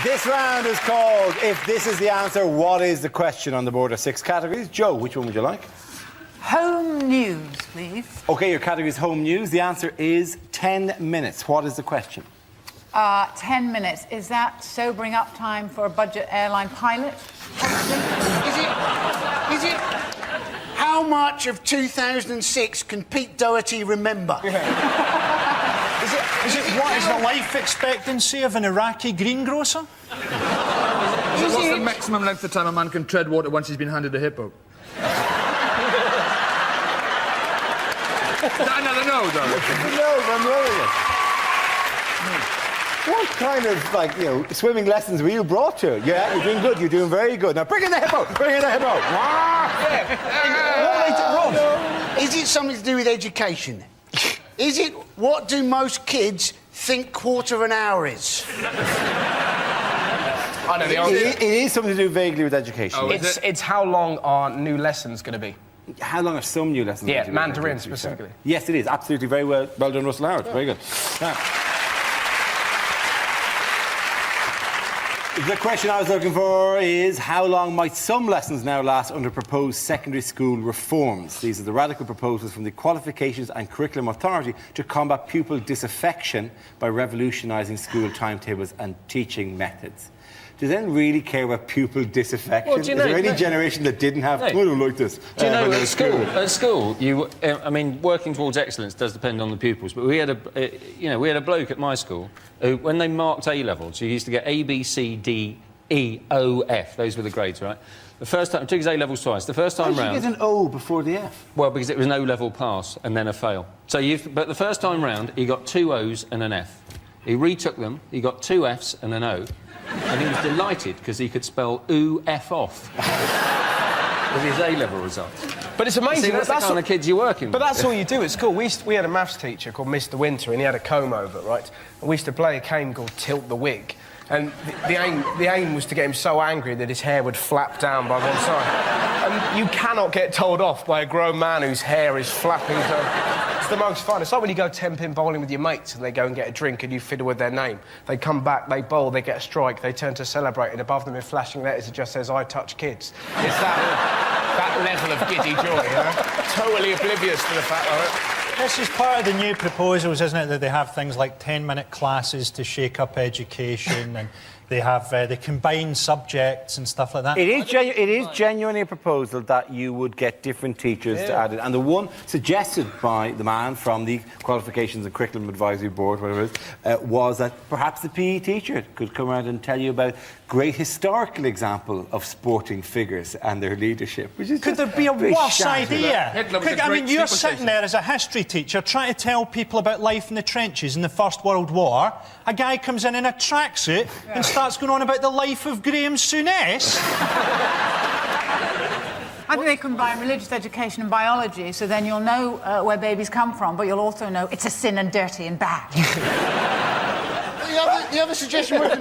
This round is called If This Is the Answer, What Is the Question? On the board are 6 categories. Joe, which one would you like? Home news, please. OK, your category is home news. The answer is 10 minutes. What is the question? 10 minutes. Is that sobering up time for a budget airline pilot? Is it how much of 2006 can Pete Doherty remember? Is it what is the life expectancy of an Iraqi greengrocer? What's the maximum length of time a man can tread water once he's been handed a hippo? Another no, though. No, I'm rolling. What kind of, like, you know, swimming lessons were you brought to? Yeah, you're doing good, you're doing very good. Now bring in the hippo, bring in the hippo. Is it something to do with education? Is it what do most kids think quarter of an hour is? I know the answer. It is something to do vaguely with education. Oh, it's how long are new lessons going to be? How long are some new lessons? Yeah, Mandarin specifically. Yes, it is. Absolutely. Very well done, Russell Howard. Very good. Now, the question I was looking for is how long might some lessons now last under proposed secondary school reforms? These are the radical proposals from the Qualifications and Curriculum Authority to combat pupil disaffection by revolutionising school timetables and teaching methods. Do they then really care about pupil disaffection? Well, do you know, is there any generation that didn't have... I don't like this. Do you know, at school, I mean, working towards excellence does depend on the pupils, but we had a bloke at my school who, when they marked A-levels, he used to get A, B, C, D, E, O, F. Those were the grades, right? The first time... took his A-levels twice. The first time round... Why did you get an O before the F? Well, because it was an O-level pass and then a fail. So but the first time round, he got 2 O's and an F. He retook them, he got 2 F's and an O. And he was delighted because he could spell F off with his A-level results. But it's amazing. See, that's the kind of kids you're working with. But that's all you do at school. We had a maths teacher called Mr. Winter, and he had a comb over, right? And we used to play a game called Tilt the Wig. And the aim was to get him so angry that his hair would flap down by one side. And you cannot get told off by a grown man whose hair is flapping down. It's the most fun. It's like when you go 10-pin bowling with your mates and they go and get a drink and you fiddle with their name. They come back, they bowl, they get a strike, they turn to celebrate, and above them in flashing letters it just says, "I touch kids." It's that level of giddy joy, you know? Totally oblivious to the fact of it. This is part of the new proposals, isn't it, that they have things like 10-minute classes to shake up education and they have they combine subjects and stuff like that. It is genuinely a proposal that you would get different teachers to add it. And the one suggested by the man from the Qualifications and Curriculum Advisory Board, whatever it is, was that perhaps the PE teacher could come around and tell you about great historical example of sporting figures and their leadership. Which is Could there be a worse idea? I mean, you're sitting there as a history teacher trying to tell people about life in the trenches in the First World War. A guy comes in a tracksuit and starts going on about the life of Graham Souness. I think they combine religious education and biology, so then you'll know where babies come from, but you'll also know it's a sin and dirty and bad. The other suggestion was...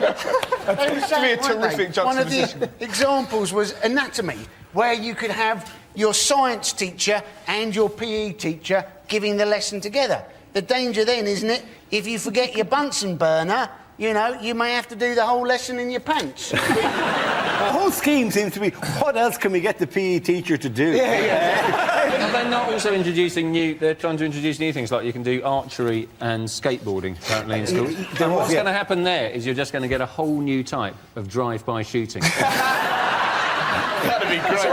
One of the examples was anatomy, where you could have your science teacher and your PE teacher giving the lesson together. The danger then, isn't it, if you forget your Bunsen burner, you know, you may have to do the whole lesson in your pants. The whole scheme seems to be, what else can we get the PE teacher to do? They're not also introducing they're trying to introduce new things, like you can do archery and skateboarding, apparently, in school. And what's going to happen there is you're just going to get a whole new type of drive-by shooting. That'd be great.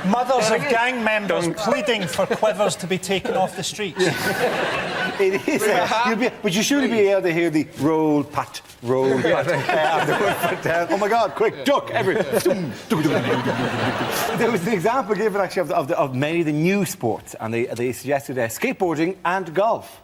Mothers of gang members pleading for quivers to be taken off the streets. It is. But you should be able to hear the roll, pat, roll, pat. Oh my God! Quick, duck! There was an example given actually of many of the new sports, and they suggested skateboarding and golf.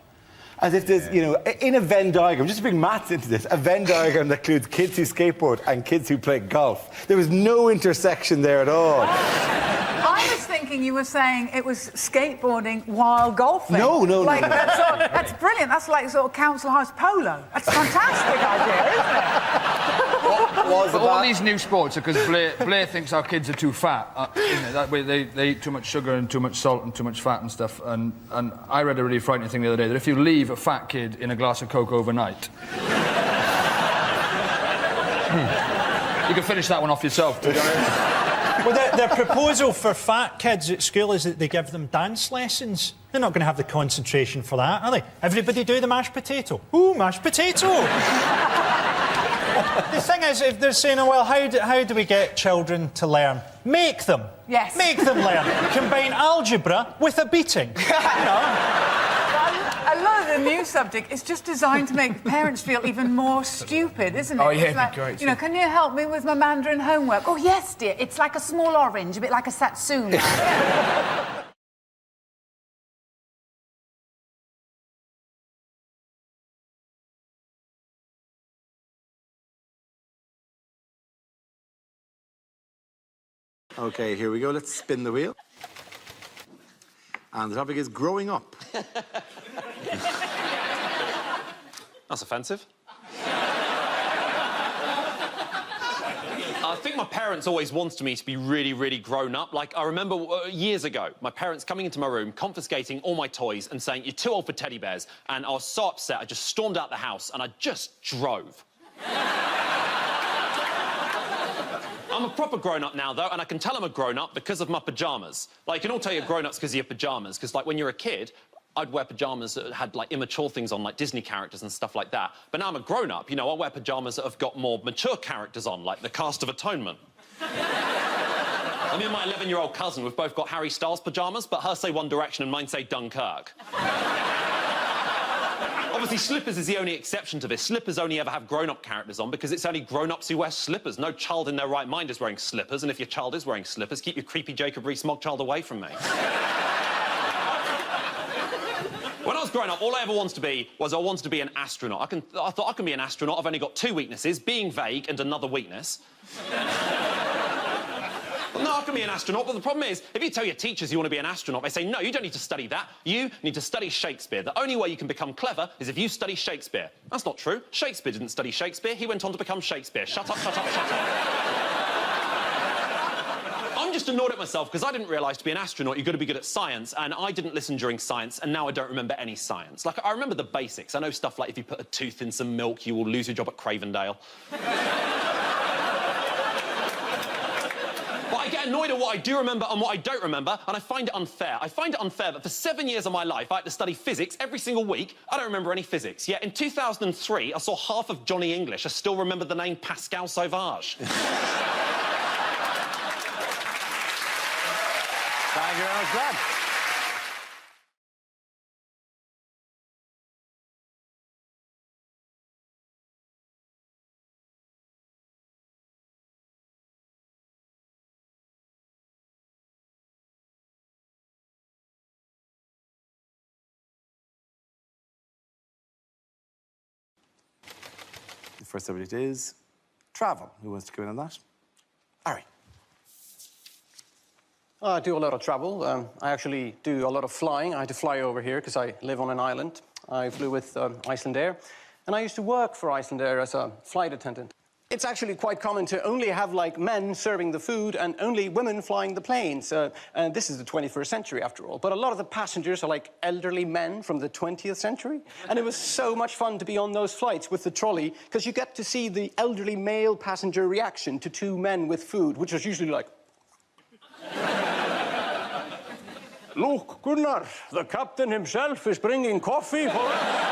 As if there's, you know, in a Venn diagram, just to bring maths into this, a Venn diagram that includes kids who skateboard and kids who play golf. There was no intersection there at all. I was thinking you were saying it was skateboarding while golfing. No. Like, that's brilliant. That's like sort of council house polo. That's a fantastic idea, isn't it? All these new sports are because Blair thinks our kids are too fat. You know, that way they eat too much sugar and too much salt and too much fat and stuff. And I read a really frightening thing the other day, that if you leave a fat kid in a glass of Coke overnight... You can finish that one off yourself, to be honest. Well, their proposal for fat kids at school is that they give them dance lessons. They're not going to have the concentration for that, are they? Everybody do the mashed potato. Ooh, mashed potato! The thing is, if they're saying, oh, well, how do we get children to learn? Make them. Yes. Make them learn. Combine algebra with a beating. You know? I love the new subject. It's just designed to make parents feel even more stupid, isn't it? Oh, yeah, It's it'd be great, You know, can you help me with my Mandarin homework? Oh, yes, dear. It's like a small orange, a bit like a satsuma. Okay, here we go. Let's spin the wheel. And the topic is growing up. That's offensive. I think my parents always wanted me to be really, really grown up. Like, I remember years ago, my parents coming into my room, confiscating all my toys and saying, you're too old for teddy bears. And I was so upset, I just stormed out the house and I just drove. I'm a proper grown-up now, though, and I can tell I'm a grown-up because of my pyjamas. Like, you can all tell you're grown-ups because of your pyjamas, because, like, when you're a kid, I'd wear pyjamas that had, like, immature things on, like Disney characters and stuff like that. But now I'm a grown-up, you know, I wear pyjamas that have got more mature characters on, like the Cast of Atonement. I mean, my 11-year-old cousin, we've both got Harry Styles pyjamas, but hers say One Direction and mine say Dunkirk. Obviously, slippers is the only exception to this. Slippers only ever have grown-up characters on because it's only grown-ups who wear slippers. No child in their right mind is wearing slippers, and if your child is wearing slippers, keep your creepy Jacob Rees-Mogg child away from me. When I was growing up, all I ever wanted to be was I wanted to be an astronaut. I thought I can be an astronaut. I've only got 2 weaknesses, being vague and another weakness. No, I can be an astronaut, but the problem is, if you tell your teachers you want to be an astronaut, they say, no, you don't need to study that. You need to study Shakespeare. The only way you can become clever is if you study Shakespeare. That's not true. Shakespeare didn't study Shakespeare. He went on to become Shakespeare. Shut up, shut up, shut up. I'm just annoyed at myself because I didn't realise to be an astronaut you've got to be good at science, and I didn't listen during science, and now I don't remember any science. Like, I remember the basics. I know stuff like if you put a tooth in some milk, you will lose your job at Cravendale. But I get annoyed at what I do remember and what I don't remember, and I find it unfair. I find it unfair that for 7 years of my life, I had to study physics every single week. I don't remember any physics. Yet in 2003, I saw half of Johnny English. I still remember the name Pascal Sauvage. Thank you very much, Brad. The first subject is travel. Who wants to come in on that? Harry. I do a lot of travel. I actually do a lot of flying. I had to fly over here because I live on an island. I flew with Icelandair, and I used to work for Icelandair as a flight attendant. It's actually quite common to only have, like, men serving the food and only women flying the planes. And this is the 21st century, after all. But a lot of the passengers are, like, elderly men from the 20th century. And it was so much fun to be on those flights with the trolley, because you get to see the elderly male passenger reaction to 2 men with food, which was usually like... Look, Gunnar, the captain himself is bringing coffee for us.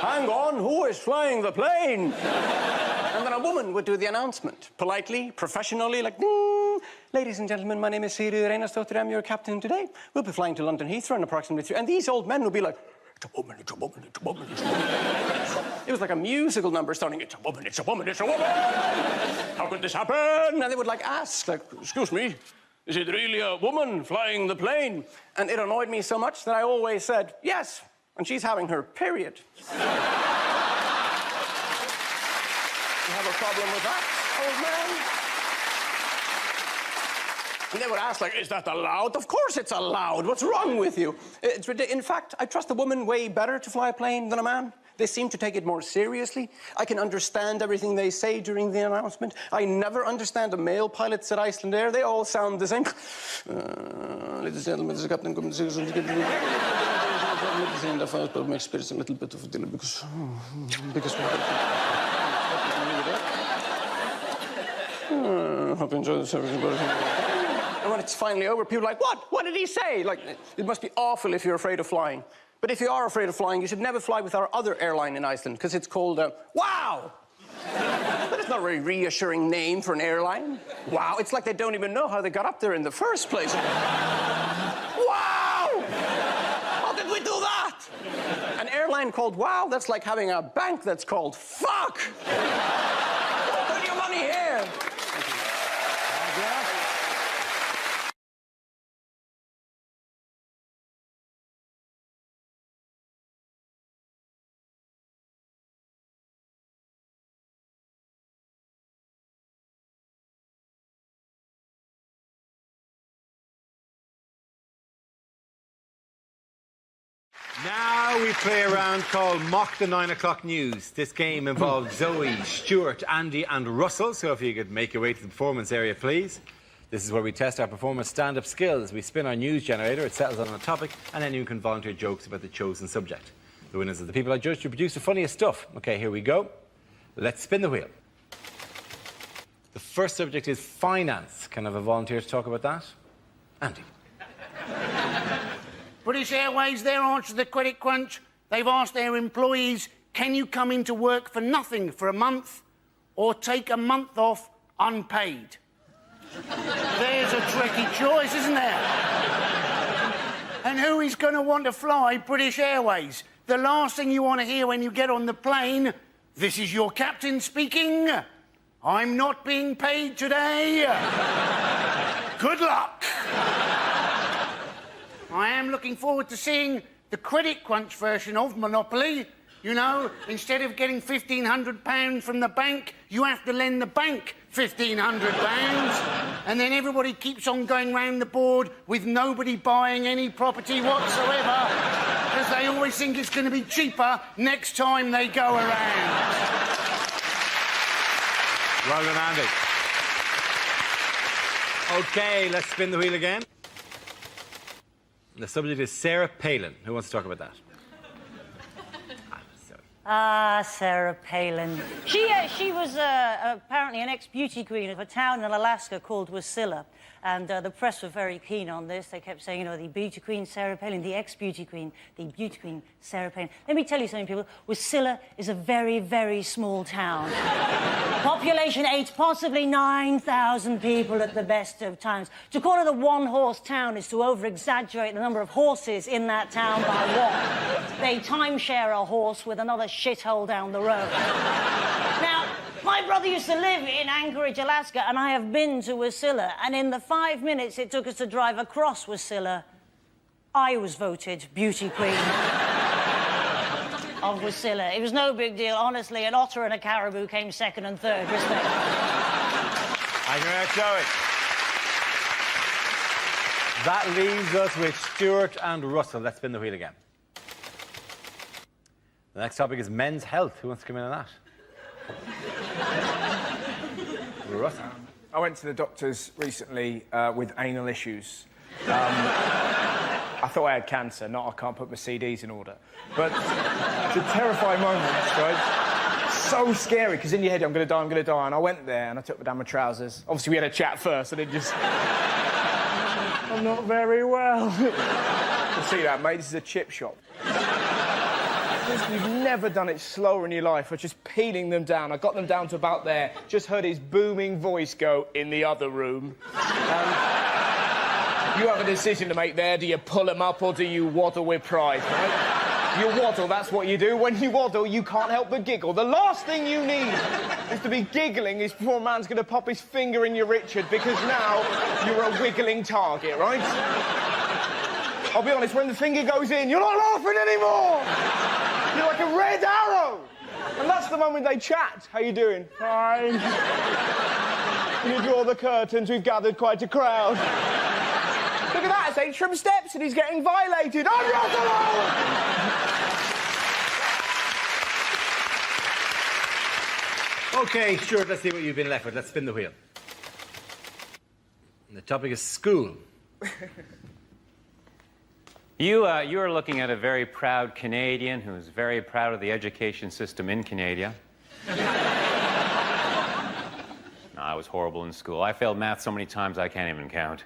Hang on, who is flying the plane? And then a woman would do the announcement, politely, professionally, like, ding. Ladies and gentlemen, my name is Sigríður Einarsdóttir. I'm your captain today. We'll be flying to London Heathrow in approximately 3... And these old men would be like, it's a woman, it's a woman, it's a woman, it's a woman. It was like a musical number starting, it's a woman, it's a woman, it's a woman. How could this happen? And they would, like, ask, like, excuse me, is it really a woman flying the plane? And it annoyed me so much that I always said, yes, and she's having her period. You have a problem with that, old man? And they would ask, like, is that allowed? Of course it's allowed. What's wrong with you? It's ridiculous. In fact, I trust a woman way better to fly a plane than a man. They seem to take it more seriously. I can understand everything they say during the announcement. I never understand the male pilots at Icelandair. They all sound the same. Ladies and gentlemen, this is Captain the first, but my experience a little bit of a delay because hope you enjoy the service. And when it's finally over, people are like, what? What did he say? Like, it must be awful if you're afraid of flying. But if you are afraid of flying, you should never fly with our other airline in Iceland, because it's called, Wow! That is not a very reassuring name for an airline. Wow, it's like they don't even know how they got up there in the first place. Wow! How did we do that? An airline called Wow, that's like having a bank that's called Fuck! Put your money here! Now we play a round called Mock the 9 o'clock News. This game involves Zoe, Stuart, Andy and Russell. So if you could make your way to the performance area, please. This is where we test our performers' stand-up skills. We spin our news generator, it settles on a topic, and then you can volunteer jokes about the chosen subject. The winners are the people I judge to produce the funniest stuff. OK, here we go. Let's spin the wheel. The first subject is finance. Can I have a volunteer to talk about that? Andy. British Airways, their answer to the credit crunch, they've asked their employees, can you come into work for nothing for a month or take a month off unpaid? There's a tricky choice, isn't there? And who is going to want to fly British Airways? The last thing you want to hear when you get on the plane, this is your captain speaking. I'm not being paid today. Good luck. I am looking forward to seeing the credit crunch version of Monopoly. You know, instead of getting £1,500 from the bank, you have to lend the bank £1,500. And then everybody keeps on going round the board with nobody buying any property whatsoever, because they always think it's going to be cheaper next time they go around. Well done, Andy. OK, let's spin the wheel again. The subject is Sarah Palin. Who wants to talk about that? Sarah Palin. She was apparently an ex-beauty queen of a town in Alaska called Wasilla. And the press were very keen on this. They kept saying, you know, the beauty queen, Sarah Palin, the ex-beauty queen, the beauty queen, Sarah Palin. Let me tell you something, people. Wasilla is a very, very small town. Population 8, possibly 9,000 people at the best of times. To call it a one-horse town is to over-exaggerate the number of horses in that town by one. They timeshare a horse with another shithole down the road. Now, my brother used to live in Anchorage, Alaska, and I have been to Wasilla, and in the 5 minutes it took us to drive across Wasilla, I was voted beauty queen of Wasilla. It was no big deal, honestly. An otter and a caribou came second and third, respect. Thank you very much, Joey. That leaves us with Stuart and Russell. Let's spin the wheel again. The next topic is men's health. Who wants to come in on that? Russell. I went to the doctors recently with anal issues. I thought I had cancer, not I can't put my CDs in order. But it's a terrifying moment, right? So scary, because in your head, I'm going to die, I'm going to die. And I went there and I took down my trousers. Obviously, we had a chat first, and it just... I'm not very well. You see that, mate? This is a chip shop. You've never done it slower in your life. I was just peeling them down. I got them down to about there. Just heard his booming voice go, in the other room. You have a decision to make there. Do you pull them up or do you waddle with pride, right? You waddle, that's what you do. When you waddle, you can't help but giggle. The last thing you need is to be giggling is before a man's going to pop his finger in your Richard, because now you're a wiggling target, right? I'll be honest, when the finger goes in, you're not laughing anymore! You're like a red arrow! And that's the moment they chat. How you doing? Fine. Can you draw the curtains? We've gathered quite a crowd. Look at that, it's Atrium Steps and he's getting violated. I'm Russell! OK, Stuart, let's see what you've been left with. Let's spin the wheel. And the topic is school. You are looking at a very proud Canadian who is very proud of the education system in Canada. I I was horrible in school. I failed math so many times I can't even count.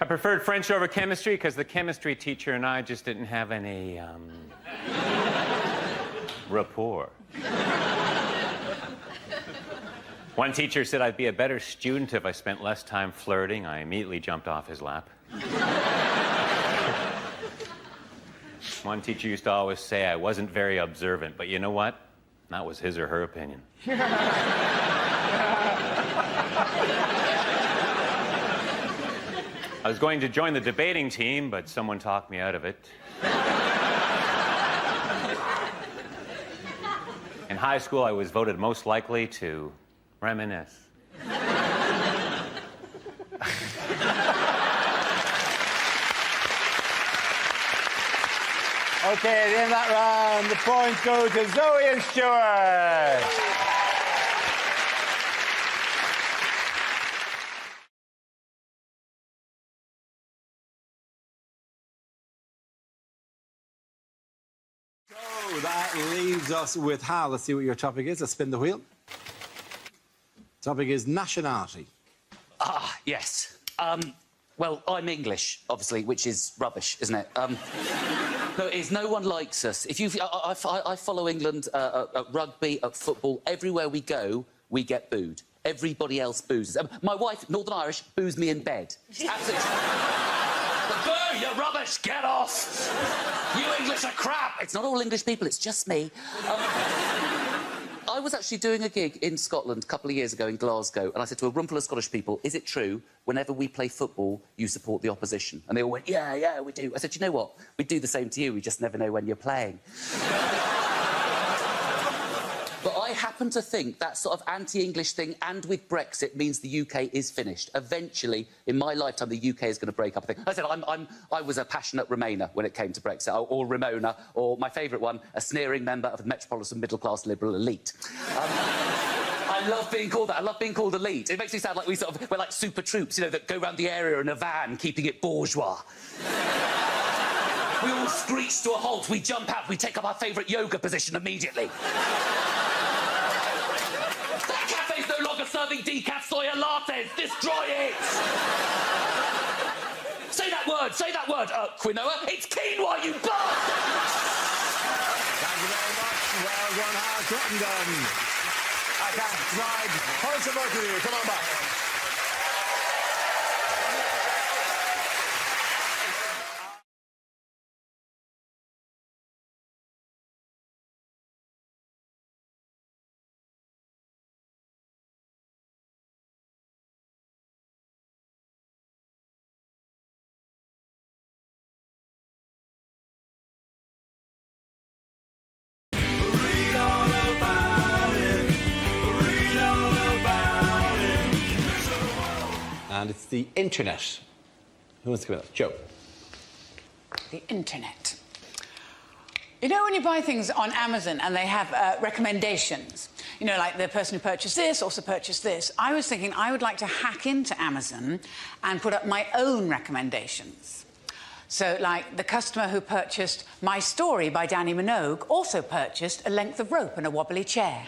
I preferred French over chemistry because the chemistry teacher and I just didn't have any, rapport. One teacher said I'd be a better student if I spent less time flirting. I immediately jumped off his lap. One teacher used to always say I wasn't very observant, but you know what? That was his or her opinion. I was going to join the debating team, but someone talked me out of it. In high school, I was voted most likely to reminisce. Okay, at the end of that round, the points go to Zoe and Stuart. So that leaves us with Hal. Let's see what your topic is. Let's spin the wheel. Topic is nationality. Ah, yes. Well, I'm English, obviously, which is rubbish, isn't it? No, it is. No one likes us. If you, I follow England at rugby, at football. Everywhere we go, we get booed. Everybody else boos us. My wife, Northern Irish, boos me in bed. Absolutely. Boo! You're rubbish! Get off! You English are crap! It's not all English people, it's just me. I was actually doing a gig in Scotland a couple of years ago in Glasgow, and I said to a roomful of Scottish people, is it true, whenever we play football, you support the opposition? And they all went, yeah, yeah, we do. I said, you know what? We do the same to you, we just never know when you're playing. But I happen to think that sort of anti-English thing, and with Brexit, means the UK is finished. Eventually, in my lifetime, the UK is going to break up. I said I was a passionate Remainer when it came to Brexit, or Ramona, or my favourite one, a sneering member of the metropolitan middle-class liberal elite. I love being called that. I love being called elite. It makes me sound like we're like super troops, you know, that go around the area in a van, keeping it bourgeois. We all screech to a halt, we jump out, we take up our favourite yoga position immediately. That cafe's no longer serving decaf soya lattes! Destroy it! Say that word! Quinoa! It's quinoa, you bastard! Thank you very much. Well done, Hal Crittenden. I can't slide. Points of both of you. Come on back. And it's the internet. Who wants to come up? Joe. The internet. You know when you buy things on Amazon and they have recommendations? You know, like the person who purchased this also purchased this. I was thinking I would like to hack into Amazon and put up my own recommendations. So, like, the customer who purchased My Story by Danny Minogue also purchased a length of rope and a wobbly chair.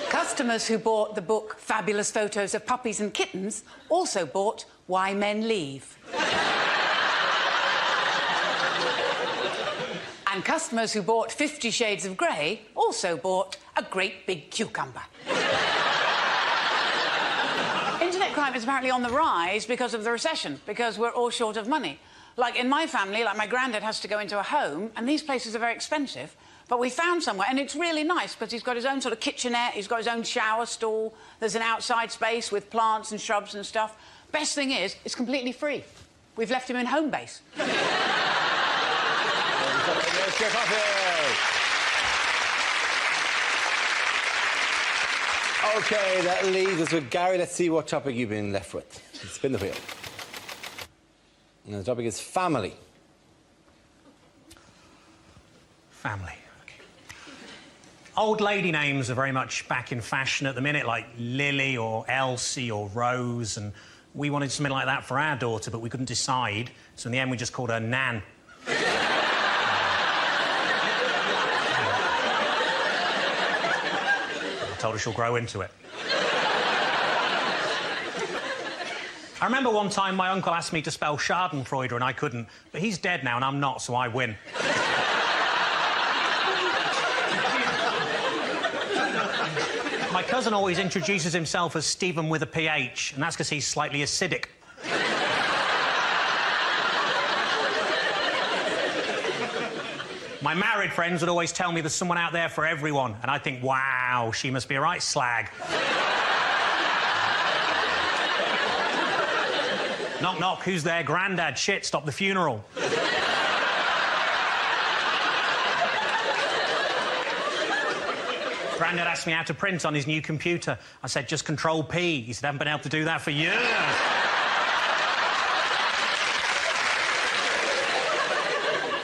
Customers who bought the book Fabulous Photos of Puppies and Kittens also bought Why Men Leave. And customers who bought 50 Shades of Grey also bought a great big cucumber. Internet crime is apparently on the rise because of the recession, because we're all short of money. Like in my family, like my granddad has to go into a home, and these places are very expensive. But we found somewhere, and it's really nice because he's got his own sort of kitchenette, he's got his own shower stall, there's an outside space with plants and shrubs and stuff. Best thing is, it's completely free. We've left him in home base. OK, that leaves us with Gary. Let's see what topic you've been left with. Spin the wheel. And the topic is family. Family. Old lady names are very much back in fashion at the minute, like Lily or Elsie or Rose, and we wanted something like that for our daughter, but we couldn't decide, so in the end we just called her Nan. told her she'll grow into it. I remember one time my uncle asked me to spell Schadenfreude and I couldn't, but he's dead now and I'm not, so I win. My cousin always introduces himself as Stephen with a PH, and that's because he's slightly acidic. My married friends would always tell me there's someone out there for everyone, and I'd think, wow, she must be a right slag. Knock, knock, who's there? Grandad, shit, stop the funeral. Grandad asked me how to print on his new computer. I said, just Control P. He said, I haven't been able to do that for years.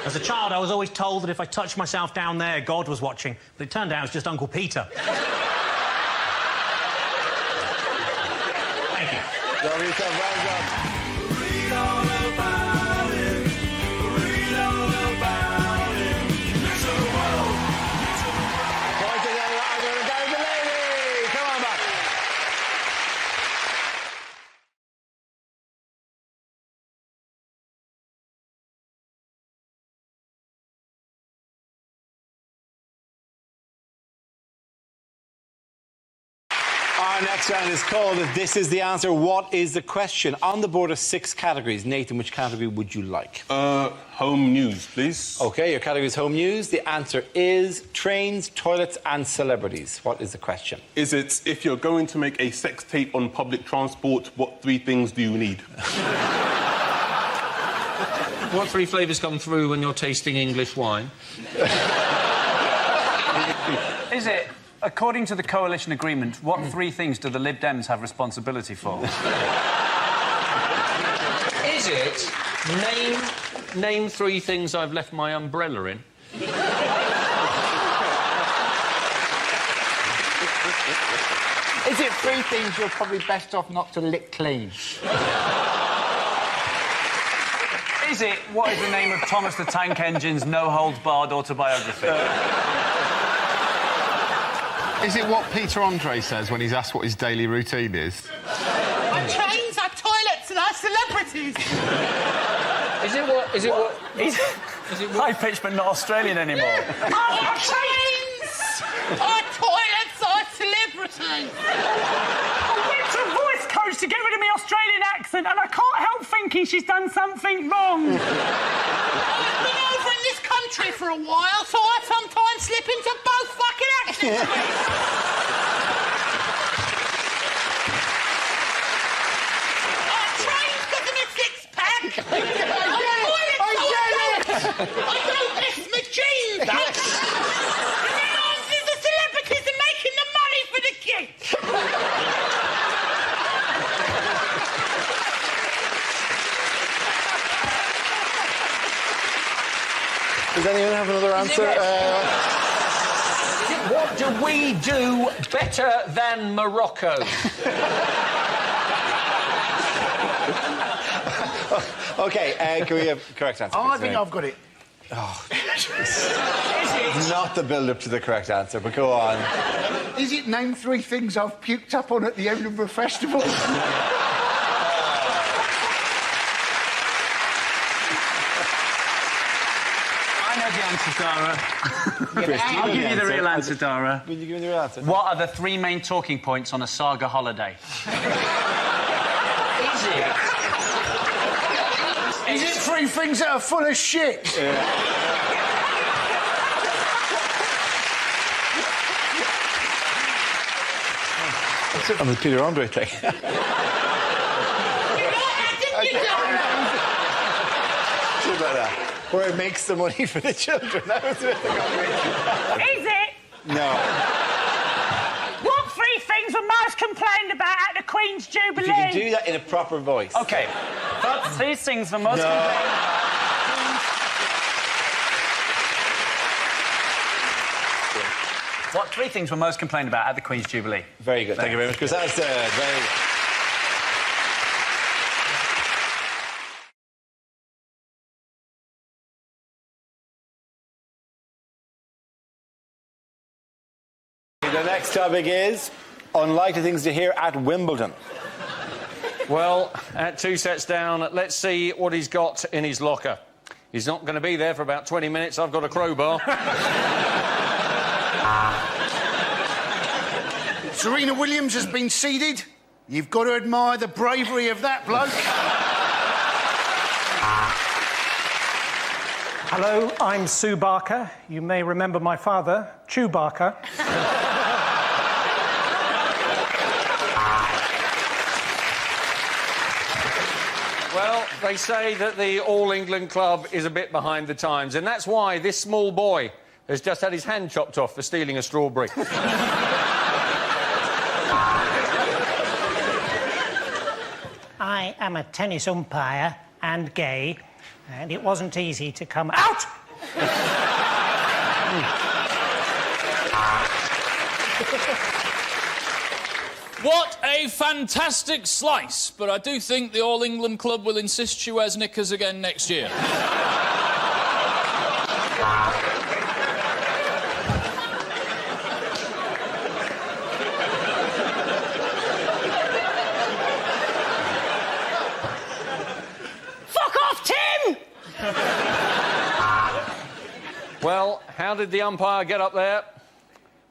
As a child, I was always told that if I touched myself down there, God was watching. But it turned out it was just Uncle Peter. Thank you. Well done. Read all about it. Read all about it. Little world. Point to the lady. Come on back. Our next round is called This Is the Answer. What is the question? On the board of 6 categories. Nathan, which category would you like? Home news, please. OK, your category is home news. The answer is trains, toilets and celebrities. What is the question? Is it, if you're going to make a sex tape on public transport, what 3 things do you need? What 3 flavours come through when you're tasting English wine? Is it, according to the coalition agreement, what 3 things do the Lib Dems have responsibility for? Is it name 3 things I've left my umbrella in? Is it 3 things you're probably best off not to lick clean? Is it, what is the name of Thomas the Tank Engine's no-holds-barred autobiography? Is it what Peter Andre says when he's asked what his daily routine is? Our trains, our toilets and our celebrities. Is it what... Is it what... Is it high-pitched but not Australian anymore? Our trains, our toilets, our celebrities. I went to a voice coach to get rid of my Australian accent and I can't help thinking she's done something wrong. I've been over in this country for a while, so I sometimes slip into both fucking accents. Our trains got them a 6-pack. I don't miss my jeans. And then obviously the celebrities are making the money for the kids. Does anyone have another answer? What do we do better than Morocco? OK, can we have correct answer? Oh, I think I've got it. Oh. It's not the build-up to the correct answer, but go on. Is it name 3 things I've puked up on at the Edinburgh Festival? I know the answer, Dara. I'll give you the real answer, Dara. Will you give me the real answer? What are the 3 main talking points on a saga holiday? Is it? Is it 3 things that are full of shit? That's it on the Peter Andre thing. Where it makes the money for the children. That was the combination. Is it? No. What 3 things were most complained about at the Queen's Jubilee? If you can do that in a proper voice. OK. But 3 things were most complained about. What 3 things were most complained about at the Queen's Jubilee? Very good. Thank you very much, Chris. That's very good. the next topic is unlikely things to hear at Wimbledon. Well, at 2 sets down, let's see what he's got in his locker. He's not going to be there for about 20 minutes. I've got a crowbar. Serena Williams has been seeded. You've got to admire the bravery of that bloke. Hello, I'm Sue Barker. You may remember my father, Chew Barker. Well, they say that the All England Club is a bit behind the times, and that's why this small boy has just had his hand chopped off for stealing a strawberry. I am a tennis umpire and gay, and it wasn't easy to come out. What a fantastic slice, but I do think the All England Club will insist she wears knickers again next year. Fuck off, Tim! Well, how did the umpire get up there?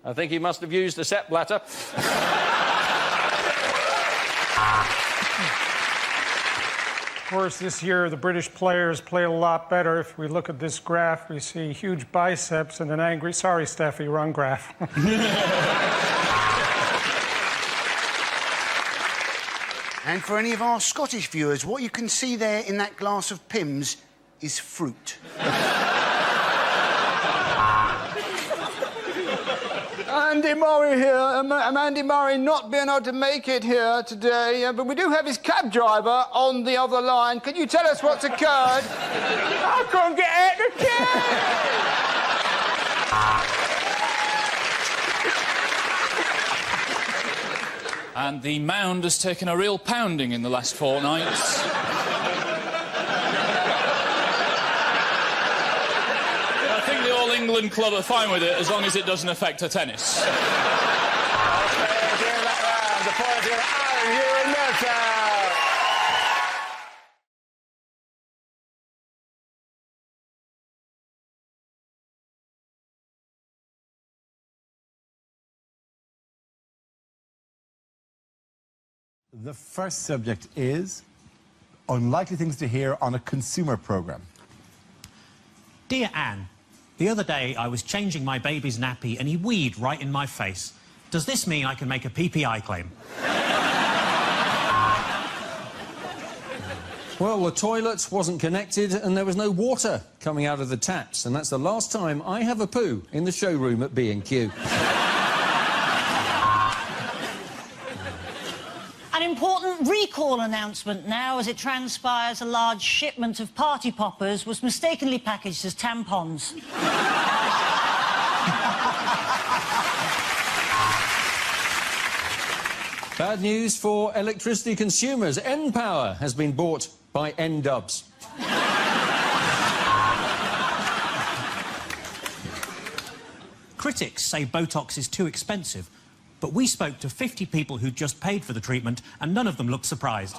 I think he must have used the Sepp Blatter. Of course, this year the British players played a lot better. If we look at this graph, we see huge biceps and an angry... Sorry, Steffi, wrong graph. And for any of our Scottish viewers, what you can see there in that glass of Pimm's is fruit. Andy Murray here. Andy Murray not being able to make it here today, but we do have his cab driver on the other line. Can you tell us what's occurred? I can't get out of the cab! And the mound has taken a real pounding in the last fortnight. I think the All England Club are fine with it as long as it doesn't affect her tennis. The first subject is unlikely things to hear on a consumer programme. Dear Anne, the other day I was changing my baby's nappy and he weed right in my face. Does this mean I can make a PPI claim? Well, the toilet wasn't connected and there was no water coming out of the taps, and that's the last time I have a poo in the showroom at B&Q. An important recall announcement now, as it transpires a large shipment of party poppers was mistakenly packaged as tampons. Bad news for electricity consumers. N-Power has been bought by N-Dubs. Critics say Botox is too expensive, but we spoke to 50 people who just paid for the treatment and none of them looked surprised.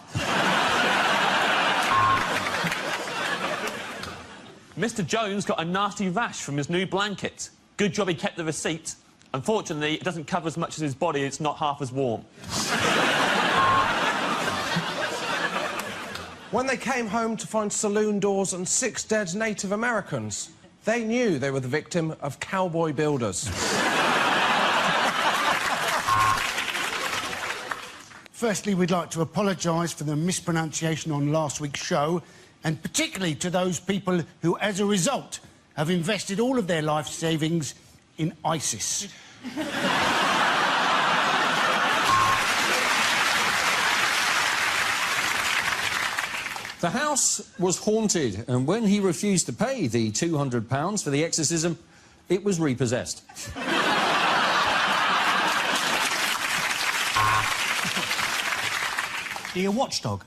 Mr. Jones got a nasty rash from his new blanket. Good job he kept the receipt. Unfortunately, it doesn't cover as much as his body, it's not half as warm. When they came home to find saloon doors and 6 dead Native Americans, they knew they were the victim of cowboy builders. Firstly, we'd like to apologise for the mispronunciation on last week's show, and particularly to those people who, as a result, have invested all of their life savings in ISIS. The house was haunted, and when he refused to pay the £200 for the exorcism, it was repossessed. Dear Watchdog,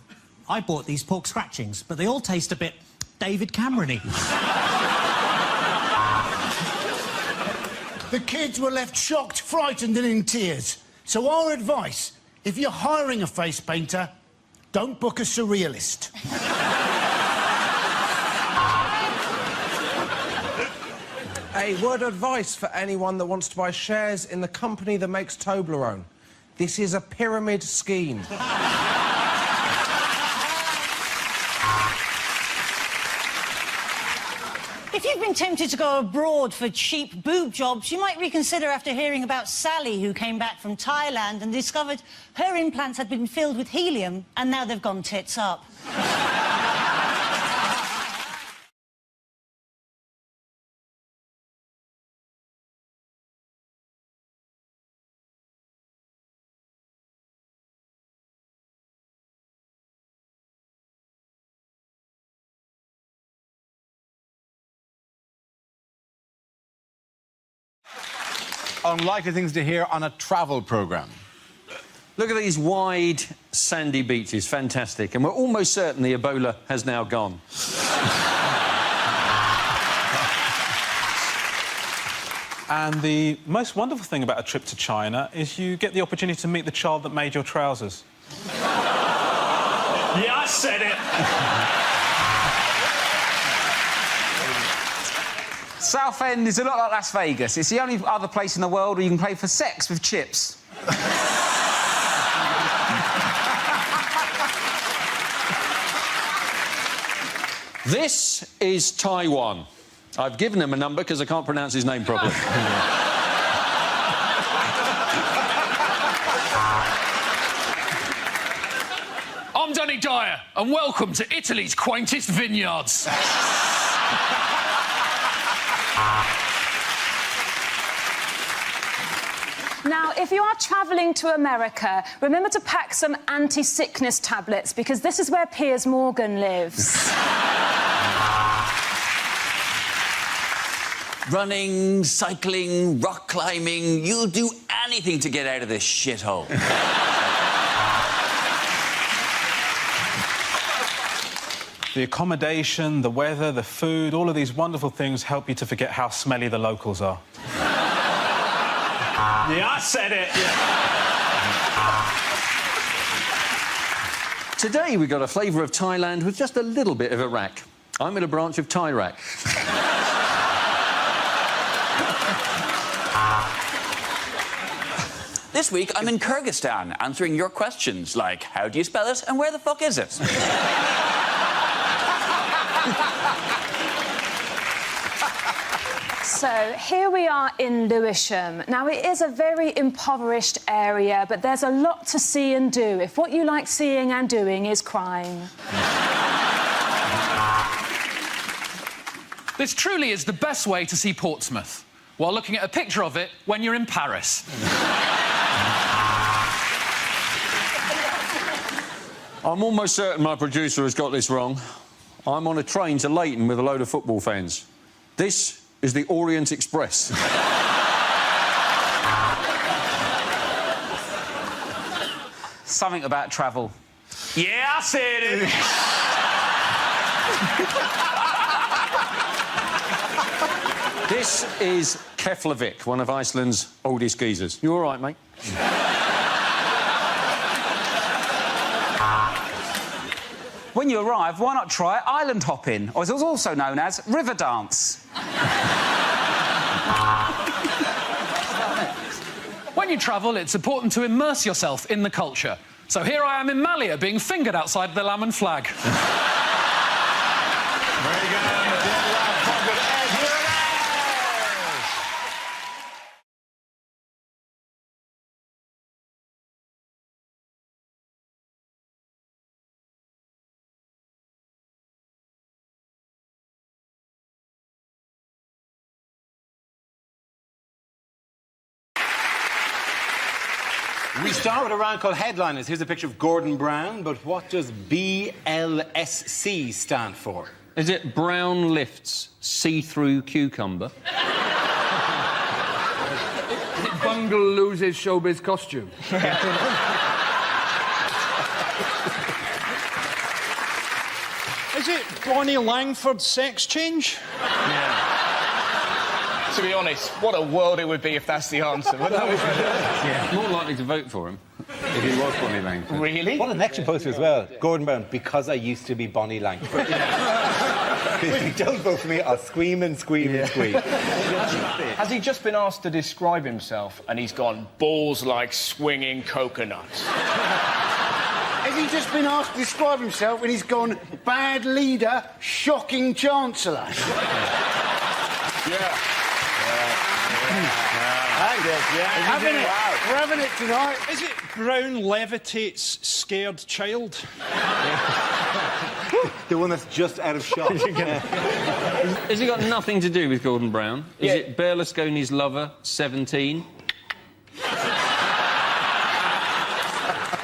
I bought these pork scratchings, but they all taste a bit David Cameron-y. The kids were left shocked, frightened and in tears. So our advice, if you're hiring a face painter, don't book a surrealist. A word of advice for anyone that wants to buy shares in the company that makes Toblerone. This is a pyramid scheme. If you've been tempted to go abroad for cheap boob jobs, you might reconsider after hearing about Sally, who came back from Thailand and discovered her implants had been filled with helium, and now they've gone tits up. Unlikely things to hear on a travel programme. Look at these wide, sandy beaches. Fantastic. And we're almost certain the Ebola has now gone. And the most wonderful thing about a trip to China is you get the opportunity to meet the child that made your trousers. Yeah, I said it. Southend is a lot like Las Vegas. It's the only other place in the world where you can play for sex with chips. This is Taiwan. I've given him a number because I can't pronounce his name properly. I'm Danny Dyer, and welcome to Italy's quaintest vineyards. Now, if you are travelling to America, remember to pack some anti-sickness tablets, because this is where Piers Morgan lives. Running, cycling, rock climbing, you'll do anything to get out of this shithole. The accommodation, the weather, the food, all of these wonderful things help you to forget how smelly the locals are. Yeah, I said it. Today we got a flavour of Thailand with just a little bit of Iraq. I'm in a branch of Thai-Rack. This week, I'm in Kyrgyzstan, answering your questions, like, how do you spell it and where the fuck is it? So, here we are in Lewisham. Now, it is a very impoverished area, but there's a lot to see and do if what you like seeing and doing is crime. This truly is the best way to see Portsmouth, while looking at a picture of it when you're in Paris. I'm almost certain my producer has got this wrong. I'm on a train to Leighton with a load of football fans. This is the Orient Express. Something about travel. Yeah, I said it. This is Keflavik, one of Iceland's oldest geezers. You all right, mate? When you arrive, why not try island hopping, or as it's also known as river dance? When you travel, it's important to immerse yourself in the culture. So here I am in Malia, being fingered outside the Lammen flag. Very good. We start with a round called Headliners. Here's a picture of Gordon Brown, but what does BLSC stand for? Is it Brown Lifts See-Through Cucumber? Bungle loses showbiz costume. Is it Bonnie Langford's sex change? Yeah. To be honest, what a world it would be if that's the answer. More likely to vote for him if he was Bonnie Langford. Really? What an extra poster as well. Gordon Brown, because I used to be Bonnie Langford. If you don't vote for me, I'll scream and scream and scream. Has he just been asked to describe himself and he's gone, balls like swinging coconuts? Has he just been asked to describe himself and he's gone, bad leader, shocking chancellor? Yeah. Having it. We're having it tonight. Is it Brown levitates scared child? The one that's just out of shot. Has it got nothing to do with Gordon Brown? Is it Berlusconi's lover, 17?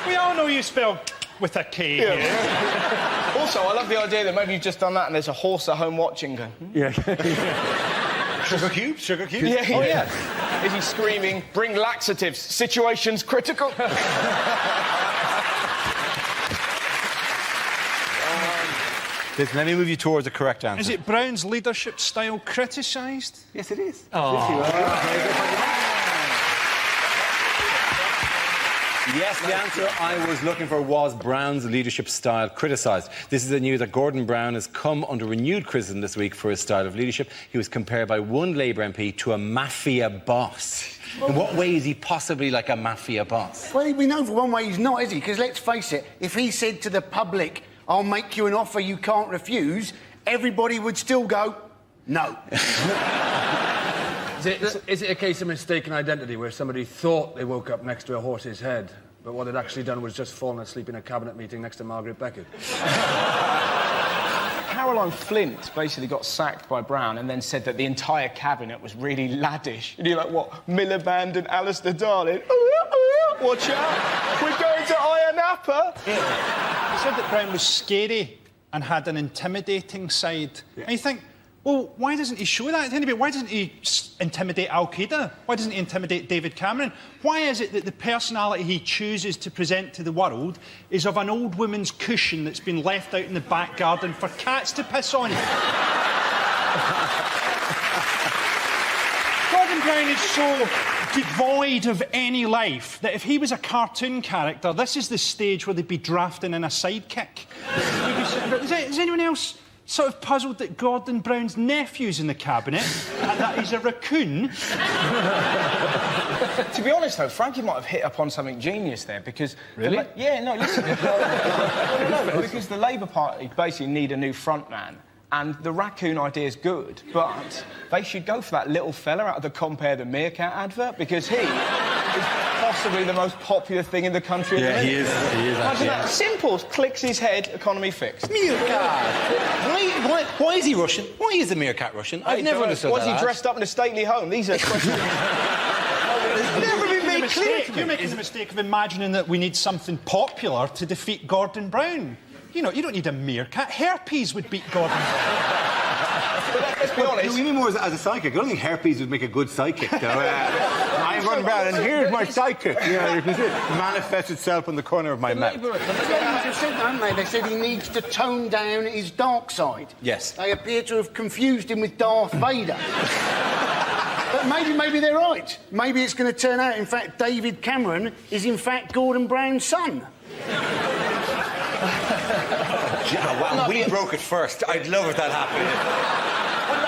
We all know you spell with a K here. Also, I love the idea that maybe you've just done that and there's a horse at home watching going... Yeah. Sugar cubes? Sugar cubes? Yeah, oh, yeah. Is he screaming, bring laxatives, situation's critical? Listen, let me move you towards the correct answer. Is it Brown's leadership style criticised? Yes, it is. Yes, the answer I was looking for was Brown's leadership style criticised. This is the news that Gordon Brown has come under renewed criticism this week for his style of leadership. He was compared by one Labour MP to a mafia boss. In what way is he possibly like a mafia boss? Well, we know for one way he's not, is he? Because let's face it, if he said to the public, I'll make you an offer you can't refuse, everybody would still go, no. Is it a case of mistaken identity where somebody thought they woke up next to a horse's head, but what they'd actually done was just fallen asleep in a cabinet meeting next to Margaret Beckett? Caroline Flint basically got sacked by Brown and then said that the entire cabinet was really laddish. And you're like, what, Miliband and Alistair Darling? Watch out, we're going to Ayia Napa. He said that Brown was scary and had an intimidating side. Yeah. And you think, well, why doesn't he show that to anybody? Why doesn't he intimidate Al-Qaeda? Why doesn't he intimidate David Cameron? Why is it that the personality he chooses to present to the world is of an old woman's cushion that's been left out in the back garden for cats to piss on? Gordon Brown is so devoid of any life that if he was a cartoon character, this is the stage where they'd be drafting in a sidekick. Is anyone else sort of puzzled that Gordon Brown's nephew's in the cabinet and that he's a raccoon? To be honest, though, Frankie might have hit upon something genius there because... Really? Listen. No, because the Labour Party basically need a new frontman. And the raccoon idea is good, but they should go for that little fella out of the Compare the Meerkat advert because he is possibly the most popular thing in the country. Yeah, he is. Imagine that. Simple. Clicks his head, economy fixed. Meerkat! Why is he Russian? Why is the meerkat Russian? I've never understood that. Was he dressed up in a stately home? These are questions... Never been made clear to me. You're making the mistake of imagining that we need something popular to defeat Gordon Brown. You know, you don't need a meerkat. Herpes would beat Gordon Brown. Let's be honest. You mean more as a psychic? I don't think herpes would make a good psychic, though. I'm Gordon Brown, and here's my psychic. Yeah, you can see it manifest itself in the corner of my mouth. They said, haven't they? They said he needs to tone down his dark side. Yes. They appear to have confused him with Darth Vader. But maybe they're right. Maybe it's going to turn out, in fact, David Cameron is, in fact, Gordon Brown's son. Wow, we broke it first. I'd love if that happened.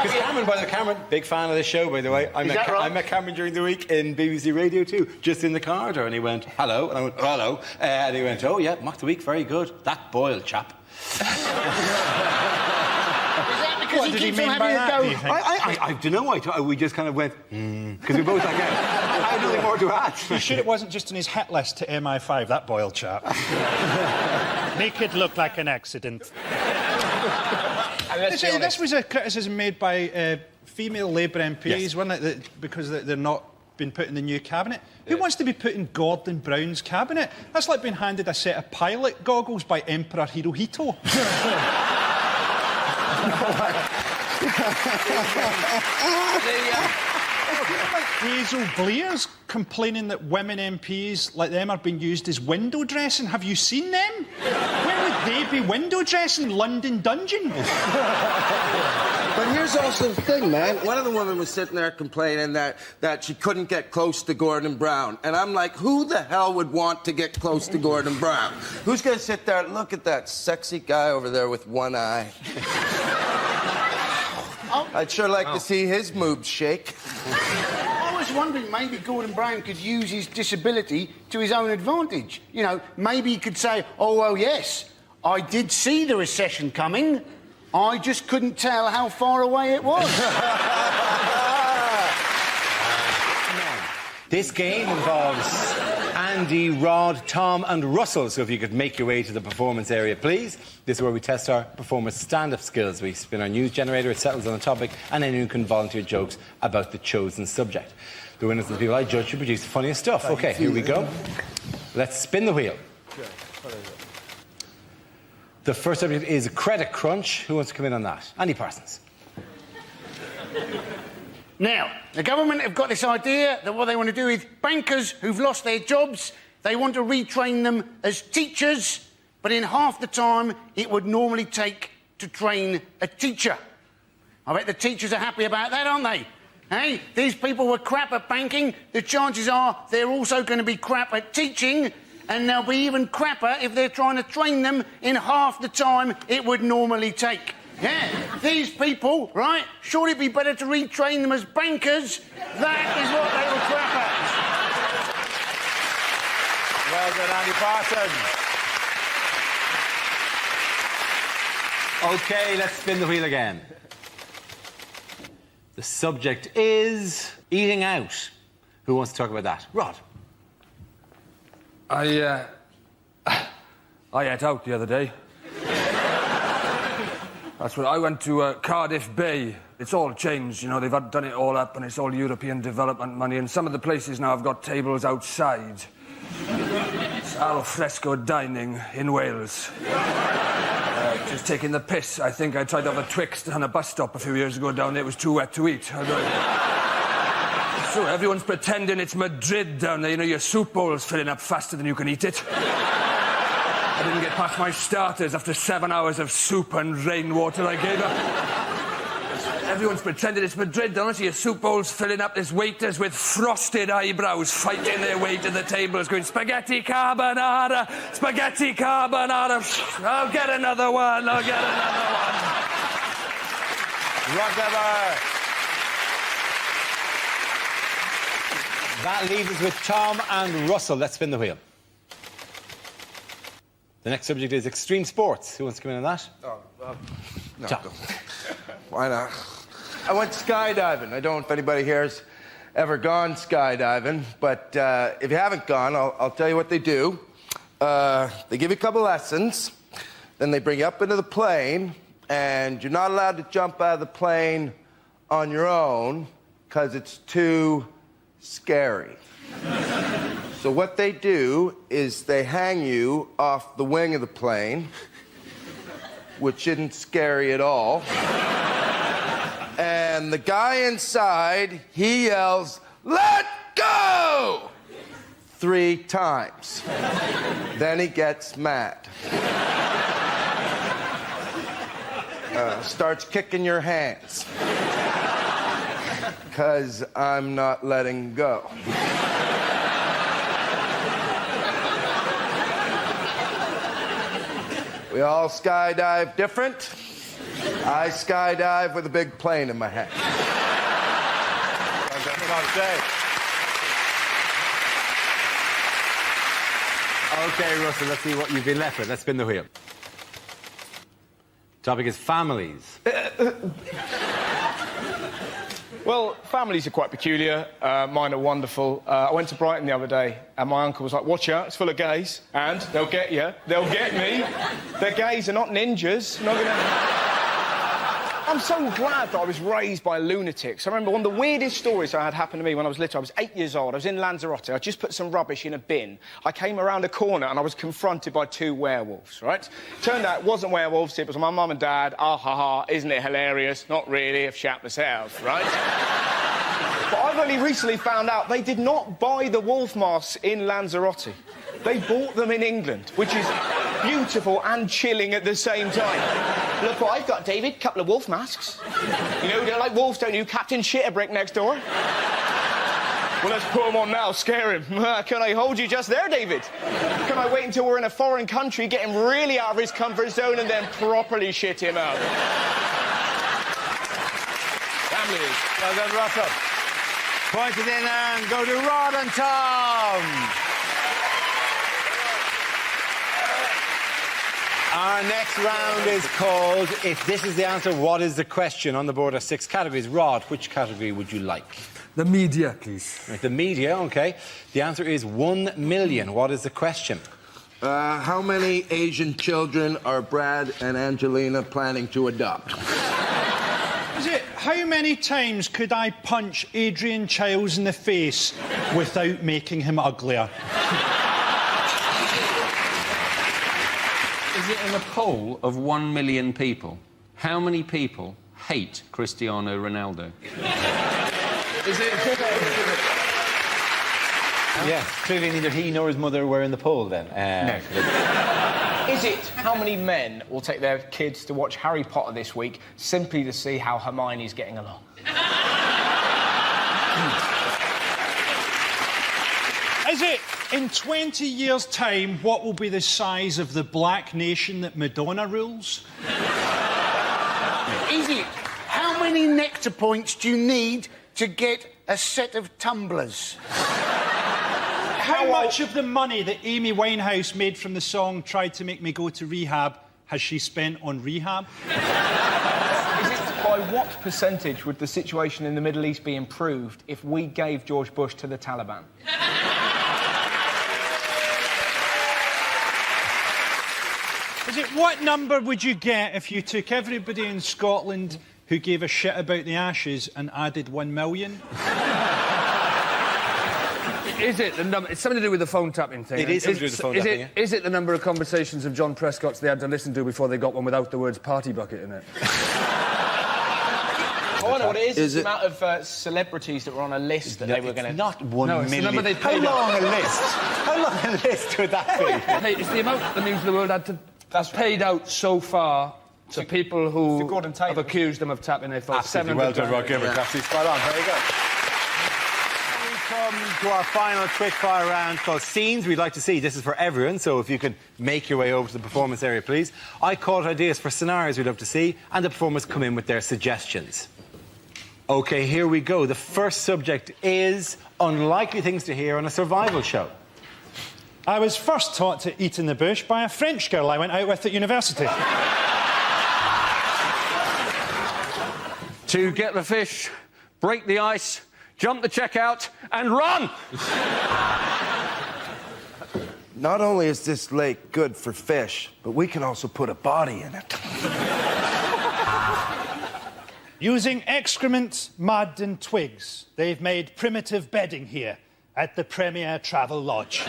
Because Cameron, by the way, Cameron, big fan of the show, by the way. I met Cameron during the week in BBC Radio 2, just in the corridor, and he went, hello, and I went, hello, and he went, oh, yeah, MockTheWeek, very good. That Boyle chap. What did he mean by that, do you think? I don't know. We just kind of went, because we both like, I had nothing more to add. You sure it wasn't just on his hit list to MI5, that Boyle chap? Make it look like an accident. This was a criticism made by female Labour MPs, yes. Wasn't it? Because they're not been put in the new cabinet. Yeah. Who wants to be put in Gordon Brown's cabinet? That's like being handed a set of pilot goggles by Emperor Hirohito. Like Hazel Blair's complaining that women MPs like them are being used as window dressing. Have you seen them? Where would they be window dressing? London Dungeon? But here's here's also the thing, man. One of the women was sitting there complaining that she couldn't get close to Gordon Brown. And I'm like, who the hell would want to get close to Gordon Brown? Who's going to sit there and look at that sexy guy over there with one eye? I'd sure like to see his moobs shake. I was wondering maybe Gordon Brown could use his disability to his own advantage. You know, maybe he could say, oh, well, yes, I did see the recession coming. I just couldn't tell how far away it was. This game involves Andy, Rod, Tom and Russell, so if you could make your way to the performance area, please. This is where we test our performers' stand-up skills. We spin our news generator, it settles on a topic, and anyone can volunteer jokes about the chosen subject. The winners and the people I judge should produce the funniest stuff. OK, here we go. Let's spin the wheel. The first subject is credit crunch. Who wants to come in on that? Andy Parsons. Now, the government have got this idea that what they want to do is bankers who've lost their jobs, they want to retrain them as teachers, but in half the time it would normally take to train a teacher. I bet the teachers are happy about that, aren't they? Hey, these people were crap at banking. The chances are they're also going to be crap at teaching, and they'll be even crapper if they're trying to train them in half the time it would normally take. Yeah, these people, right, surely it'd be better to retrain them as bankers. That is what they were crap Well done, Andy Parsons. OK, let's spin the wheel again. The subject is eating out. Who wants to talk about that? Rod. I ate out the other day. That's what I went to Cardiff Bay. It's all changed, you know, they've done it all up and it's all European development money, and some of the places now have got tables outside. It's al fresco dining in Wales. Just taking the piss. I think I tried to have a Twixt on a bus stop a few years ago down there. It was too wet to eat. So everyone's pretending it's Madrid down there. You know, your soup bowl's filling up faster than you can eat it. I didn't get past my starters after 7 hours of soup and rainwater I gave up. Everyone's pretending it's Madrid, don't they? Your soup bowl's filling up. There's waiters with frosted eyebrows fighting their way to the tables going, spaghetti carbonara, spaghetti carbonara. I'll get another one, I'll get another one. Rocklever. That leaves us with Tom and Russell. Let's spin the wheel. The next subject is extreme sports. Who wants to come in on that? No, go. Why not? I went skydiving. I don't know if anybody here has ever gone skydiving, but if you haven't gone, I'll tell you what they do. They give you a couple lessons, then they bring you up into the plane, and you're not allowed to jump out of the plane on your own because it's too scary. So what they do is they hang you off the wing of the plane, which isn't scary at all. And the guy inside, he yells, "Let go!" 3 times. Then he gets mad. Starts kicking your hands. 'Cause I'm not letting go. We all skydive different. I skydive with a big plane in my hand. OK, Russell, let's see what you've been left with. Let's spin the wheel. Topic is families. Well, families are quite peculiar. Mine are wonderful. I went to Brighton the other day, and my uncle was like, "Watch out, it's full of gays, and they'll get you. They'll get me. They're gays, they're not ninjas. Not gonna..." I'm so glad that I was raised by lunatics. I remember one of the weirdest stories I had happen to me when I was little. I was 8 years old. I was in Lanzarote. I just put some rubbish in a bin. I came around a corner and I was confronted by 2 werewolves, right? Turned out it wasn't werewolves, it was my mum and dad. Ah, ha, ha, isn't it hilarious? Not really, I've shat myself, right? But I've only recently found out they did not buy the wolf masks in Lanzarote. They bought them in England, which is beautiful and chilling at the same time. Look what I've got, David. Couple of wolf masks. You know, you don't like wolves, don't you? Captain Shitterbrick next door. Well, let's put him on now, scare him. Can I hold you just there, David? Can I wait until we're in a foreign country, get him really out of his comfort zone, and then properly shit him out? Families. Well done, Russell. Point it in and go to Rod and Tom. Our next round is called If This Is the Answer, What Is the Question? On the board are 6 categories. Rod, which category would you like? The media, please. Right, the media, OK. The answer is 1 million. What is the question? How many Asian children are Brad and Angelina planning to adopt? Is it, how many times could I punch Adrian Chiles in the face without making him uglier? Is it in a poll of 1 million people? How many people hate Cristiano Ronaldo? Is it? Yeah, clearly neither he nor his mother were in the poll then. No. Is it how many men will take their kids to watch Harry Potter this week simply to see how Hermione's getting along? Is it, in 20 years' time, what will be the size of the black nation that Madonna rules? Is it how many nectar points do you need to get a set of tumblers? How much of the money that Amy Winehouse made from the song Tried to Make Me Go to Rehab has she spent on rehab? Is it by what percentage would the situation in the Middle East be improved if we gave George Bush to the Taliban? Is it what number would you get if you took everybody in Scotland who gave a shit about the Ashes and added 1 million? Is it the number? It's something to do with the phone tapping thing. It is something to do with the phone tapping, yeah. Is it the number of conversations of John Prescott's they had to listen to before they got one without the words party bucket in it? Oh, I know what it is. It's the amount of celebrities that were on a list that they were going to... Not 1 million. It's the number they How paid long a list? How long a list would that be? Hey, it's the amount the News of the World had to... That's paid out so far to people who have accused them of tapping their phone. Absolutely. Well done, Rod Gilbert. Absolutely spot on. Very good. We come to our final quickfire round called Scenes We'd Like to See. This is for everyone, so if you could make your way over to the performance area, please. I call out ideas for scenarios we'd love to see, and the performers come in with their suggestions. OK, here we go. The first subject is unlikely things to hear on a survival show. I was first taught to eat in the bush by a French girl I went out with at university. To get the fish, break the ice, jump the checkout, and run! Not only is this lake good for fish, but we can also put a body in it. Using excrement, mud and twigs, they've made primitive bedding here at the Premier Travel Lodge.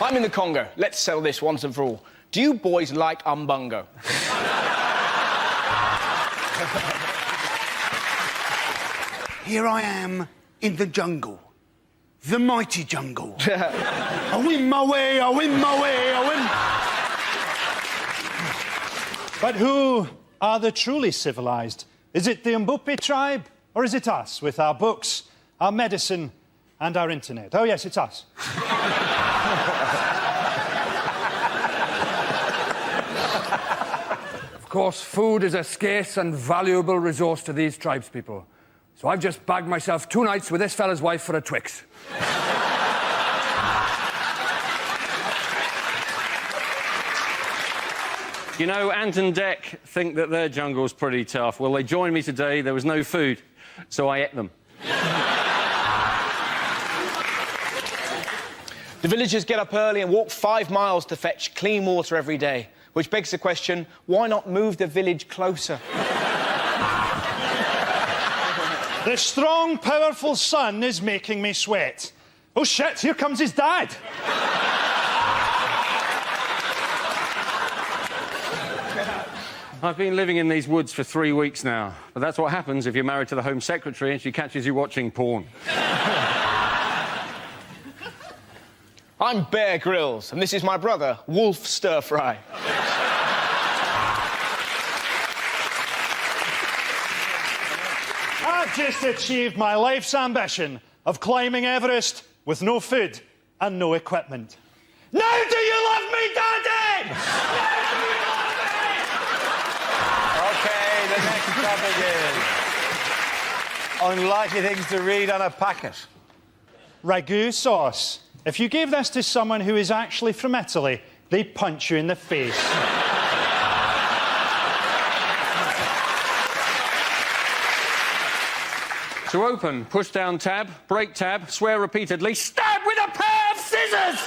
I'm in the Congo. Let's settle this once and for all. Do you boys like umbungo? Here I am in the jungle. The mighty jungle. I win my way, I win my way, I win... But who are the truly civilised? Is it the Mbupe tribe, or is it us, with our books, our medicine, and our internet? Oh, yes, it's us. Of course, food is a scarce and valuable resource to these tribespeople. So I've just bagged myself 2 nights with this fella's wife for a Twix. You know, Ant and Dec think that their jungle's pretty tough. Well, they joined me today. There was no food, so I ate them. The villagers get up early and walk 5 miles to fetch clean water every day, which begs the question, why not move the village closer? The strong, powerful sun is making me sweat. Oh, shit, here comes his dad. I've been living in these woods for 3 weeks now, but that's what happens if you're married to the Home Secretary and she catches you watching porn. I'm Bear Grylls, and this is my brother, Wolf Stir Fry. I've just achieved my life's ambition of climbing Everest with no food and no equipment. Now do you love me, Daddy? OK, the next topic is unlikely things to read on a packet. Ragu sauce. If you gave this to someone who is actually from Italy, they'd punch you in the face. To open, push down tab, break tab, swear repeatedly, stab with a pair of scissors!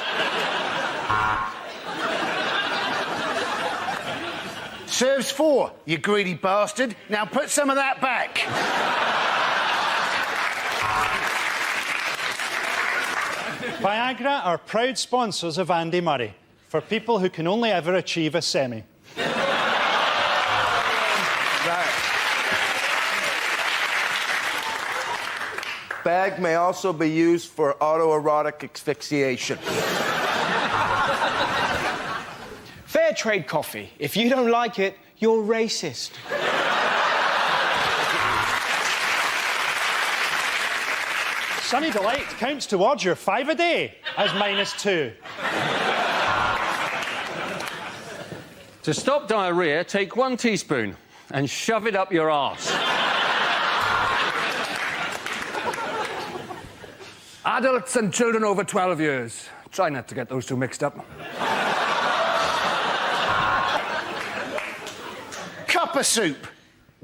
Serves 4, you greedy bastard. Now put some of that back. Viagra are proud sponsors of Andy Murray, for people who can only ever achieve a semi. Bag may also be used for autoerotic asphyxiation. Fair trade coffee. If you don't like it, you're racist. Sunny Delight counts towards your 5 a day as -2. To stop diarrhoea, take 1 teaspoon and shove it up your arse. Adults and children over 12 years. Try not to get those two mixed up. Cup of soup.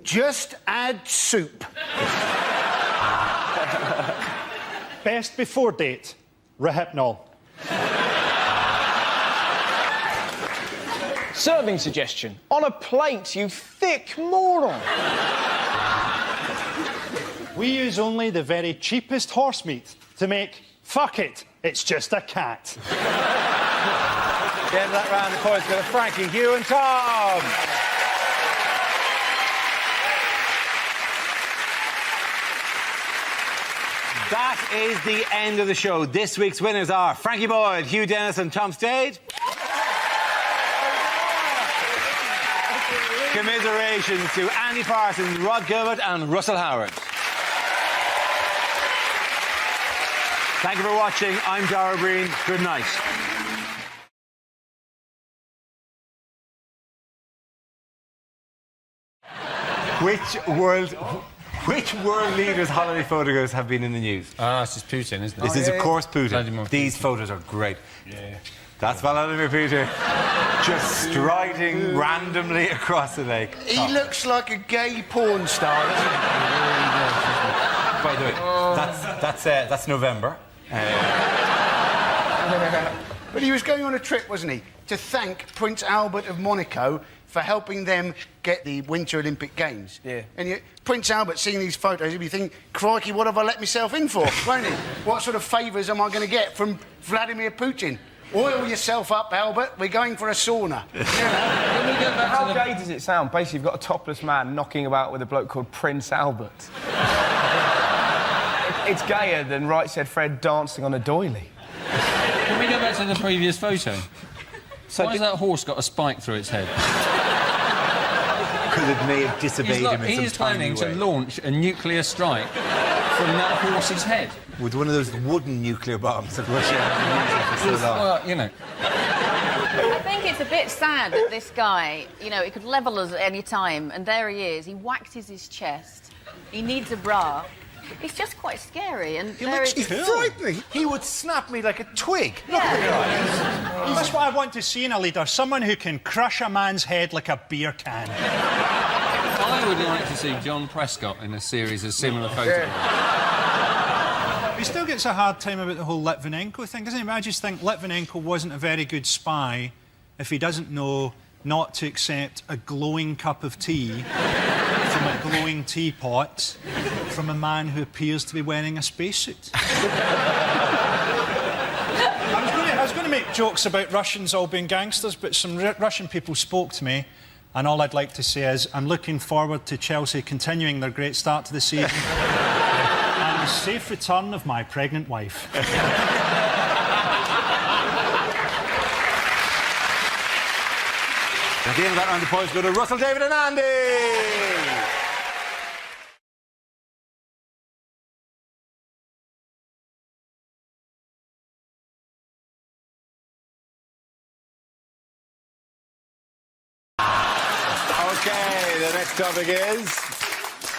Just add soup. Best before date, Rohypnol. Serving suggestion. On a plate, you thick moron. We use only the very cheapest horse meat to make fuck it, it's just a cat. The end of that round, of course, go to Frankie, Hugh and Tom. That is the end of the show. This week's winners are Frankie Boyd, Hugh Dennis and Tom Stade. Commiserations to Andy Parsons, Rod Gilbert and Russell Howard. Thank you for watching. I'm Dara Breen. Good night. Which world leaders' holiday photographs have been in the news? It's just Putin, isn't it? This is, of course, Putin. These photos are great. Yeah. That's Vladimir Putin just striding randomly across the lake. He looks like a gay porn star, doesn't he? By the way, that's November. But he was going on a trip, wasn't he, to thank Prince Albert of Monaco for helping them get the Winter Olympic Games. Yeah. And Prince Albert, seeing these photos, he'd be thinking, crikey, what have I let myself in for, won't he? What sort of favours am I going to get from Vladimir Putin? Oil yourself up, Albert. We're going for a sauna. How gay does it sound? Basically, you've got a topless man knocking about with a bloke called Prince Albert. It's gayer than Right Said Fred dancing on a doily. Can we go back to the previous photo? So why has that horse got a spike through its head? Because it may have disobeyed him in He some is planning tiny to way. launch a nuclear strike from that horse's head. With one of those wooden nuclear bombs that Russia has used for so long. Well, you know. I think it's a bit sad that this guy, you know, he could level us at any time, and there he is. He waxes his chest. He needs a bra. It's just quite scary, and He's frightening. He would snap me like a twig. Look at the eyes. That's what I want to see in a leader. Someone who can crush a man's head like a beer can. I would like to see John Prescott in a series of similar photographs. He still gets a hard time about the whole Litvinenko thing, doesn't he? I just think Litvinenko wasn't a very good spy if he doesn't know not to accept a glowing cup of tea from a glowing teapot from a man who appears to be wearing a spacesuit. I was going to make jokes about Russians all being gangsters, but some Russian people spoke to me, and all I'd like to say is I'm looking forward to Chelsea continuing their great start to the season and the safe return of my pregnant wife. At the end of that round, the points go to Russell, David and Andy. Okay, the next topic is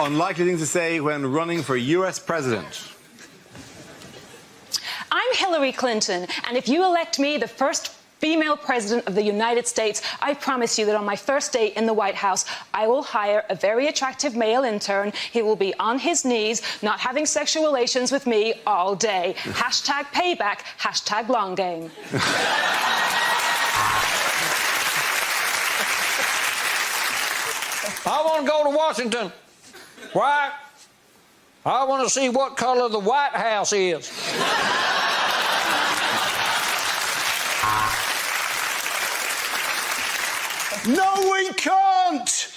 unlikely things to say when running for US president. I'm Hillary Clinton, and if you elect me the first female president of the United States, I promise you that on my first day in the White House, I will hire a very attractive male intern. He will be on his knees, not having sexual relations with me all day. Hashtag payback, hashtag long game. I want to go to Washington. Why? I want to see what color the White House is. No, we can't!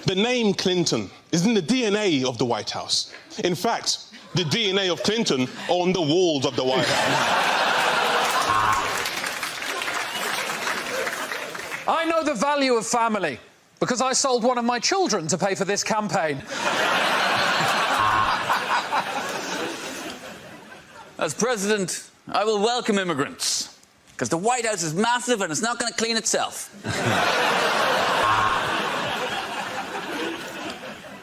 The name Clinton is in the DNA of the White House. In fact, the DNA of Clinton are on the walls of the White House. I know the value of family because I sold one of my children to pay for this campaign. As president, I will welcome immigrants because the White House is massive and it's not going to clean itself.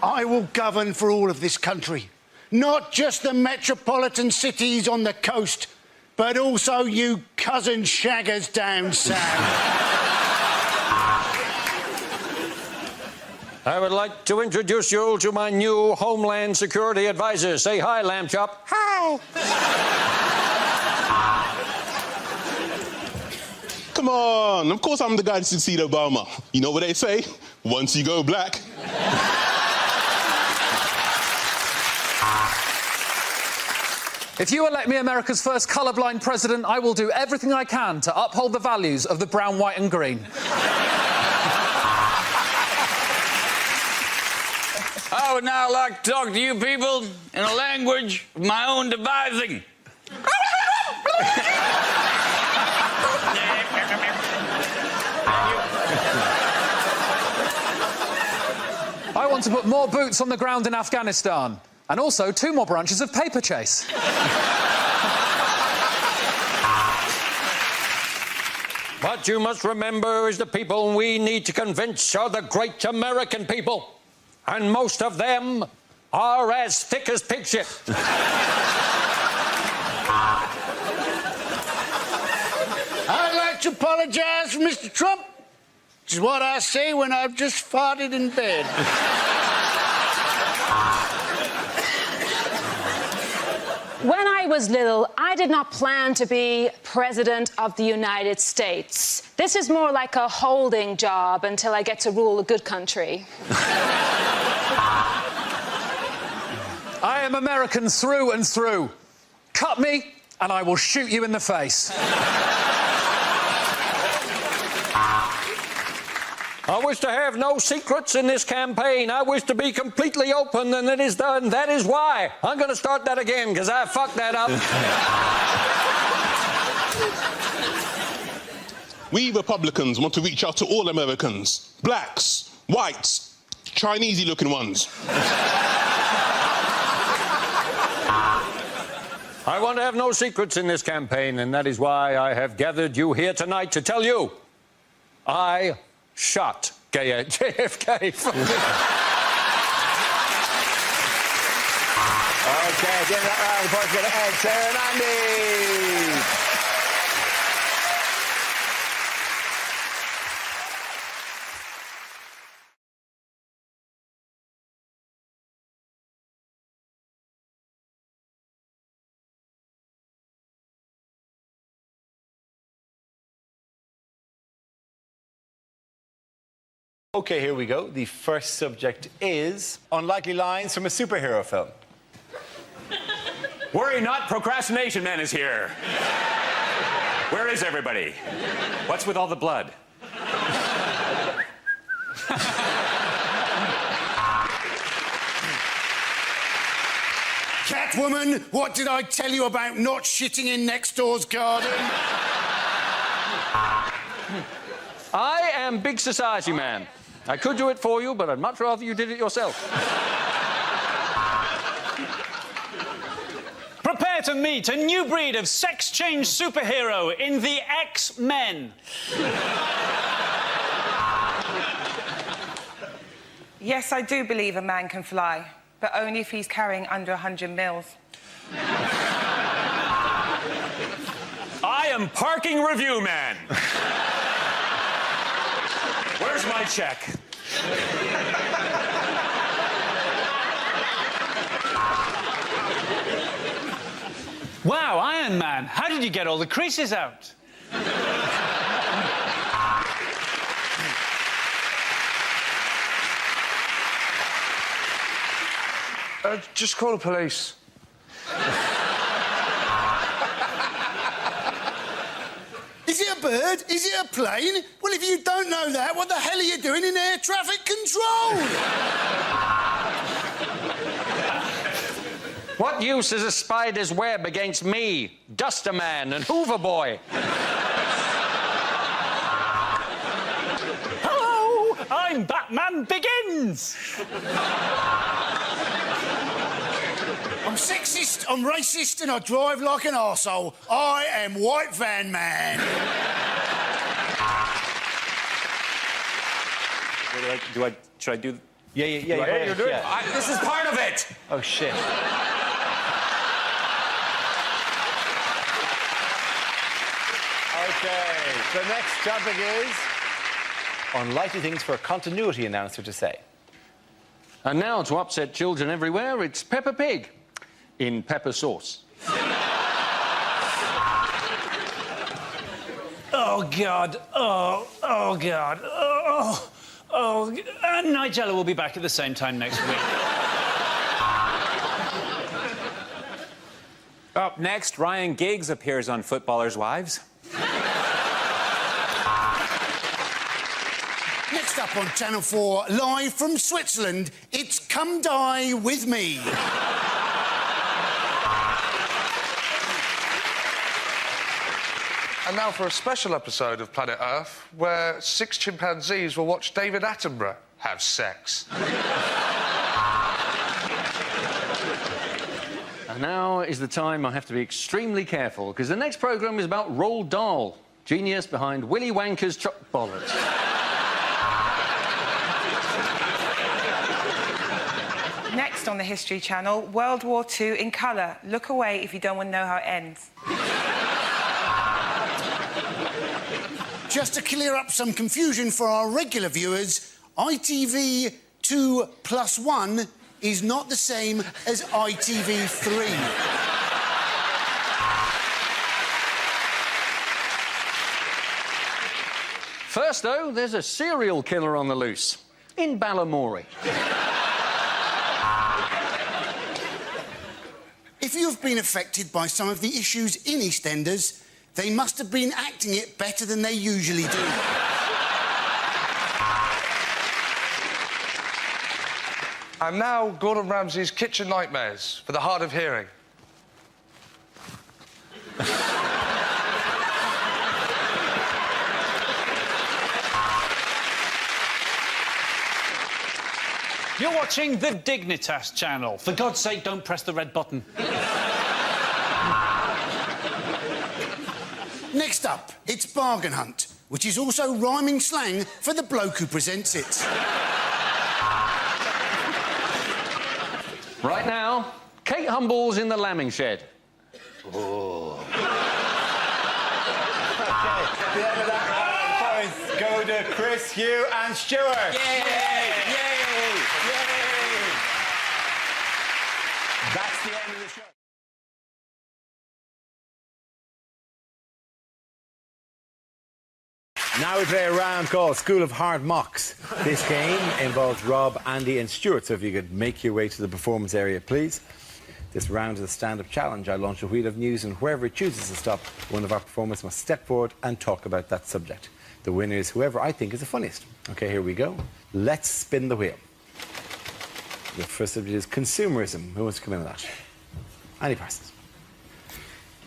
I will govern for all of this country, not just the metropolitan cities on the coast, but also you cousin shaggers down south. I would like to introduce you to my new Homeland Security advisor. Say hi, Lamb Chop. Hi. Come on. Of course I'm the guy to succeed Obama. You know what they say? Once you go black. If you elect me America's first colourblind president, I will do everything I can to uphold the values of the brown, white and green. I would now like to talk to you people in a language of my own devising. I want to put more boots on the ground in Afghanistan, and also 2 more branches of Paper Chase. What you must remember is the people we need to convince are the great American people. And most of them are as thick as pig shit. I'd like to apologise for Mr. Trump, which is what I say when I've just farted in bed. When I was little, I did not plan to be President of the United States. This is more like a holding job until I get to rule a good country. I am American through and through. Cut me, and I will shoot you in the face. I wish to have no secrets in this campaign. I wish to be completely open, and that is done. That is why I'm going to start that again, because I fucked that up. We Republicans want to reach out to all Americans. Blacks, whites, Chinese-y-looking ones. I want to have no secrets in this campaign, and that is why I have gathered you here tonight to tell you I shot JFK. Okay, at the end of that round, the points go to Ed, Sarah and Andy. Okay, here we go. The first subject is unlikely lines from a superhero film. Worry not, Procrastination Man is here. Where is everybody? What's with all the blood? Cat Fat woman, what did I tell you about not shitting in next door's garden? I am Big Society Man. I could do it for you, but I'd much rather you did it yourself. Prepare to meet a new breed of sex-change superhero in the X-Men. Yes, I do believe a man can fly, but only if he's carrying under 100 mils. I am Parking Review Man. Where's my check? Wow, Iron Man, how did you get all the creases out? Just call the police. Is it a bird? Is it a plane? Well, if you don't know that, what the hell are you doing in air traffic control? What use is a spider's web against me, Duster Man and Hoover Boy? Hello, I'm Batman Begins. I'm sexist, I'm racist, and I drive like an arsehole. I am White Van Man. Should I do... Yeah, you're doing it. This is part of it. Oh, shit. Okay, the next topic is unlikely things for a continuity announcer to say. And now, to upset children everywhere, it's Peppa Pig in pepper sauce. Oh, God. Oh, God. And Nigella will be back at the same time next week. Up next, Ryan Giggs appears on Footballers' Wives. Next up on Channel 4, live from Switzerland, it's Come Die With Me. And now for a special episode of Planet Earth, where 6 chimpanzees will watch David Attenborough have sex. And now is the time I have to be extremely careful, because the next programme is about Roald Dahl, genius behind Willy Wanker's Chuck Bollard. Next on the History Channel, World War II in colour. Look away if you don't want to know how it ends. Just to clear up some confusion for our regular viewers, ITV 2+1 is not the same as ITV3. First, though, there's a serial killer on the loose in Balamory. If you've been affected by some of the issues in EastEnders, they must have been acting it better than they usually do. And now, Gordon Ramsay's Kitchen Nightmares for the hard of hearing. You're watching the Dignitas channel. For God's sake, don't press the red button. Next up, it's Bargain Hunt, which is also rhyming slang for the bloke who presents it. Right now, Kate Humble's in the lambing shed. Oh. Okay, the end of that round, points go to Chris, Hugh and Stuart. Yay! That's the end of the show. Now we play a round called School of Hard Mocks. This game involves Rob, Andy and Stuart, so if you could make your way to the performance area, please. This round is a stand-up challenge. I launch a wheel of news, and whoever chooses to stop, one of our performers must step forward and talk about that subject. The winner is whoever I think is the funniest. OK, here we go. Let's spin the wheel. The first subject is consumerism. Who wants to come in on that? Andy Parsons.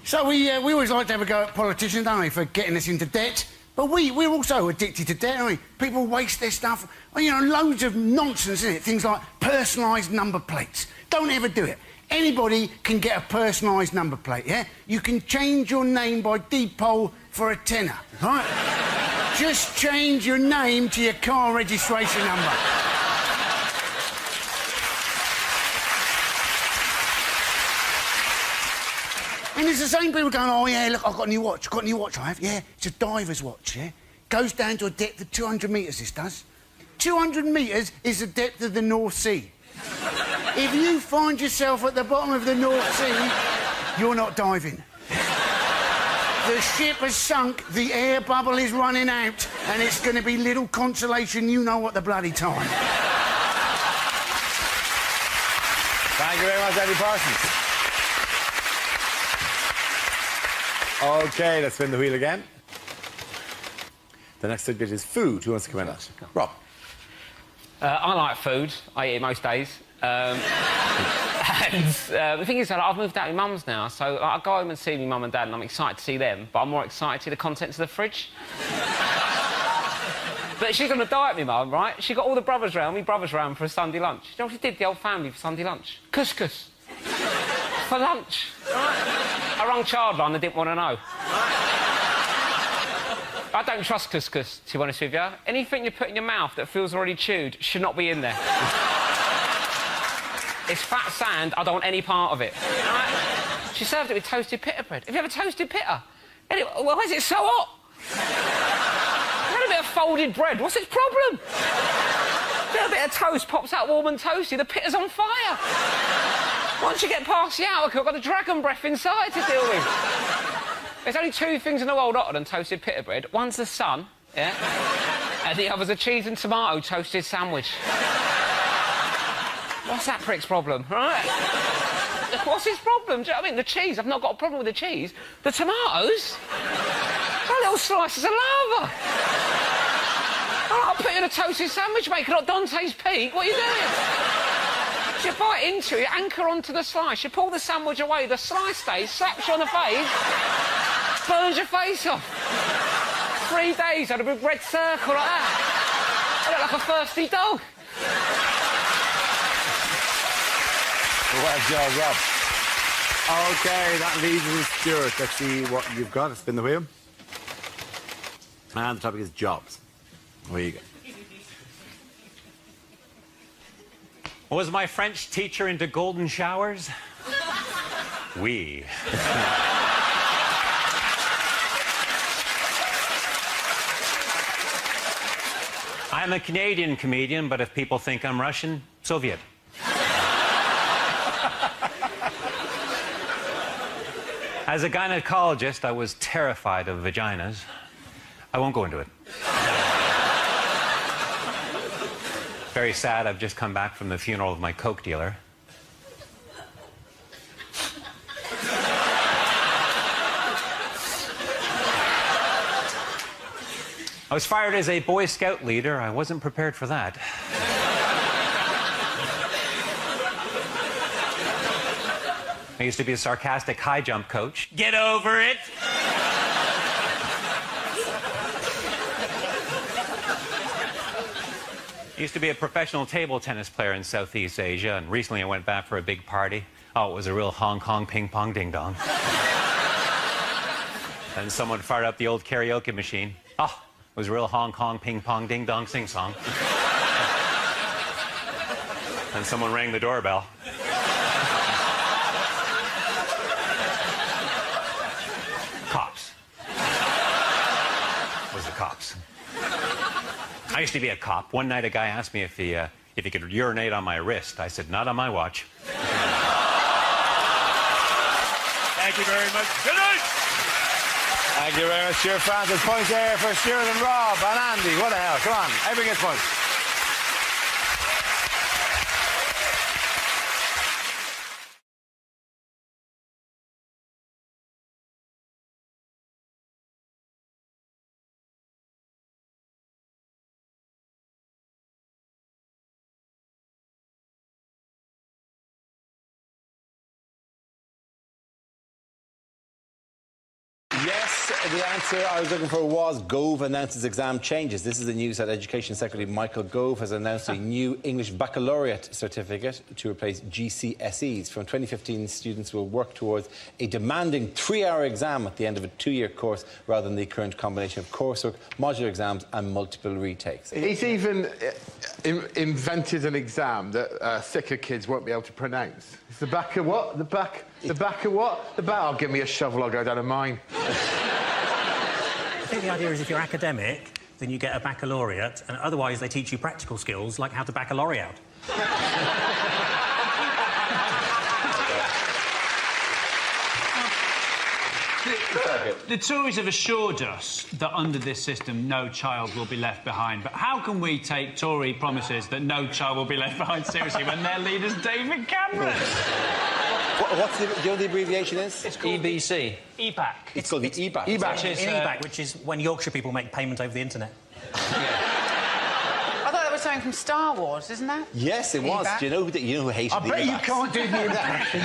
So we always like to have a go at politicians, don't we, for getting us into debt. But we're also addicted to debt, aren't we? People waste their stuff. Well, you know, loads of nonsense, isn't it? Things like personalised number plates. Don't ever do it. Anybody can get a personalised number plate, yeah? You can change your name by deed poll for a tenner, right? Just change your name to your car registration number. And it's the same people going, oh, yeah, look, I've got a new watch. Got a new watch, I have? Yeah, it's a diver's watch, yeah? Goes down to a depth of 200 metres, this does. 200 metres is the depth of the North Sea. If you find yourself at the bottom of the North Sea, you're not diving. The ship has sunk, the air bubble is running out, and it's going to be little consolation you know what the bloody time. Thank you very much, Andy Parsons. OK, let's spin the wheel again. The next subject is food. Who wants to come in? Rob. I like food. I eat it most days. The thing is that I've moved out with mum's now, so I go home and see my mum and dad, and I'm excited to see them, but I'm more excited to see the contents of the fridge. But she's on a diet, my mum, right? She got all the brothers round, me brothers round for a Sunday lunch. You know what she did, the old family, for Sunday lunch? Couscous. For lunch. Right? I rang Childline, they didn't want to know. I don't trust couscous, to be honest with you. Anything you put in your mouth that feels already chewed should not be in there. It's fat sand, I don't want any part of it. Right? She served it with toasted pita bread. Have you ever toasted pita? Anyway, why is it so hot? Had a bit of folded bread, what's its problem? A bit of toast pops out warm and toasty, the pita's on fire. Once you get past the hour, I've got the dragon breath inside to deal with. There's only two things in the world hotter than toasted pita bread. One's the sun, yeah? And the other's a cheese and tomato toasted sandwich. What's that prick's problem, right? What's his problem? Do you know what I mean? The cheese, I've not got a problem with the cheese. The tomatoes? They're little slices of lava. I'll put you in a toasted sandwich, mate, not Dante's Peak. What are you doing? You bite into it, anchor onto the slice, you pull the sandwich away, the slice stays, slaps you on the face, burns your face off. 3 days, I had a big red circle like that. I look like a thirsty dog. Well done, Rob. OK, that leaves us with Stuart. Let's see what you've got. Spin the wheel. And the topic is jobs. Where you go. Was my French teacher into golden showers? Oui. I'm a Canadian comedian, but if people think I'm Russian, Soviet. As a gynecologist, I was terrified of vaginas. I won't go into it. Very sad, I've just come back from the funeral of my coke dealer. I was fired as a Boy Scout leader. I wasn't prepared for that. I used to be a sarcastic high jump coach. Get over it! I used to be a professional table tennis player in Southeast Asia, and recently I went back for a big party. Oh, it was a real Hong Kong ping-pong ding-dong. And someone fired up the old karaoke machine. Oh, it was a real Hong Kong ping-pong ding-dong sing-song. And someone rang the doorbell. Cops. It was the cops. I used to be a cop. One night a guy asked me if he could urinate on my wrist. I said, not on my watch. Thank you very much. Good night. Thank you very much, Stuart Francis. Points there for Stuart and Rob and Andy. What the hell? Come on, everyone gets points. Yes, the answer I was looking for was Gove announces exam changes. This is the news that Education Secretary Michael Gove has announced a new English baccalaureate certificate to replace GCSEs. From 2015, students will work towards a demanding 3-hour exam at the end of a 2-year course rather than the current combination of coursework, modular exams and multiple retakes. He's even invented an exam that thicker kids won't be able to pronounce. It's the back of what? The back of what? The back. Oh, give me a shovel, I'll go down to mine. I think the idea is if you're academic, then you get a baccalaureate, and otherwise they teach you practical skills like how to back a lorry out. The Tories have assured us that under this system no child will be left behind, but how can we take Tory promises that no child will be left behind seriously when their leader's David Cameron? What's the, do you know the abbreviation is? It's called EBC. EBAC. It's called the EBAC. EBAC, which is when Yorkshire people make payment over the internet. I thought that was something from Star Wars, isn't that? Yes, it was. EBAC? Do you know who hated the I bet you EBACs? can't do the impression.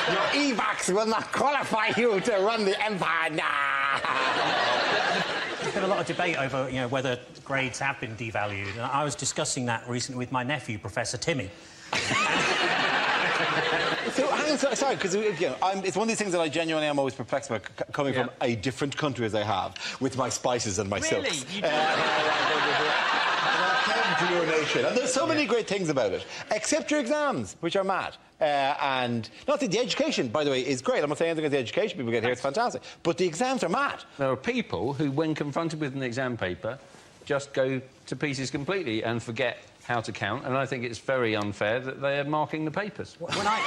Your EBACs will not qualify you to run the empire. Nah. There's been a lot of debate over, you know, whether grades have been devalued, and I was discussing that recently with my nephew, Professor Timmy. So, hang on, sorry, because you know, it's one of these things that I genuinely am always perplexed about, coming from a different country as I have, with my spices and my silks. You To your nation. And there's so many great things about it, except your exams, which are mad. And not that the education, by the way, is great. I'm not saying anything about the education people get here, it's fantastic. But the exams are mad. There are people who, when confronted with an exam paper, just go to pieces completely and forget how to count, and I think it's very unfair that they are marking the papers. When I...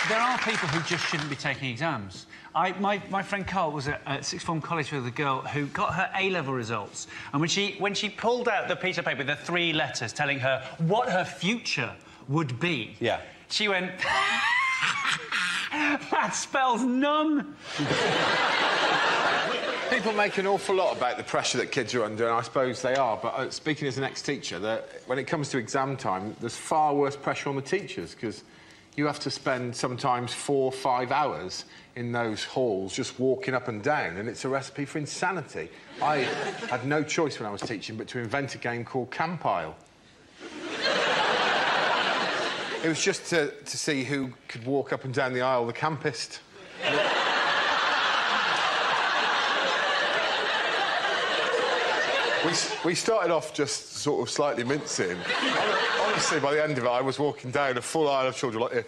There are people who just shouldn't be taking exams. My friend Carl was at sixth form college with a girl who got her A-level results, and when she pulled out the piece of paper, the 3 letters telling her what her future would be, she went, that spells none. People make an awful lot about the pressure that kids are under, and I suppose they are, but speaking as an ex-teacher, that when it comes to exam time, there's far worse pressure on the teachers, because you have to spend sometimes 4 or 5 hours in those halls just walking up and down, and it's a recipe for insanity. I had no choice when I was teaching but to invent a game called Campile. It was just to see who could walk up and down the aisle the campest. We started off just sort of slightly mincing. Honestly, by the end of it, I was walking down a full aisle of children like this.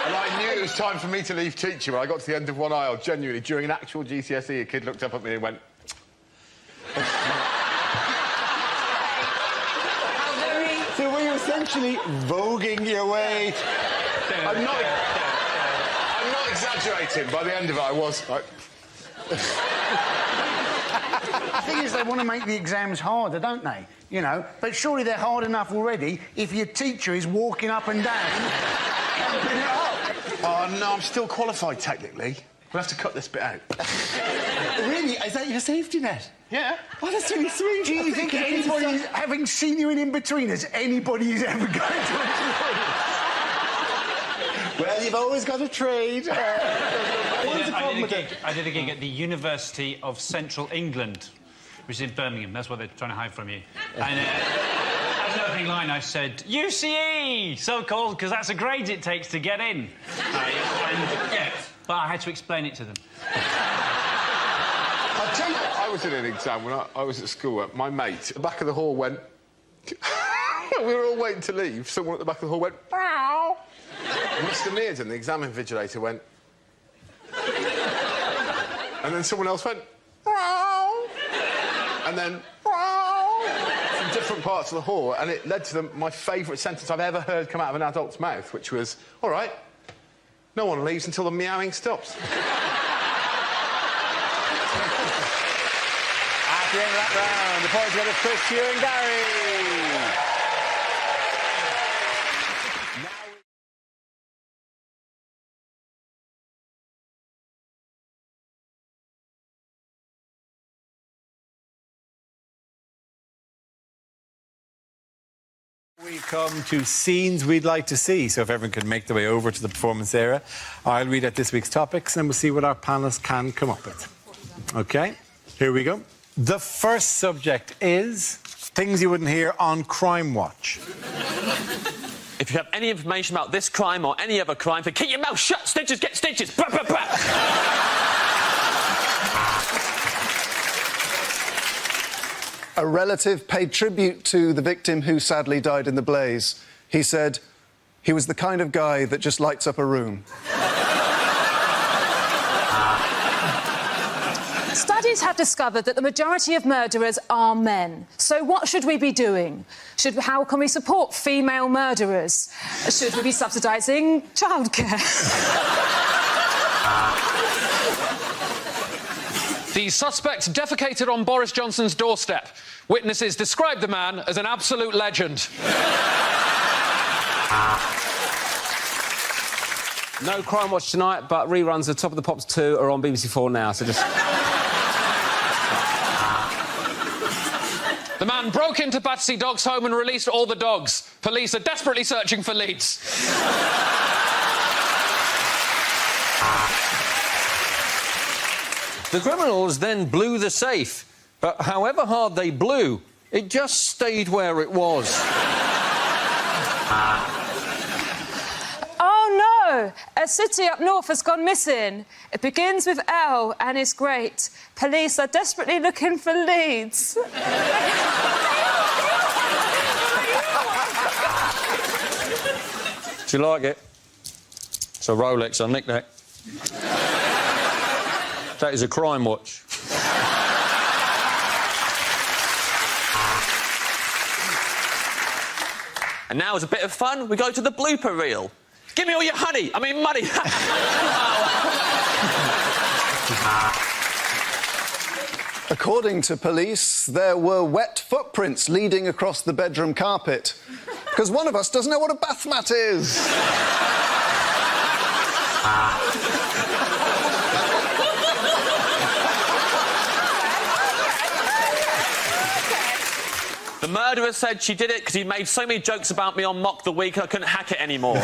And I knew it was time for me to leave teaching when I got to the end of one aisle. Genuinely, during an actual GCSE, a kid looked up at me and went... So were you essentially voguing your way? I'm not exaggerating. By the end of it, I was like... The thing is, they want to make the exams harder, don't they? You know, but surely they're hard enough already if your teacher is walking up and down, helping it up. Oh, no, I'm still qualified, technically. We'll have to cut this bit out. Really? Is that your safety net? Yeah. Oh, that's really sweet. Do you think anybody, having seen you in In-Betweeners, anybody is ever going to employ? Well, you've always got a trade. I did a gig at the University of Central England, which is in Birmingham. That's what they're trying to hide from you. And as an opening line, I said, UCE, so called because that's the grades it takes to get in. But I had to explain it to them. I'll tell you, I was in an exam when I was at school. My mate, at the back of the hall went... we were all waiting to leave. Someone at the back of the hall went... Meow. Mr. Mearden, the exam invigilator, went... and then someone else went... Meow. And then... Meow. From different parts of the hall, and it led to my favourite sentence I've ever heard come out of an adult's mouth, which was, all right, no one leaves until the meowing stops. At the end of that round, the points go to Chris, Hugh and Gary. We come to scenes we'd like to see. So if everyone could make their way over to the performance area, I'll read out this week's topics and we'll see what our panelists can come up with. OK, here we go. The first subject is things you wouldn't hear on Crime Watch. If you have any information about this crime or any other crime, then keep your mouth shut. Snitches get stitches. Bah, bah, bah. A relative paid tribute to the victim who sadly died in the blaze. He said, he was the kind of guy that just lights up a room. Studies have discovered that the majority of murderers are men. So what should we be doing? How can we support female murderers? Should we be subsidising childcare? The suspect defecated on Boris Johnson's doorstep. Witnesses described the man as an absolute legend. No Crime Watch tonight, but reruns of Top of the Pops 2 are on BBC4 now, so just... The man broke into Battersea Dogs' home and released all the dogs. Police are desperately searching for leads. The criminals then blew the safe, but however hard they blew, it just stayed where it was. Oh no! A city up north has gone missing. It begins with L and is great. Police are desperately looking for leads. Do you like it? It's a Rolex, I nicked that. That is a Crime Watch. And now, as a bit of fun, we go to the blooper reel. Give me all your honey. I mean, money. According to police, there were wet footprints leading across the bedroom carpet. Because one of us doesn't know what a bath mat is. The murderer said she did it because he made so many jokes about me on MockTheWeek I couldn't hack it anymore.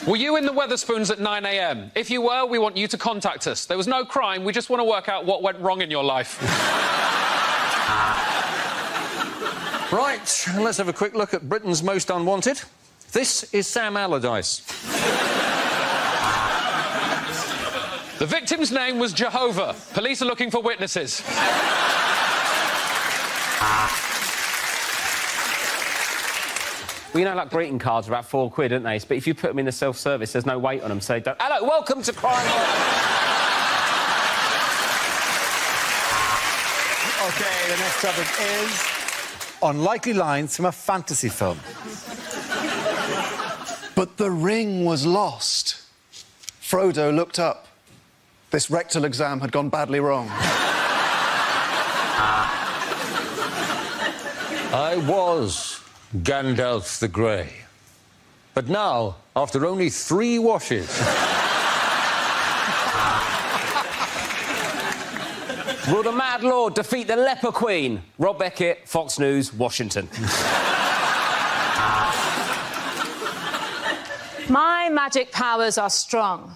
Were you in the Wetherspoons at 9 a.m? If you were, we want you to contact us. There was no crime, we just want to work out what went wrong in your life. Right, let's have a quick look at Britain's Most Unwanted. This is Sam Allardyce. The victim's name was Jehovah. Police are looking for witnesses. Well, you know, like greeting cards are about £4, aren't they? But if you put them in the self-service, there's no weight on them, so don't... Hello, welcome to Crime Watch. OK, the next topic is unlikely lines from a fantasy film. But the ring was lost. Frodo looked up. This rectal exam had gone badly wrong. I was Gandalf the Grey. But now, after only 3 washes... Will the Mad Lord defeat the Leper Queen? Rob Beckett, Fox News, Washington. My magic powers are strong.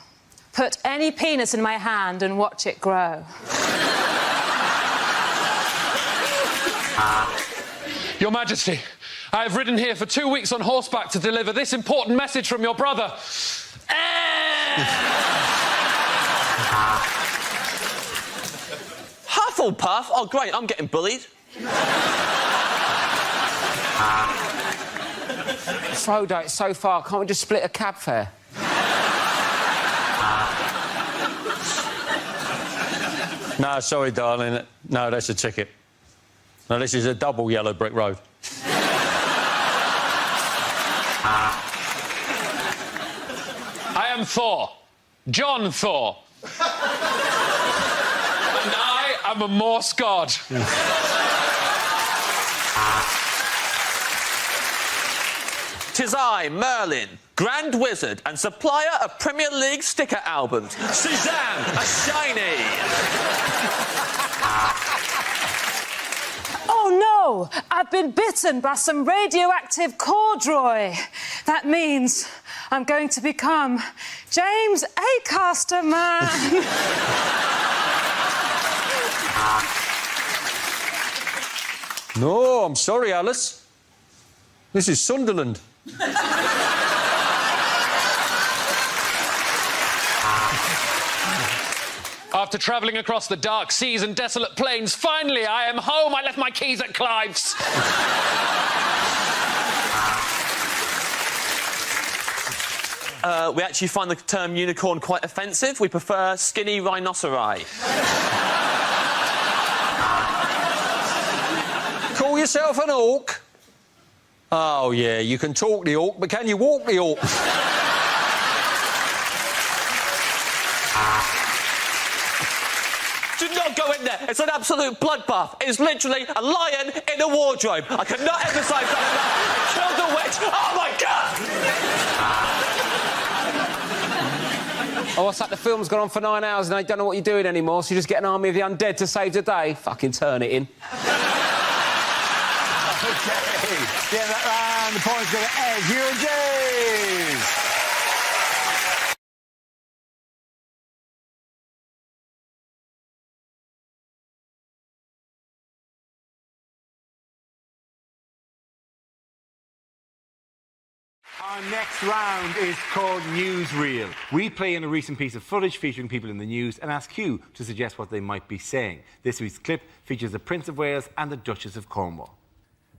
Put any penis in my hand and watch it grow. Your Majesty, I have ridden here for 2 weeks on horseback to deliver this important message from your brother. Hufflepuff? Oh, great, I'm getting bullied. Frodo, it's so far, can't we just split a cab fare? No, sorry, darling. No, that's a ticket. No, this is a double yellow brick road. I am Thor. John Thor. And I am a Morse god. 'Tis I, Merlin, Grand Wizard and supplier of Premier League sticker albums. Suzanne, a shiny. Oh, Oh no! I've been bitten by some radioactive corduroy. That means I'm going to become James Acaster Man. No, I'm sorry, Alice. This is Sunderland. After travelling across the dark seas and desolate plains, finally I am home. I left my keys at Clive's. We actually find the term unicorn quite offensive. We prefer skinny rhinoceri. Call yourself an orc? Oh, yeah, you can talk the orc, but can you walk the orc? Do not go in there. It's an absolute bloodbath. It's literally a lion in a wardrobe. I cannot emphasise that enough. Killed the witch. Oh, my God! Oh, what's that? The film's gone on for 9 hours and they don't know what you're doing anymore, so you just get an army of the undead to save the day. Fucking turn it in. Okay, yeah, that round. The points go to Ed, Hugh and James. Our next round is called Newsreel. We play in a recent piece of footage featuring people in the news and ask you to suggest what they might be saying. This week's clip features the Prince of Wales and the Duchess of Cornwall.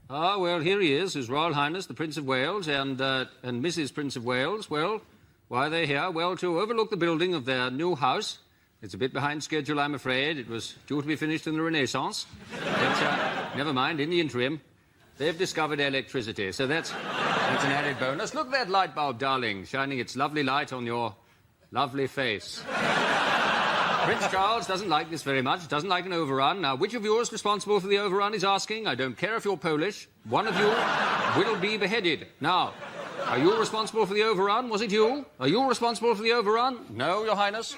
Ah, well, here he is, His Royal Highness, the Prince of Wales, and Mrs. Prince of Wales. Well, why are they here? Well, to overlook the building of their new house. It's a bit behind schedule, I'm afraid. It was due to be finished in the Renaissance. But never mind, in the interim, they've discovered electricity, so that's an added bonus. Look at that light bulb, darling, shining its lovely light on your lovely face. Prince Charles doesn't like this very much, doesn't like an overrun. Now, which of you is responsible for the overrun, he's asking. I don't care if you're Polish. One of you will be beheaded. Now, are you responsible for the overrun? Was it you? Are you responsible for the overrun? No, Your Highness.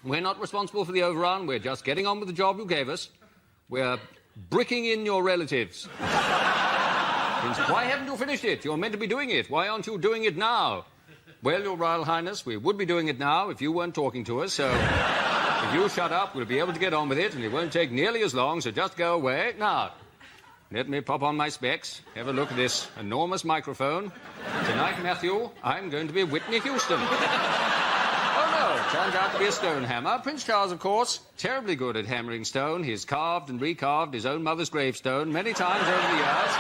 We're not responsible for the overrun. We're just getting on with the job you gave us. We're bricking in your relatives. Prince, why haven't you finished it? You're meant to be doing it. Why aren't you doing it now? Well, Your Royal Highness, we would be doing it now if you weren't talking to us, so... If you shut up, we'll be able to get on with it, and it won't take nearly as long, so just go away. Now, let me pop on my specs, have a look at this enormous microphone. Tonight, Matthew, I'm going to be Whitney Houston. Oh, no, it turns out to be a stone hammer. Prince Charles, of course, terribly good at hammering stone. He's carved and recarved his own mother's gravestone many times over the years.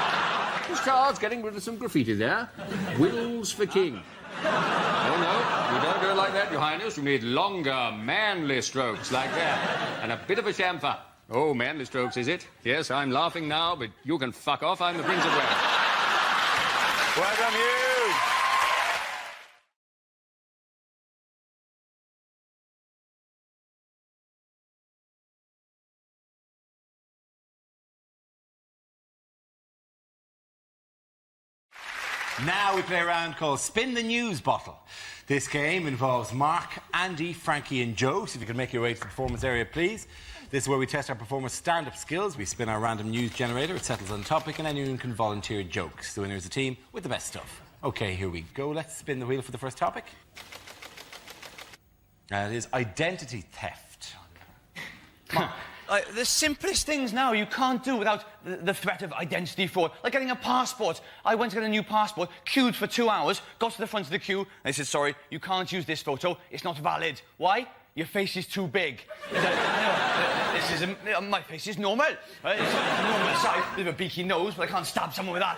Prince Charles getting rid of some graffiti there. Whittles for king. Oh, no, you don't do it like that, Your Highness. You need longer, manly strokes like that. And a bit of a chamfer. Oh, manly strokes, is it? Yes, I'm laughing now, but you can fuck off. I'm the Prince of Wales. Well done, you. Now we play a round called Spin the News Bottle. This game involves Mark, Andy, Frankie and Joe. So if you can make your way to the performance area, please. This is where we test our performers' stand-up skills. We spin our random news generator. It settles on topic and anyone can volunteer jokes. The winner is a team with the best stuff. OK, here we go. Let's spin the wheel for the first topic. It is identity theft. Mark. The simplest things now you can't do without the threat of identity fraud. Like getting a passport. I went to get a new passport, queued for 2 hours, got to the front of the queue, and they said, sorry, you can't use this photo, it's not valid. Why? Your face is too big. My face is normal. Right? It's a normal size, a bit of a beaky nose, but I can't stab someone with that.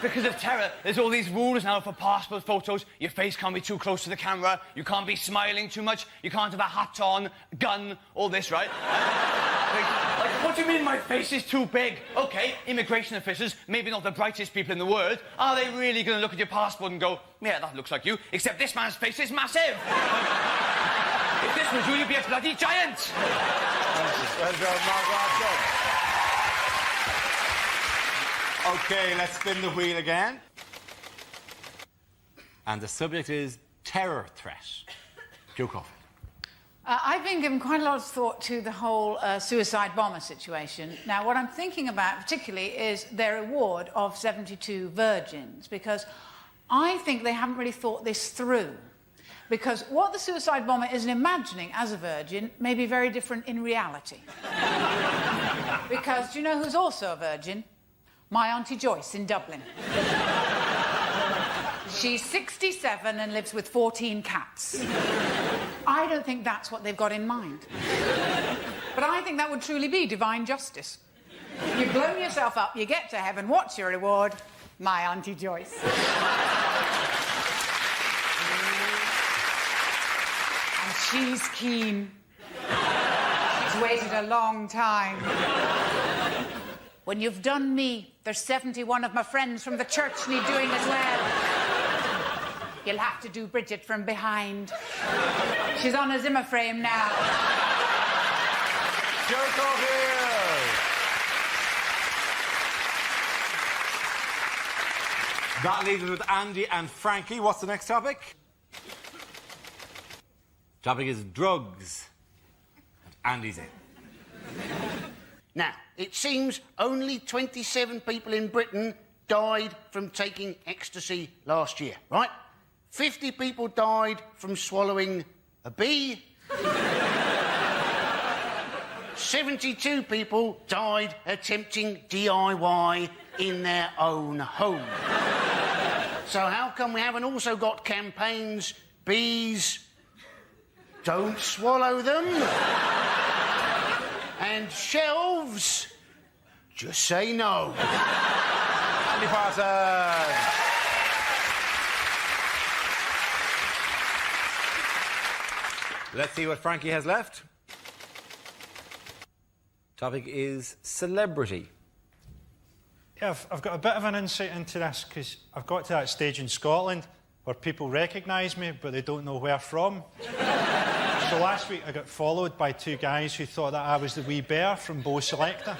Because of terror, there's all these rules now for passport photos. Your face can't be too close to the camera. You can't be smiling too much. You can't have a hat on, gun, all this, right? What do you mean my face is too big? OK, immigration officers, maybe not the brightest people in the world, are they really going to look at your passport and go, yeah, that looks like you, except this man's face is massive? If this was you, you'd be a bloody giant. Well done, Mark. OK, let's spin the wheel again. And the subject is terror threat. Joe Coffey. I've been giving quite a lot of thought to the whole suicide bomber situation. Now, what I'm thinking about particularly is their award of 72 virgins, because I think they haven't really thought this through. Because what the suicide bomber is imagining as a virgin may be very different in reality. Because do you know who's also a virgin? My Auntie Joyce in Dublin. She's 67 and lives with 14 cats. I don't think that's what they've got in mind. But I think that would truly be divine justice. You've blown yourself up, you get to heaven, what's your reward? My Auntie Joyce. And she's keen. She's waited a long time. When you've done me, there's 71 of my friends from the church need doing as well. You'll have to do Bridget from behind. She's on a Zimmer frame now. Jerk off here! That leaves us with Andy and Frankie. What's the next topic? Topic is drugs. And Andy's in. Now, it seems only 27 people in Britain died from taking ecstasy last year, right? 50 people died from swallowing a bee. 72 people died attempting DIY in their own home. So how come we haven't also got campaigns, bees, don't swallow them, and shelves, just say no? Andy Parsons. Let's see what Frankie has left. Topic is celebrity. Yeah, I've got a bit of an insight into this because I've got to that stage in Scotland where people recognise me but they don't know where from. So last week I got followed by two guys who thought that I was the wee bear from Bo Selecta.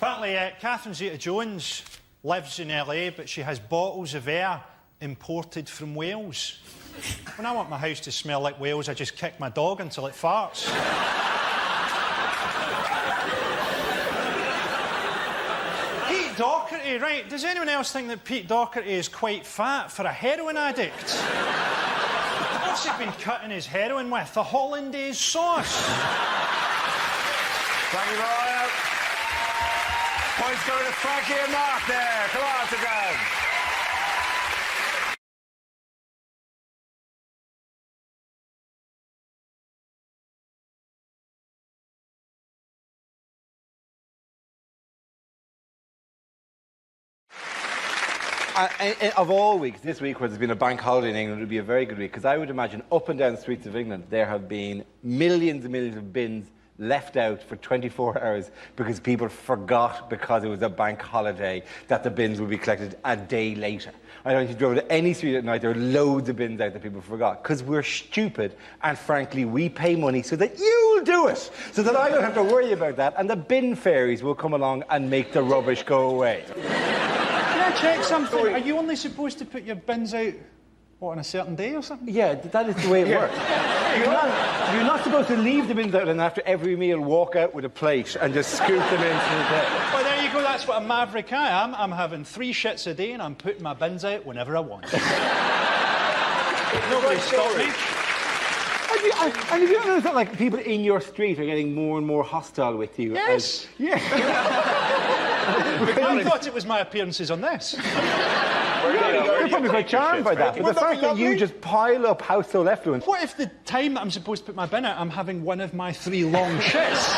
Apparently, Catherine Zeta-Jones lives in LA, but she has bottles of air imported from Wales. When I want my house to smell like Wales, I just kick my dog until it farts. Pete Doherty, right? Does anyone else think that Pete Doherty is quite fat for a heroin addict? What's he been cutting his heroin with? A hollandaise sauce. Frankie Royal. Points go to Frankie and Mark there. Come on, together. Of all weeks, this week where there's been a bank holiday in England, it would be a very good week, because I would imagine up and down the streets of England there have been millions and millions of bins left out for 24 hours because people forgot, because it was a bank holiday, that the bins would be collected a day later. I don't know if you drove to any street at night, there are loads of bins out that people forgot, because we're stupid, and frankly, we pay money so that you'll do it, so that I don't have to worry about that, and the bin fairies will come along and make the rubbish go away. Can I check something? Are you only supposed to put your bins out, what, on a certain day or something? Yeah, that is the way it works. You're not supposed to leave the bins out and after every meal walk out with a plate and just scoop them into the day. Well, there you go, that's what a maverick I am. I'm having 3 shits a day and I'm putting my bins out whenever I want. Nobody stop me. And have you ever noticed that, like, people in your street are getting more and more hostile with you? Yes. Yeah. I thought it was my appearances on this. You're probably quite charmed by that. But the fact that you just pile up household effluence. What if the time that I'm supposed to put my bin out, I'm having one of my 3 long shits?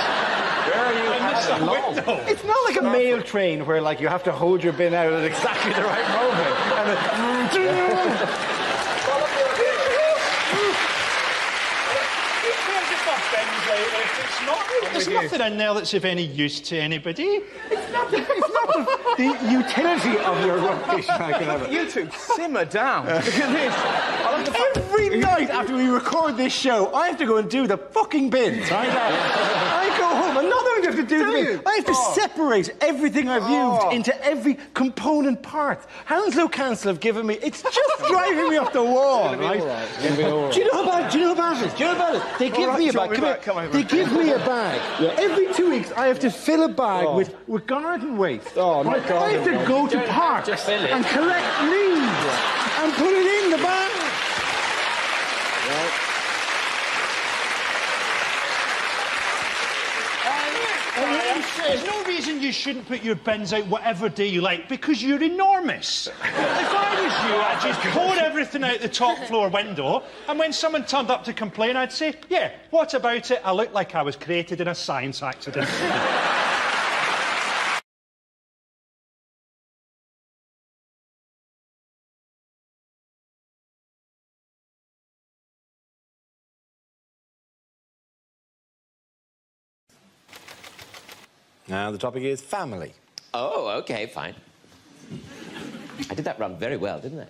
It's not like a mail train where, like, you have to hold your bin out at exactly the right moment. There's nothing in there that's of any use to anybody. It's not the utility of your rubbish. You two, simmer down. Look at this. Every night after we record this show, I have to go and do the fucking bins, right? I go home, I'm not going to have to do to me. I have to separate everything I've used into every component part. Hounslow Council have given me... It's just driving me up the wall, right? Do you know about it? They give me a bag. They give me a bag. Every 2 weeks, I have to fill a bag with garden waste. I have to go to parks and collect leaves and put it in the bag. There's no reason you shouldn't put your bins out whatever day you like, because you're enormous. If I was you, I'd just pour everything out the top floor window, and when someone turned up to complain, I'd say, yeah, what about it? I look like I was created in a science accident. Now, the topic is family. Oh, OK, fine. I did that run very well, didn't I?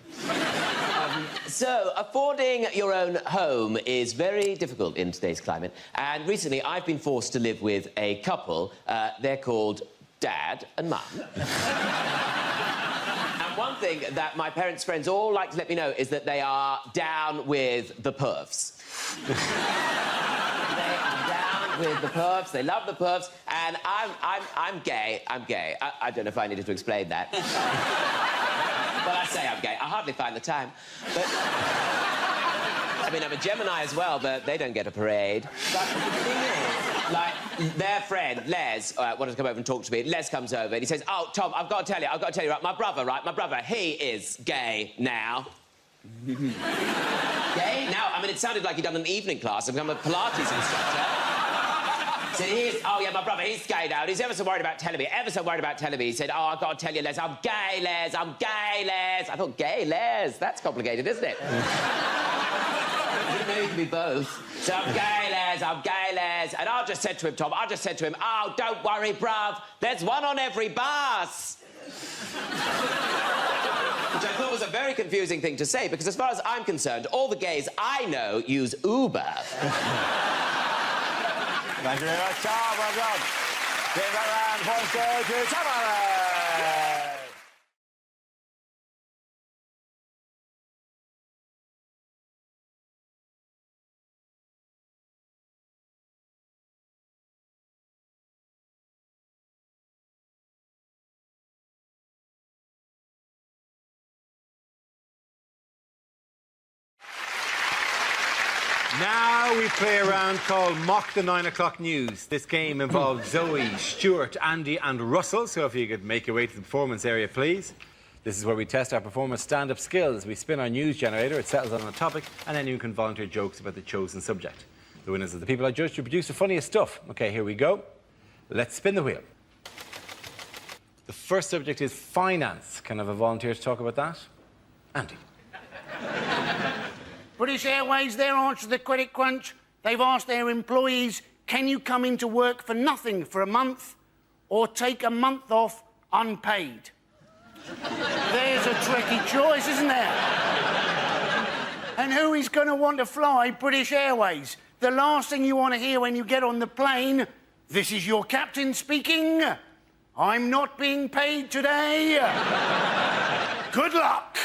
So, affording your own home is very difficult in today's climate. And recently, I've been forced to live with a couple. They're called Dad and Mum. And one thing that my parents' friends all like to let me know is that they are down with the pervs. With the pervs, they love the pervs, and I'm gay. I'm gay. I don't know if I needed to explain that. Well, I say I'm gay. I hardly find the time. But I mean, I'm a Gemini as well, but they don't get a parade. But the thing is, like, their friend Les wanted to come over and talk to me. Les comes over and he says, "Oh, Tom, I've got to tell you, right? My brother, he is gay now." Gay now? I mean, it sounded like he'd done an evening class and become a Pilates instructor. So oh, yeah, my brother, he's gay now. He's ever so worried about telling me, He said, oh, I've got to tell you, Les, I'm gay, Les. I thought, gay, Les? That's complicated, isn't it? I didn't know you could be both. So I'm gay, Les. And I just said to him, Tom, oh, don't worry, bruv. There's one on every bus. Which I thought was a very confusing thing to say, because as far as I'm concerned, all the gays I know use Uber. Thank you very much, Tom. Well done. Give that round points go to Tom Allen. Now we play a round called Mock the 9 o'clock News. This game involves Zoe, Stuart, Andy and Russell, so if you could make your way to the performance area, please. This is where we test our performers' stand-up skills. We spin our news generator, it settles on a topic, and anyone can volunteer jokes about the chosen subject. The winners are the people I judge to produce the funniest stuff. OK, here we go. Let's spin the wheel. The first subject is finance. Can I have a volunteer to talk about that? Andy. British Airways, their answer to the credit crunch, they've asked their employees, can you come into work for nothing for a month or take a month off unpaid? There's a tricky choice, isn't there? And who is going to want to fly British Airways? The last thing you want to hear when you get on the plane, this is your captain speaking. I'm not being paid today. Good luck.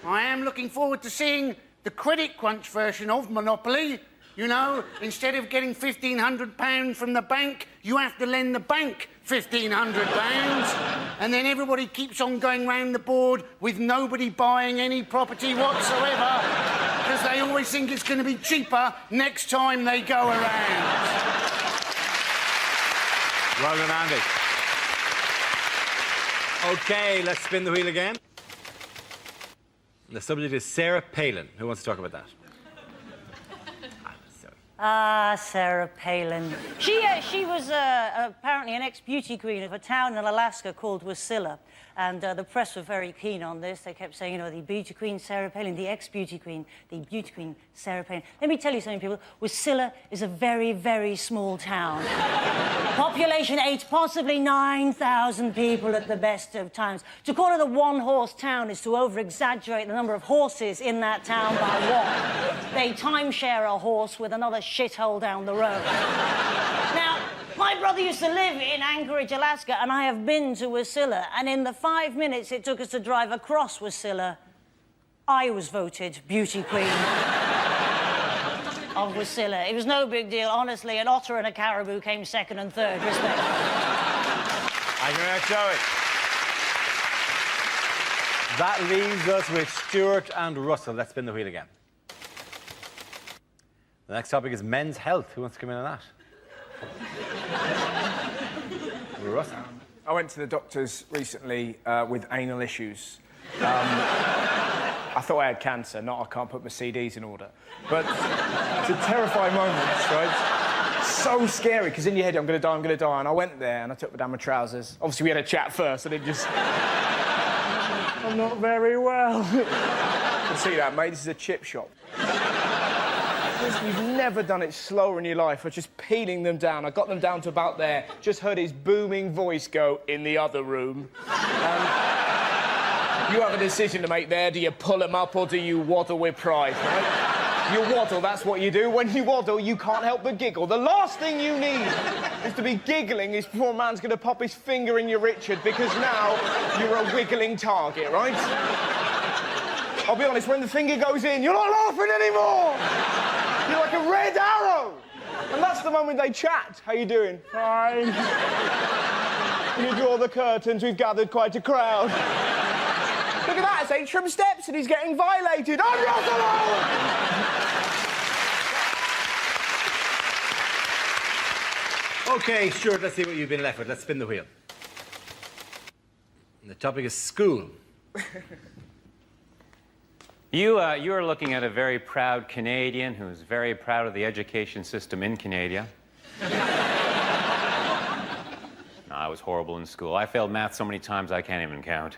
I am looking forward to seeing the credit crunch version of Monopoly. You know, instead of getting £1,500 from the bank, you have to lend the bank £1,500. And then everybody keeps on going round the board with nobody buying any property whatsoever because they always think it's going to be cheaper next time they go around. Well done, Andy. OK, let's spin the wheel again. The subject is Sarah Palin. Who wants to talk about that? Sarah Palin. She was apparently an ex-beauty queen of a town in Alaska called Wasilla. And the press were very keen on this. They kept saying, you know, the beauty queen, Sarah Palin, the ex-beauty queen, the beauty queen, Sarah Palin. Let me tell you something, people. Wasilla is a very, very small town. Population 8, possibly 9,000 people at the best of times. To call it a one-horse town is to over-exaggerate the number of horses in that town by one. They timeshare a horse with another shithole down the road. brother used to live in Anchorage, Alaska, and I have been to Wasilla. And in the 5 minutes it took us to drive across Wasilla, I was voted beauty queen of Wasilla. It was no big deal, honestly. An otter and a caribou came second and third, respect. Thank you very much, Joey. That leaves us with Stuart and Russell. Let's spin the wheel again. The next topic is men's health. Who wants to come in on that? Russell. I went to the doctors recently with anal issues. I thought I had cancer, not I can't put my CDs in order. But it's a terrifying moment, right? So scary, because in your head, I'm going to die. And I went there and I took down my trousers. Obviously, we had a chat first, and it just... I'm not very well. You can see that, mate. This is a chip shop. You've never done it slower in your life. I was just peeling them down. I got them down to about there. Just heard his booming voice go, in the other room. You have a decision to make there. Do you pull them up or do you waddle with pride, right? You waddle, that's what you do. When you waddle, you can't help but giggle. The last thing you need is to be giggling is before a man's going to pop his finger in your Richard, because now you're a wiggling target, right? I'll be honest, when the finger goes in, you're not laughing anymore! You're like a red arrow! And that's the moment they chat. How you doing? Fine. When you draw the curtains, we've gathered quite a crowd. Look at that, it's Atrium Steps and he's getting violated. I'm Russell! OK, Stuart, let's see what you've been left with. Let's spin the wheel. And the topic is school. You are looking at a very proud Canadian who's very proud of the education system in Canada. No, I was horrible in school. I failed math so many times I can't even count.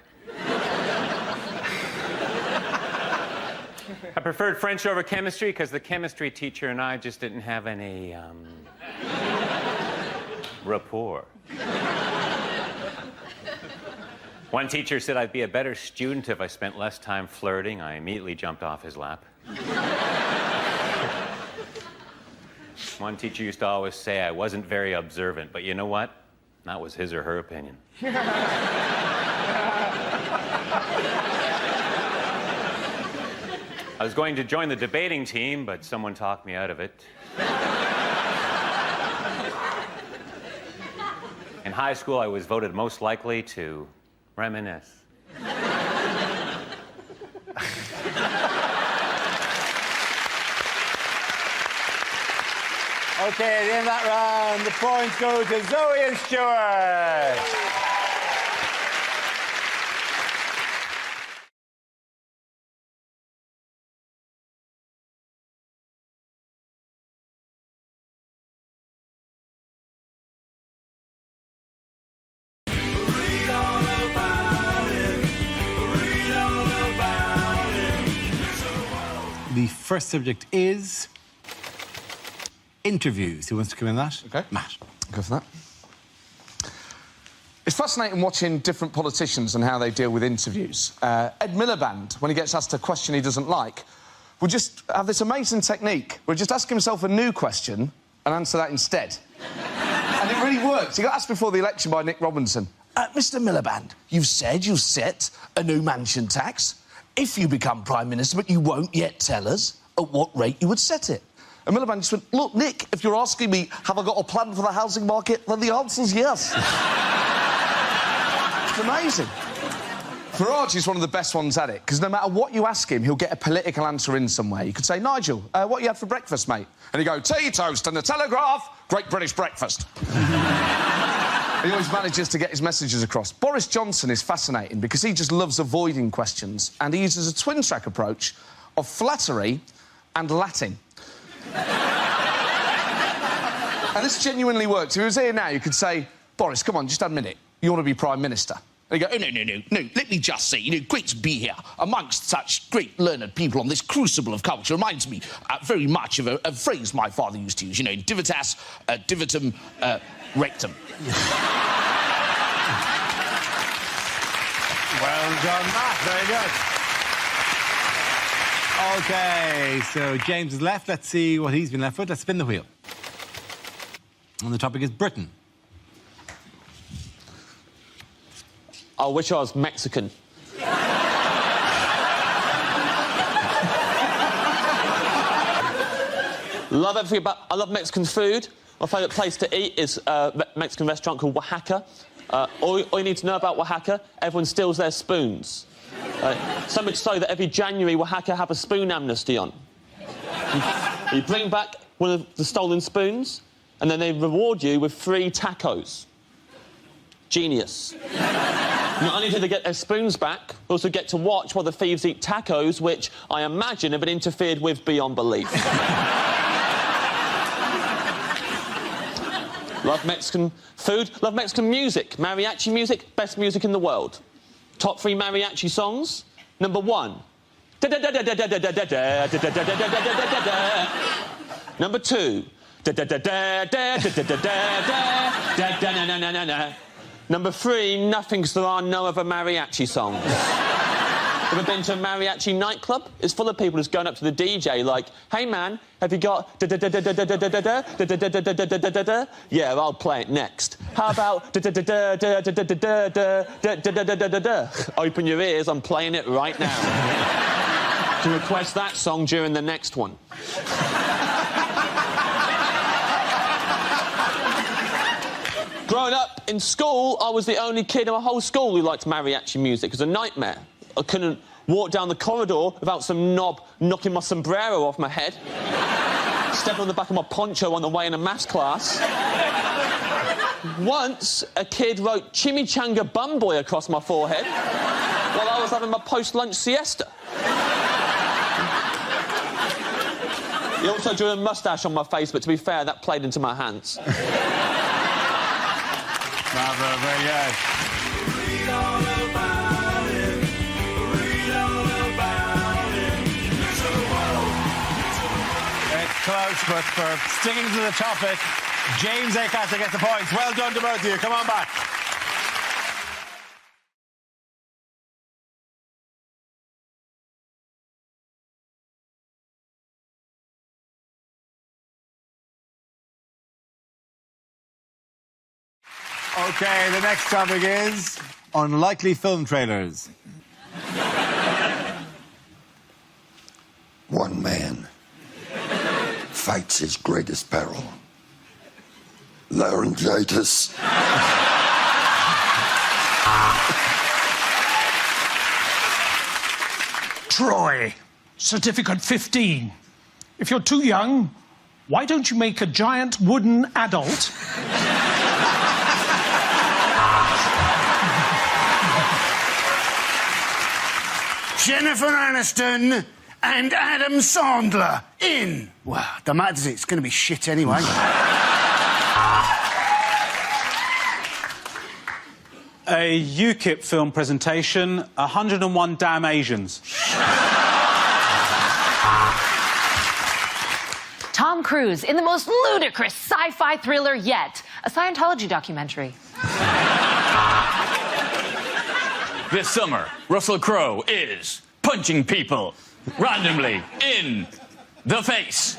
I preferred French over chemistry because the chemistry teacher and I just didn't have any, rapport. One teacher said I'd be a better student if I spent less time flirting. I immediately jumped off his lap. One teacher used to always say I wasn't very observant, but you know what? That was his or her opinion. I was going to join the debating team, but someone talked me out of it. In high school, I was voted most likely to reminisce. OK, at the end of that round, the points go to Zoe and Stuart. The first subject is interviews. Who wants to come in that? OK. Matt. Go for that. It's fascinating watching different politicians and how they deal with interviews. Ed Miliband, when he gets asked a question he doesn't like, will just have this amazing technique where he'll just ask himself a new question and answer that instead. And it really works. He got asked before the election by Nick Robinson. Mr Miliband, you've said you've set a new mansion tax. If you become Prime Minister, but you won't yet tell us at what rate you would set it. And Miliband just went, look, Nick, if you're asking me, have I got a plan for the housing market, then the answer's yes. It's amazing. Farage is one of the best ones at it, because no matter what you ask him, he'll get a political answer in somewhere. You could say, Nigel, what you had for breakfast, mate? And he'd go, tea, toast and the Telegraph, great British breakfast. He always manages to get his messages across. Boris Johnson is fascinating because he just loves avoiding questions, and he uses a twin-track approach of flattery and Latin. And this genuinely works. If he was here now, you could say, Boris, come on, just a minute. You want to be Prime Minister? And he'd go, oh, no, let me just say, great to be here amongst such great learned people on this crucible of culture. Reminds me very much of a phrase my father used to use, divitas, divitum, rectum. Well done, Matt. Very good. OK, so James is left. Let's see what he's been left with. Let's spin the wheel. And the topic is Britain. I wish I was Mexican. Love everything about... I love Mexican food. My favourite place to eat is a Mexican restaurant called Oaxaca. All you need to know about Oaxaca, everyone steals their spoons. So much so that every January, Oaxaca have a spoon amnesty on. You bring back one of the stolen spoons, and then they reward you with 3 tacos. Genius. Not only do they get their spoons back, they also get to watch while the thieves eat tacos, which I imagine have been interfered with beyond belief. Love Mexican food, love Mexican music. Mariachi music, best music in the world. Top 3 mariachi songs. Number 1. Number 2. Number 3, nothing, because there are no other mariachi songs. Ever been to a mariachi nightclub? It's full of people just going up to the DJ like, hey man, have you got yeah, I'll play it next. How about open your ears, I'm playing it right now. To request that song during the next one. Growing up in school, I was the only kid in my whole school who liked mariachi music. It was a nightmare. I couldn't walk down the corridor without some knob knocking my sombrero off my head. Stepping on the back of my poncho on the way in a maths class. Once, a kid wrote Chimichanga Bumboy across my forehead while I was having my post-lunch siesta. He also drew a moustache on my face, but to be fair, that played into my hands. Bravo, very good. It's close, but for sticking to the topic, James Acaster gets the points. Well done to both of you. Come on back. OK, the next topic is unlikely film trailers. One man fights his greatest peril. Laryngitis. Troy, certificate 15. If you're too young, why don't you make a giant wooden adult? Jennifer Aniston and Adam Sandler in. Well, don't matter, does it? It's going to be shit anyway. A UKIP film presentation, 101 Damn Asians. Tom Cruise in the most ludicrous sci-fi thriller yet, a Scientology documentary. This summer, Russell Crowe is punching people randomly in the face.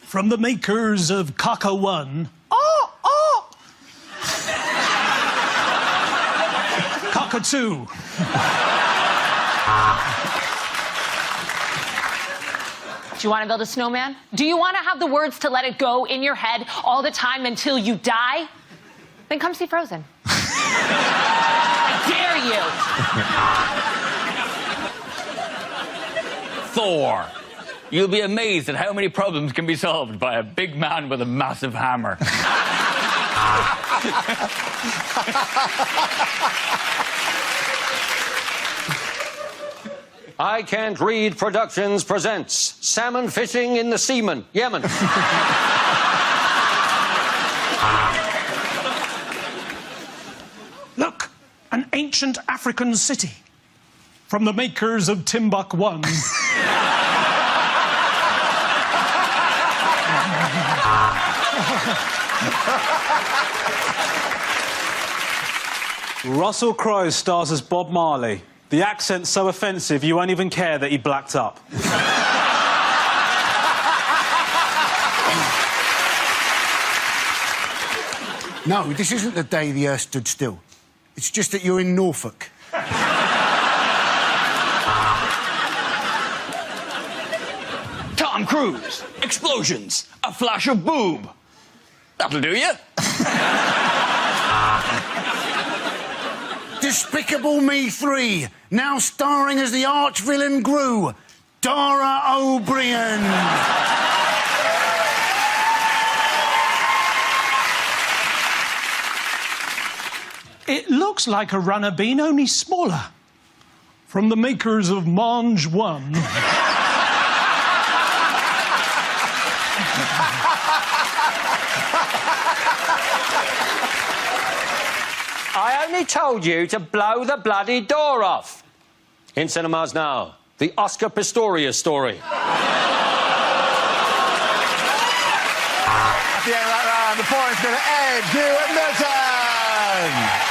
From the makers of Kaka 1. Kaka 2. Do you want to build a snowman? Do you want to have the words to let it go in your head all the time until you die? Then come see Frozen. I dare you. Thor. You'll be amazed at how many problems can be solved by a big man with a massive hammer. I Can't Read Productions presents Salmon Fishing in the Seaman, Yemen. Look, an ancient African city. From the makers of Timbuk 1. Russell Crowe stars as Bob Marley. The accent's so offensive you won't even care that he blacked up. No, this isn't the day the Earth stood still. It's just that you're in Norfolk. Tom Cruise, explosions, a flash of boob. That'll do you. Despicable Me 3, now starring as the arch-villain Gru, Dara O'Brien. It looks like a runner bean, only smaller. From the makers of Mange 1. I only told you to blow the bloody door off. In cinemas now, the Oscar Pistorius story. At the end of that round, the points go to Ed Milton.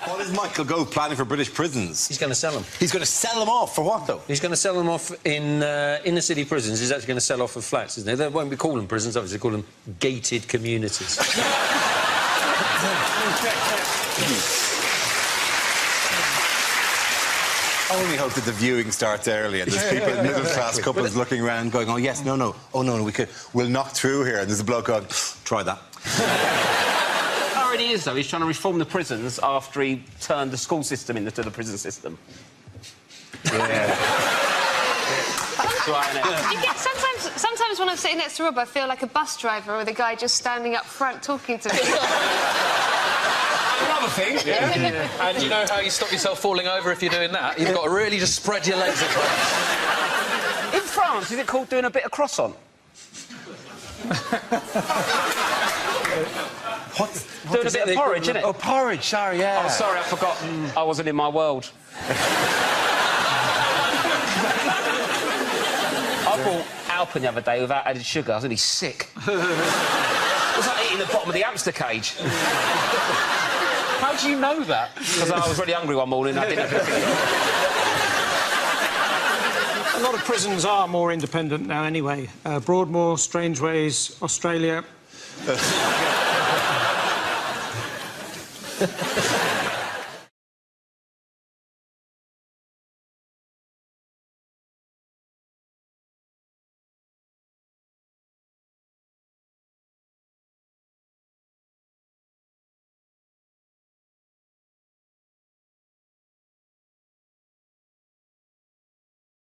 What is Michael Gove planning for British prisons? He's going to sell them. He's going to sell them off for what, though? He's going to sell them off in inner city prisons. He's actually going to sell off of flats, isn't he? They won't be calling them prisons, obviously, call them gated communities. I only hope that the viewing starts early and there's people, middle-class couples looking around going, oh, yes, no, oh, no, we'll knock through here. And there's a bloke going, try that. He is, though. He's trying to reform the prisons after he turned the school system into the prison system. Yeah. You get, sometimes when I'm sitting next to Rob, I feel like a bus driver with a guy just standing up front talking to me. Another thing, yeah. And you know how you stop yourself falling over if you're doing that? You've got to really just spread your legs across. In France, is it called doing a bit of croissant? Doing a bit of porridge, isn't it? Oh, porridge, sorry, yeah. Oh, sorry, I forgot. I wasn't in my world. I bought Alpen the other day without added sugar. I was really sick. It was like eating the bottom of the hamster cage. How do you know that? Because I was really hungry one morning and I didn't have anything. A lot of prisons are more independent now anyway. Broadmoor, Strangeways, Australia.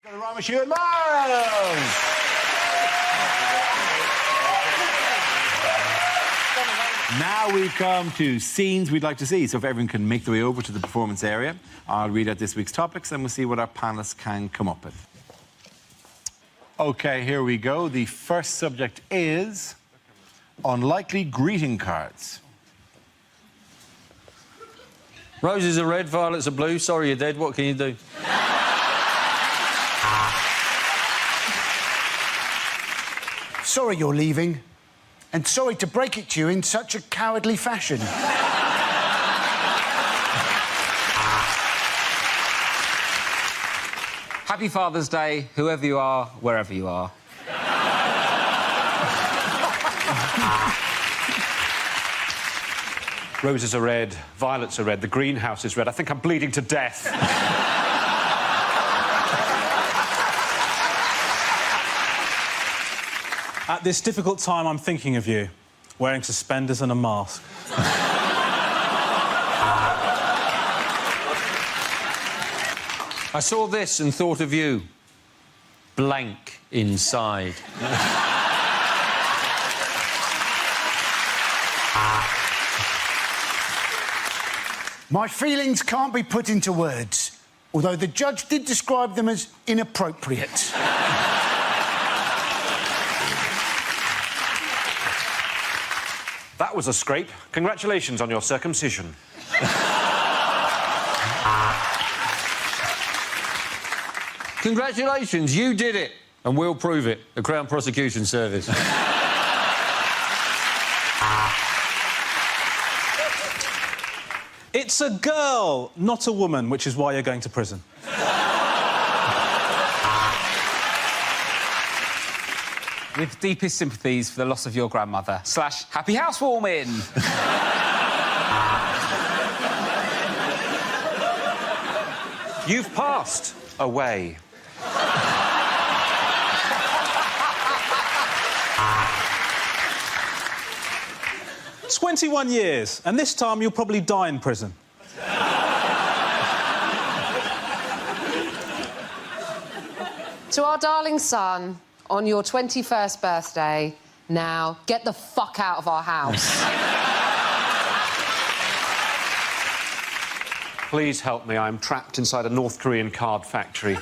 Ramashu and Miles! Now we come to scenes we'd like to see. So if everyone can make their way over to the performance area, I'll read out this week's topics and we'll see what our panellists can come up with. OK, here we go. The first subject is unlikely greeting cards. Roses are red, violets are blue. Sorry you're dead. What can you do? Sorry you're leaving, and sorry to break it to you in such a cowardly fashion. Happy Father's Day, whoever you are, wherever you are. Roses are red, violets are red, the greenhouse is red. I think I'm bleeding to death. At this difficult time, I'm thinking of you, wearing suspenders and a mask. I saw this and thought of you. Blank inside. My feelings can't be put into words, although the judge did describe them as inappropriate. That was a scrape. Congratulations on your circumcision. Congratulations, you did it. And we'll prove it. The Crown Prosecution Service. It's a girl, not a woman, which is why you're going to prison. With deepest sympathies for the loss of your grandmother. / happy housewarming. You've passed away. 21 years, and this time you'll probably die in prison. To our darling son, on your 21st birthday, now get the fuck out of our house. Please help me. I'm trapped inside a North Korean card factory.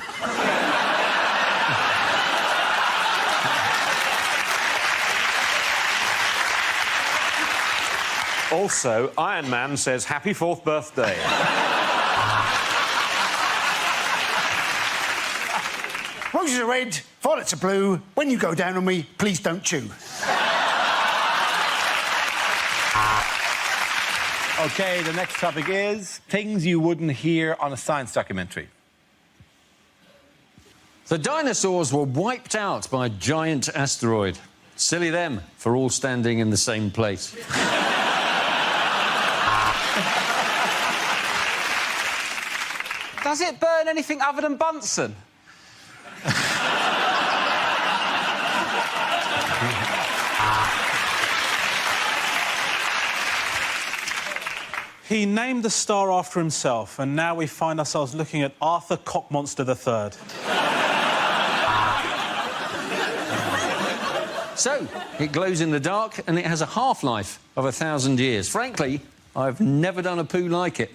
Also, Iron Man says happy 4th birthday. Roses are red, violets are blue. When you go down on me, please don't chew. OK, the next topic is things you wouldn't hear on a science documentary. The dinosaurs were wiped out by a giant asteroid. Silly them for all standing in the same place. Does it burn anything other than Bunsen? He named the star after himself, and now we find ourselves looking at Arthur Cockmonster III. So, it glows in the dark and it has a half-life of 1,000 years. Frankly, I've never done a poo like it.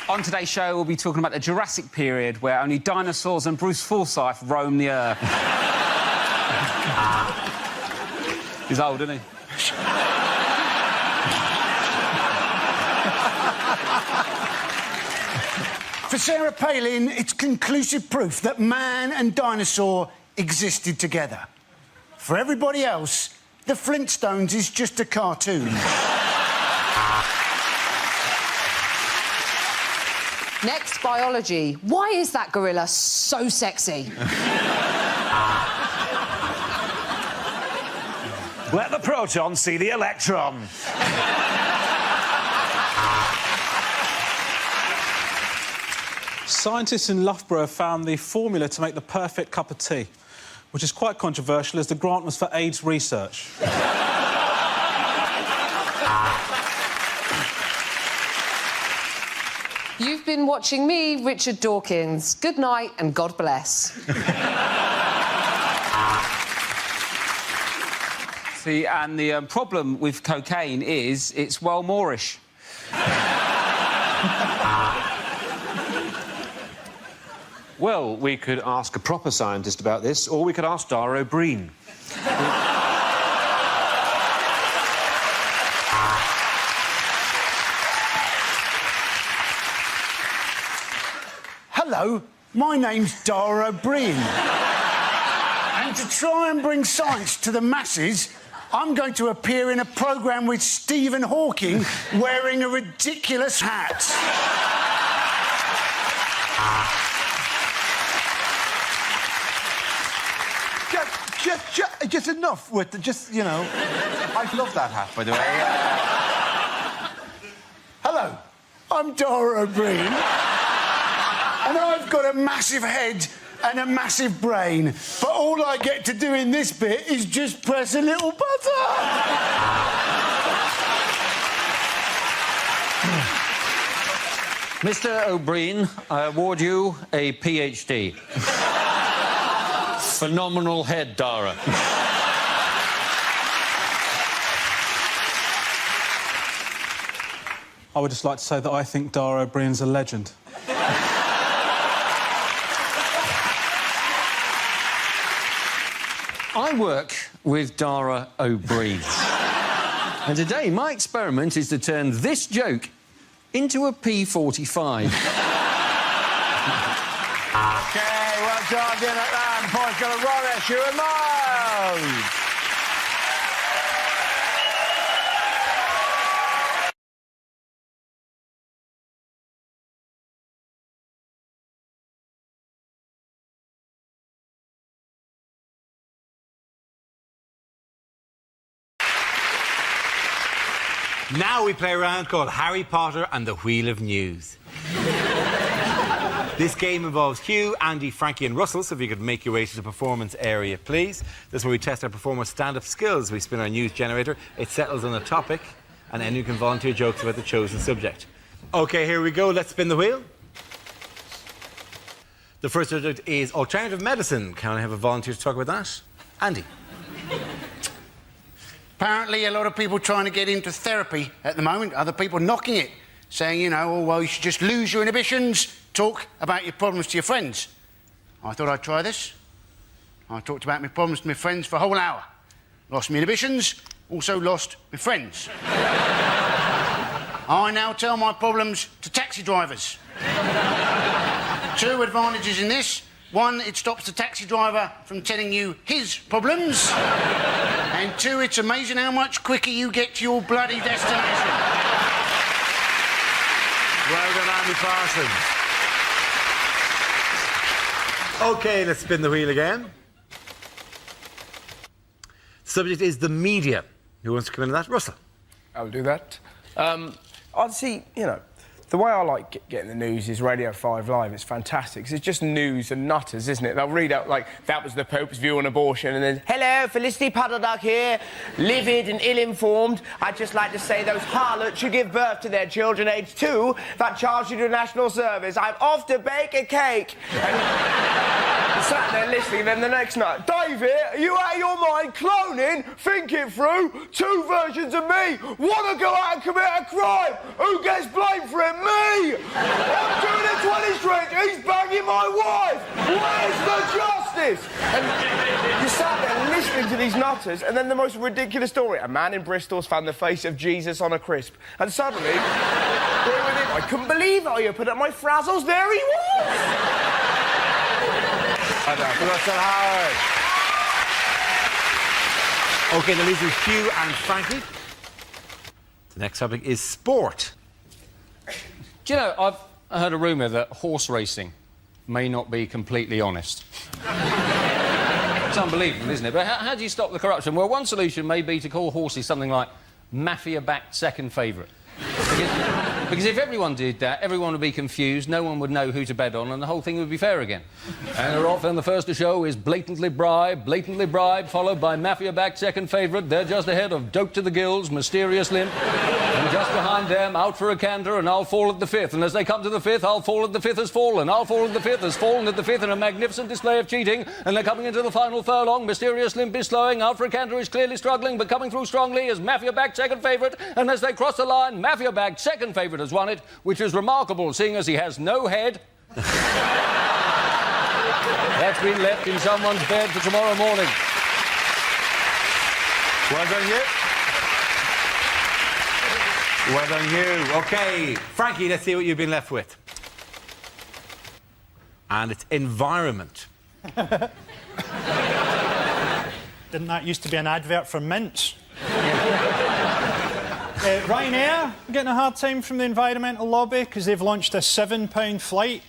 On today's show, we'll be talking about the Jurassic period, where only dinosaurs and Bruce Forsyth roam the earth. He's old, isn't he? For Sarah Palin, it's conclusive proof that man and dinosaur existed together. For everybody else, the Flintstones is just a cartoon. Next, biology. Why is that gorilla so sexy? Let the proton see the electron. Scientists in Loughborough have found the formula to make the perfect cup of tea, which is quite controversial as the grant was for AIDS research. You've been watching me, Richard Dawkins. Good night and God bless. See, and the problem with cocaine is it's well Moorish. Well, we could ask a proper scientist about this, or we could ask Dara O'Brien. Hello, my name's Dara O'Brien. And to try and bring science to the masses, I'm going to appear in a programme with Stephen Hawking wearing a ridiculous hat. Just enough with the, you know... I love that hat, by the way. Hello, I'm Dara O'Brien. And I've got a massive head and a massive brain. But all I get to do in this bit is just press a little button. Mr. O'Brien, I award you a PhD. Phenomenal head, Dara. I would just like to say that I think Dara O'Brien's a legend. I work with Dara O'Brien. And today, my experiment is to turn this joke into a P45. Okay, well done, in that round. Points go to Roresh, you and Miles. Now we play a round called Harry Potter and the Wheel of News. This game involves Hugh, Andy, Frankie and Russell, so if you could make your way to the performance area, please. This is where we test our performers' stand-up skills. We spin our news generator, it settles on a topic, and anyone can volunteer jokes about the chosen subject. OK, here we go. Let's spin the wheel. The first subject is alternative medicine. Can I have a volunteer to talk about that? Andy. Apparently, a lot of people trying to get into therapy at the moment, other people knocking it, saying, you know, oh, well, you should just lose your inhibitions, talk about your problems to your friends. I thought I'd try this. I talked about my problems to my friends for a whole hour. Lost my inhibitions, also lost my friends. I now tell my problems to taxi drivers. 2 advantages in this. 1, it stops the taxi driver from telling you his problems. And 2, it's amazing how much quicker you get to your bloody destination. Well done, Andy Parsons. OK, let's spin the wheel again. Subject is the media. Who wants to come into that? Russell. I'll do that. I'd see, you know, the way I like getting the news is Radio 5 Live. It's fantastic, 'cause it's just news and nutters, isn't it? They'll read out, like, that was the Pope's view on abortion, and then, hello, Felicity Puddleduck here, livid and ill-informed. I'd just like to say those harlots who give birth to their children aged 2 that charge you to national service. I'm off to bake a cake. And sat there listening, and then the next night, David, are you out of your mind? Cloning? Think it through. 2 versions of me. Want to go out and commit a crime? Who gets blamed for it? Me! I'm doing it 20 straight. He's banging my wife. Where's the justice? And you sat there listening to these nutters, and then the most ridiculous story. A man in Bristol's found the face of Jesus on a crisp. And suddenly, I couldn't believe how you put up my frazzles. There he was! Russell Howard. OK, the leaders are Hugh and Frankie. The next topic is sport. Do you know, I've heard a rumour that horse racing may not be completely honest. It's unbelievable, isn't it? But how do you stop the corruption? Well, one solution may be to call horses something like mafia-backed second favourite. Because if everyone did that, everyone would be confused, no one would know who to bet on, and the whole thing would be fair again. And they're off, and the first to show is blatantly bribe, followed by mafia-backed second favourite. They're just ahead of Dope to the Gills, Mysterious Limp, and just behind them, Out for a Canter, and I'll Fall at the Fifth. And as they come to the fifth, I'll Fall at the Fifth has fallen. I'll Fall at the Fifth has fallen at the fifth in a magnificent display of cheating, and they're coming into the final furlong. Mysterious Limp is slowing, Out for a Canter is clearly struggling, but coming through strongly is mafia-backed second favourite, and as they cross the line, mafia-backed second favourite has won it, which is remarkable, seeing as he has no head. That's been left in someone's bed for tomorrow morning. Well done, you. Well done, you. OK, Frankie, let's see what you've been left with. And it's environment. Didn't that used to be an advert for mints? Ryanair getting a hard time from the environmental lobby because they've launched a £7 flight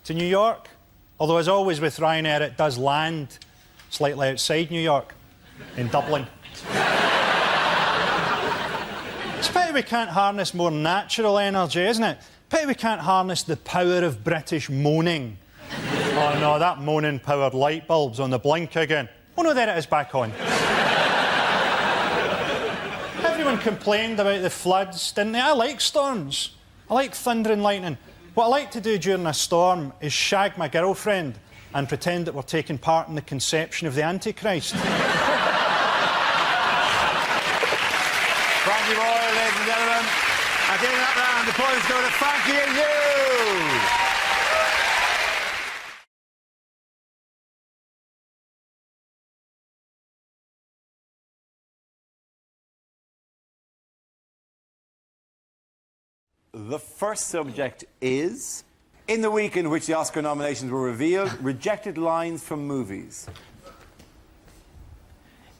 to New York. Although, as always with Ryanair, it does land slightly outside New York, in Dublin. It's a pity we can't harness more natural energy, isn't it? Pity we can't harness the power of British moaning. Oh no, that moaning-powered light bulb's on the blink again. Oh no, there it is, back on. Everyone complained about the floods, didn't they? I like storms. I like thunder and lightning. What I like to do during a storm is shag my girlfriend and pretend that we're taking part in the conception of the Antichrist. Frankie Boyle, ladies and gentlemen. At the end of that round, the points go to Frankie and you. The first subject is In the week in which the Oscar nominations were revealed, rejected lines from movies.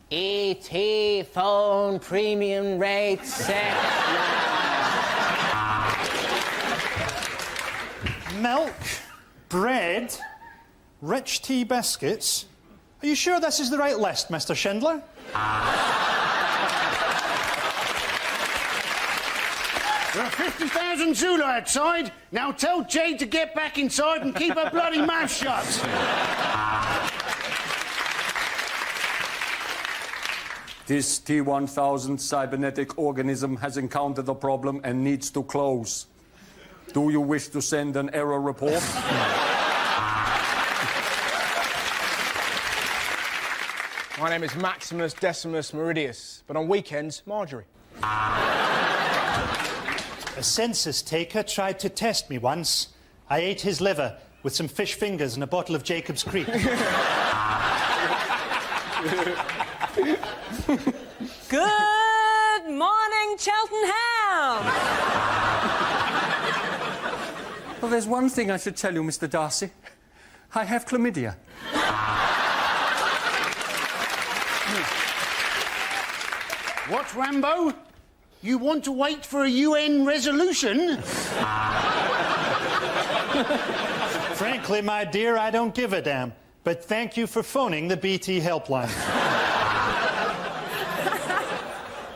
E.T. phone premium rate sex. Milk, bread, rich tea biscuits. Are you sure this is the right list, Mr. Schindler? There are 50,000 Zulu outside. Now tell Jade to get back inside and keep her bloody mouth shut. This T-1000 cybernetic organism has encountered a problem and needs to close. Do you wish to send an error report? My name is Maximus Decimus Meridius, but on weekends, Marjorie. A census taker tried to test me once. I ate his liver with some fish fingers and a bottle of Jacob's Creek. Good morning, Cheltenham! Well, there's one thing I should tell you, Mr. Darcy. I have chlamydia. What, Rambo? You want to wait for a UN resolution? Frankly, my dear, I don't give a damn. But thank you for phoning the BT helpline.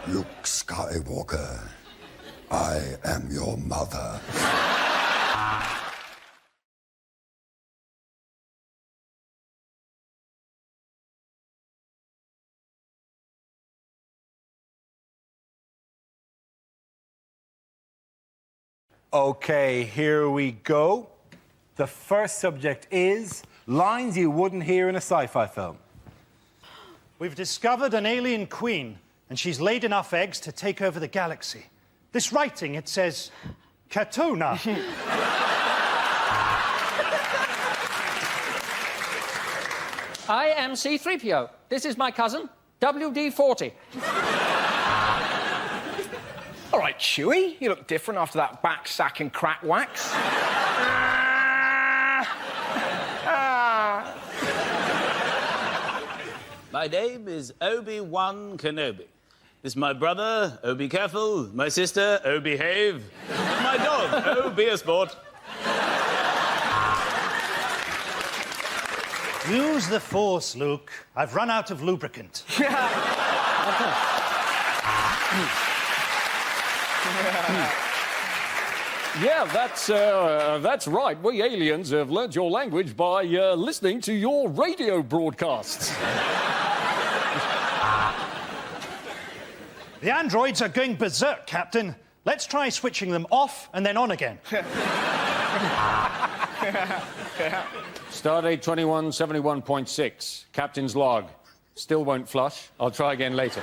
Luke Skywalker, I am your mother. OK, here we go. The first subject is lines you wouldn't hear in a sci-fi film. We've discovered an alien queen, and she's laid enough eggs to take over the galaxy. This writing, it says, Katuna. I am C-3PO. This is my cousin, WD-40. All right, Chewie, you look different after that back sack and crack wax. My name is Obi-Wan Kenobi. This is my brother, Oh be careful. My sister, Oh behave. My dog, Oh be a sport. Use the Force, Luke. I've run out of lubricant. Yeah, that's right. We aliens have learnt your language by listening to your radio broadcasts. The androids are going berserk, Captain. Let's try switching them off and then on again. Stardate 2171.6. Captain's log. Still won't flush. I'll try again later.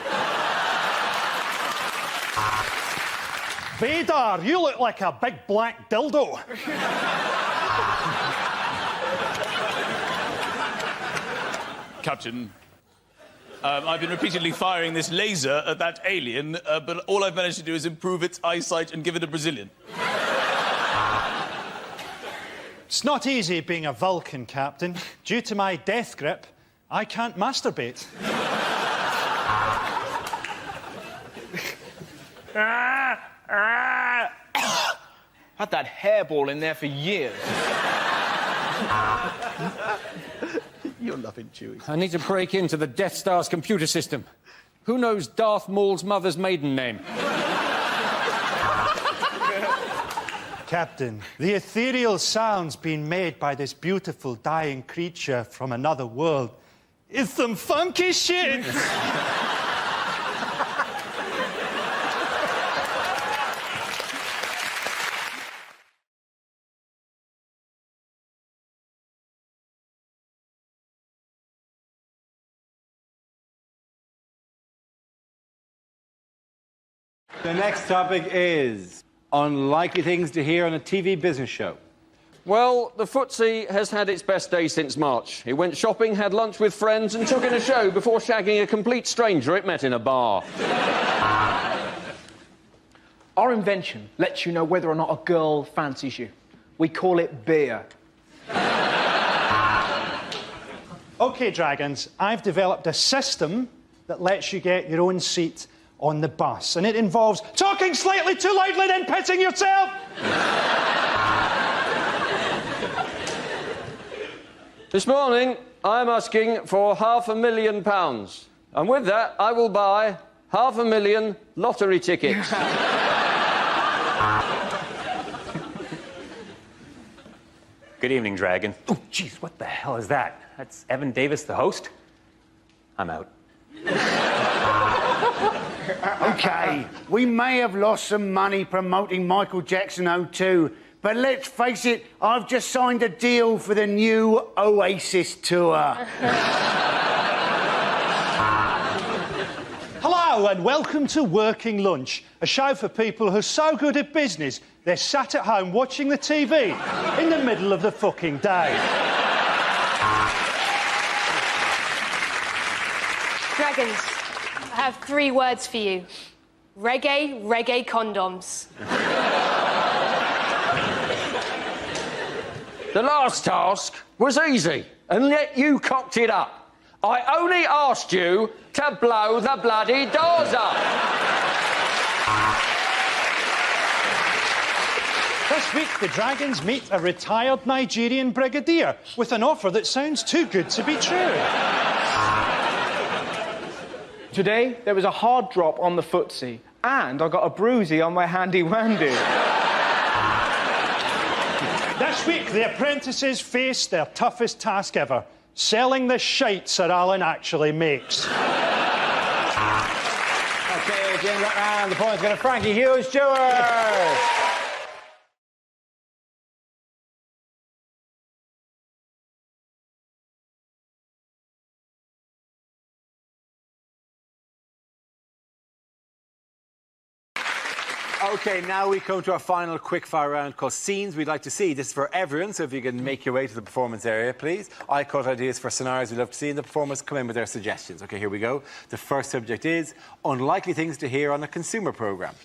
Vader, you look like a big black dildo. Captain, I've been repeatedly firing this laser at that alien, but all I've managed to do is improve its eyesight and give it a Brazilian. It's not easy being a Vulcan, Captain. Due to my death grip, I can't masturbate. Had that hairball in there for years. You're loving Chewie. I need to break into the Death Star's computer system. Who knows Darth Maul's mother's maiden name? Captain, the ethereal sounds being made by this beautiful dying creature from another world is some funky shit. The next topic is unlikely things to hear on a TV business show. Well, the footsie has had its best day since March. It went shopping, had lunch with friends and took in a show before shagging a complete stranger it met in a bar. Our invention lets you know whether or not a girl fancies you. We call it beer. OK, Dragons, I've developed a system that lets you get your own seat on the bus, and it involves talking slightly too loudly, then pissing yourself. This morning, I'm asking for £500,000. And with that, I will buy 500,000 lottery tickets. Good evening, Dragon. Oh, jeez, what the hell is that? That's Evan Davis, the host? I'm out. OK, we may have lost some money promoting Michael Jackson 02, but let's face it, I've just signed a deal for the new Oasis tour. Hello and welcome to Working Lunch, a show for people who are so good at business they're sat at home watching the TV in the middle of the fucking day. Dragons, I have 3 words for you. Reggae, reggae condoms. The last task was easy, and yet you cocked it up. I only asked you to blow the bloody doors up. This week, the Dragons meet a retired Nigerian brigadier with an offer that sounds too good to be true. Today, there was a hard drop on the footsie, and I got a bruisey on my handy-wandy. This week, the apprentices face their toughest task ever, selling the shite Sir Alan actually makes. OK, Jim, right round. The point's going to Frankie Hughes-Stewart. OK, now we come to our final quickfire round called Scenes We'd Like to See. This is for everyone, so if you can make your way to the performance area, please. I cut ideas for scenarios we'd love to see, and the performers come in with their suggestions. OK, here we go. The first subject is unlikely things to hear on a consumer programme.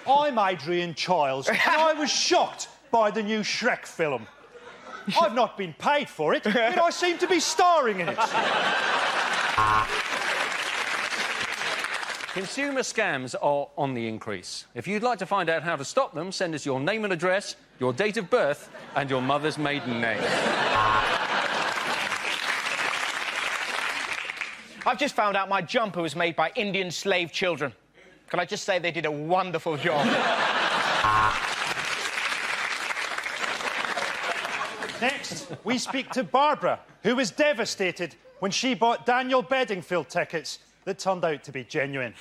I'm Adrian Childs, and I was shocked by the new Shrek film. I've not been paid for it, yet I seem to be starring in it. Consumer scams are on the increase. If you'd like to find out how to stop them, send us your name and address, your date of birth, and your mother's maiden name. I've just found out my jumper was made by Indian slave children. Can I just say they did a wonderful job? Next, we speak to Barbara, who was devastated when she bought Daniel Bedingfield tickets that turned out to be genuine.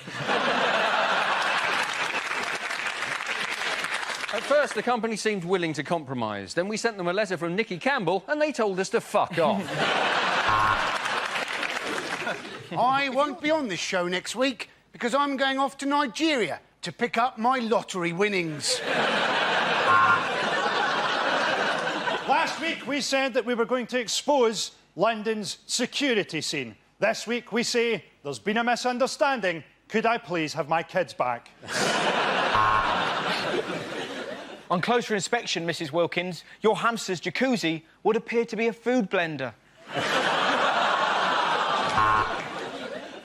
At first, the company seemed willing to compromise. Then we sent them a letter from Nicky Campbell, and they told us to fuck off. I won't be on this show next week because I'm going off to Nigeria to pick up my lottery winnings. Last week, we said that we were going to expose London's security scene. This week, we say, there's been a misunderstanding. Could I please have my kids back? On closer inspection, Mrs. Wilkins, your hamster's jacuzzi would appear to be a food blender.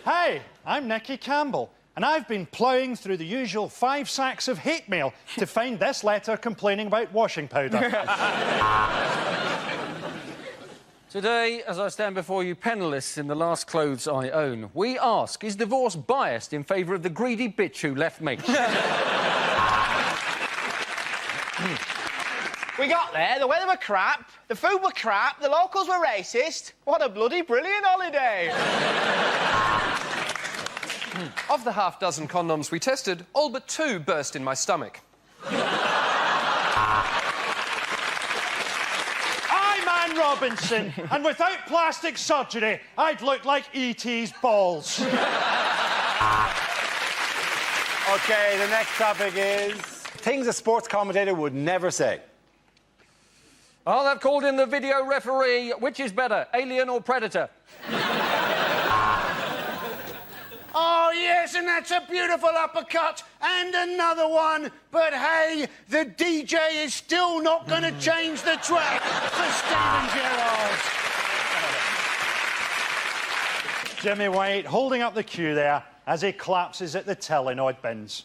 Hey, I'm Nicky Campbell, and I've been ploughing through the usual 5 sacks of hate mail to find this letter complaining about washing powder. Today, as I stand before you penniless in the last clothes I own, we ask, is divorce biased in favour of the greedy bitch who left me? We got there, the weather were crap, the food were crap, the locals were racist. What a bloody brilliant holiday! Of the half dozen condoms we tested, all but 2 burst in my stomach. I'm Anne Robinson, and without plastic surgery, I'd look like E.T.'s balls. OK, the next topic is things a sports commentator would never say. Oh, they've called in the video referee. Which is better, Alien or Predator? Oh, yes, and that's a beautiful uppercut. And another one. But hey, the DJ is still not going to change the track for Stephen Gerrard. Jimmy White holding up the cue there as he collapses at the Telenoid bins.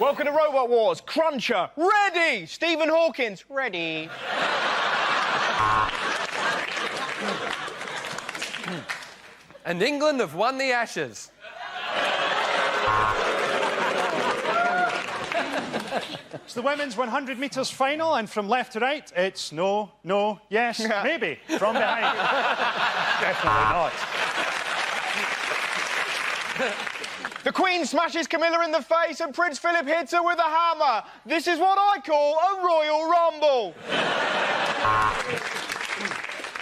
Welcome to Robot Wars. Cruncher, ready. Stephen Hawkins, ready. And England have won the Ashes. It's the women's 100 metres final, and from left to right, it's no, no, yes, maybe, from behind. Definitely not. The Queen smashes Camilla in the face and Prince Philip hits her with a hammer. This is what I call a Royal Rumble.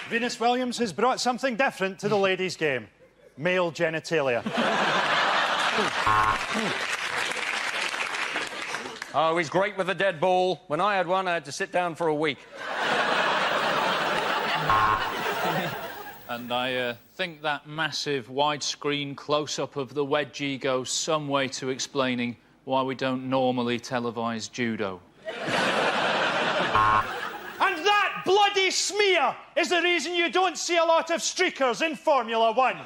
Venus Williams has brought something different to the ladies' game. Male genitalia. Oh, he's great with a dead ball. When I had one, I had to sit down for a week. And I think that massive widescreen close-up of the wedgie goes some way to explaining why we don't normally televise judo. And that bloody smear is the reason you don't see a lot of streakers in Formula 1.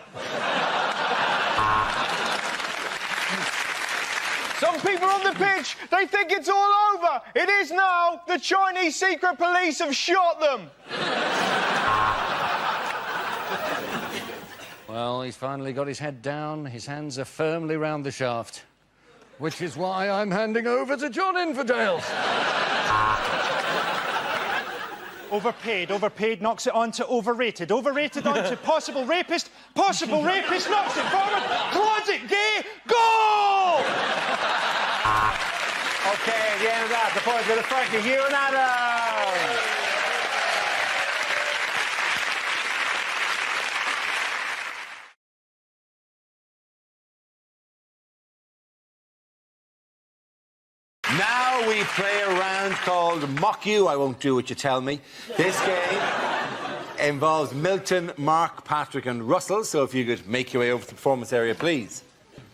Some people on the pitch, they think it's all over. It is now. The Chinese secret police have shot them. Well, he's finally got his head down. His hands are firmly round the shaft. Which is why I'm handing over to John Infidel. Overpaid knocks it on to overrated. Overrated on to possible rapist knocks it forward. Closet gay, goal! OK, at the end of that, the points go to Frankie, Hugh and Adam. Now we play a round called Mock You. I won't do what you tell me. This game involves Milton, Mark, Patrick and Russell, so if you could make your way over to the performance area, please.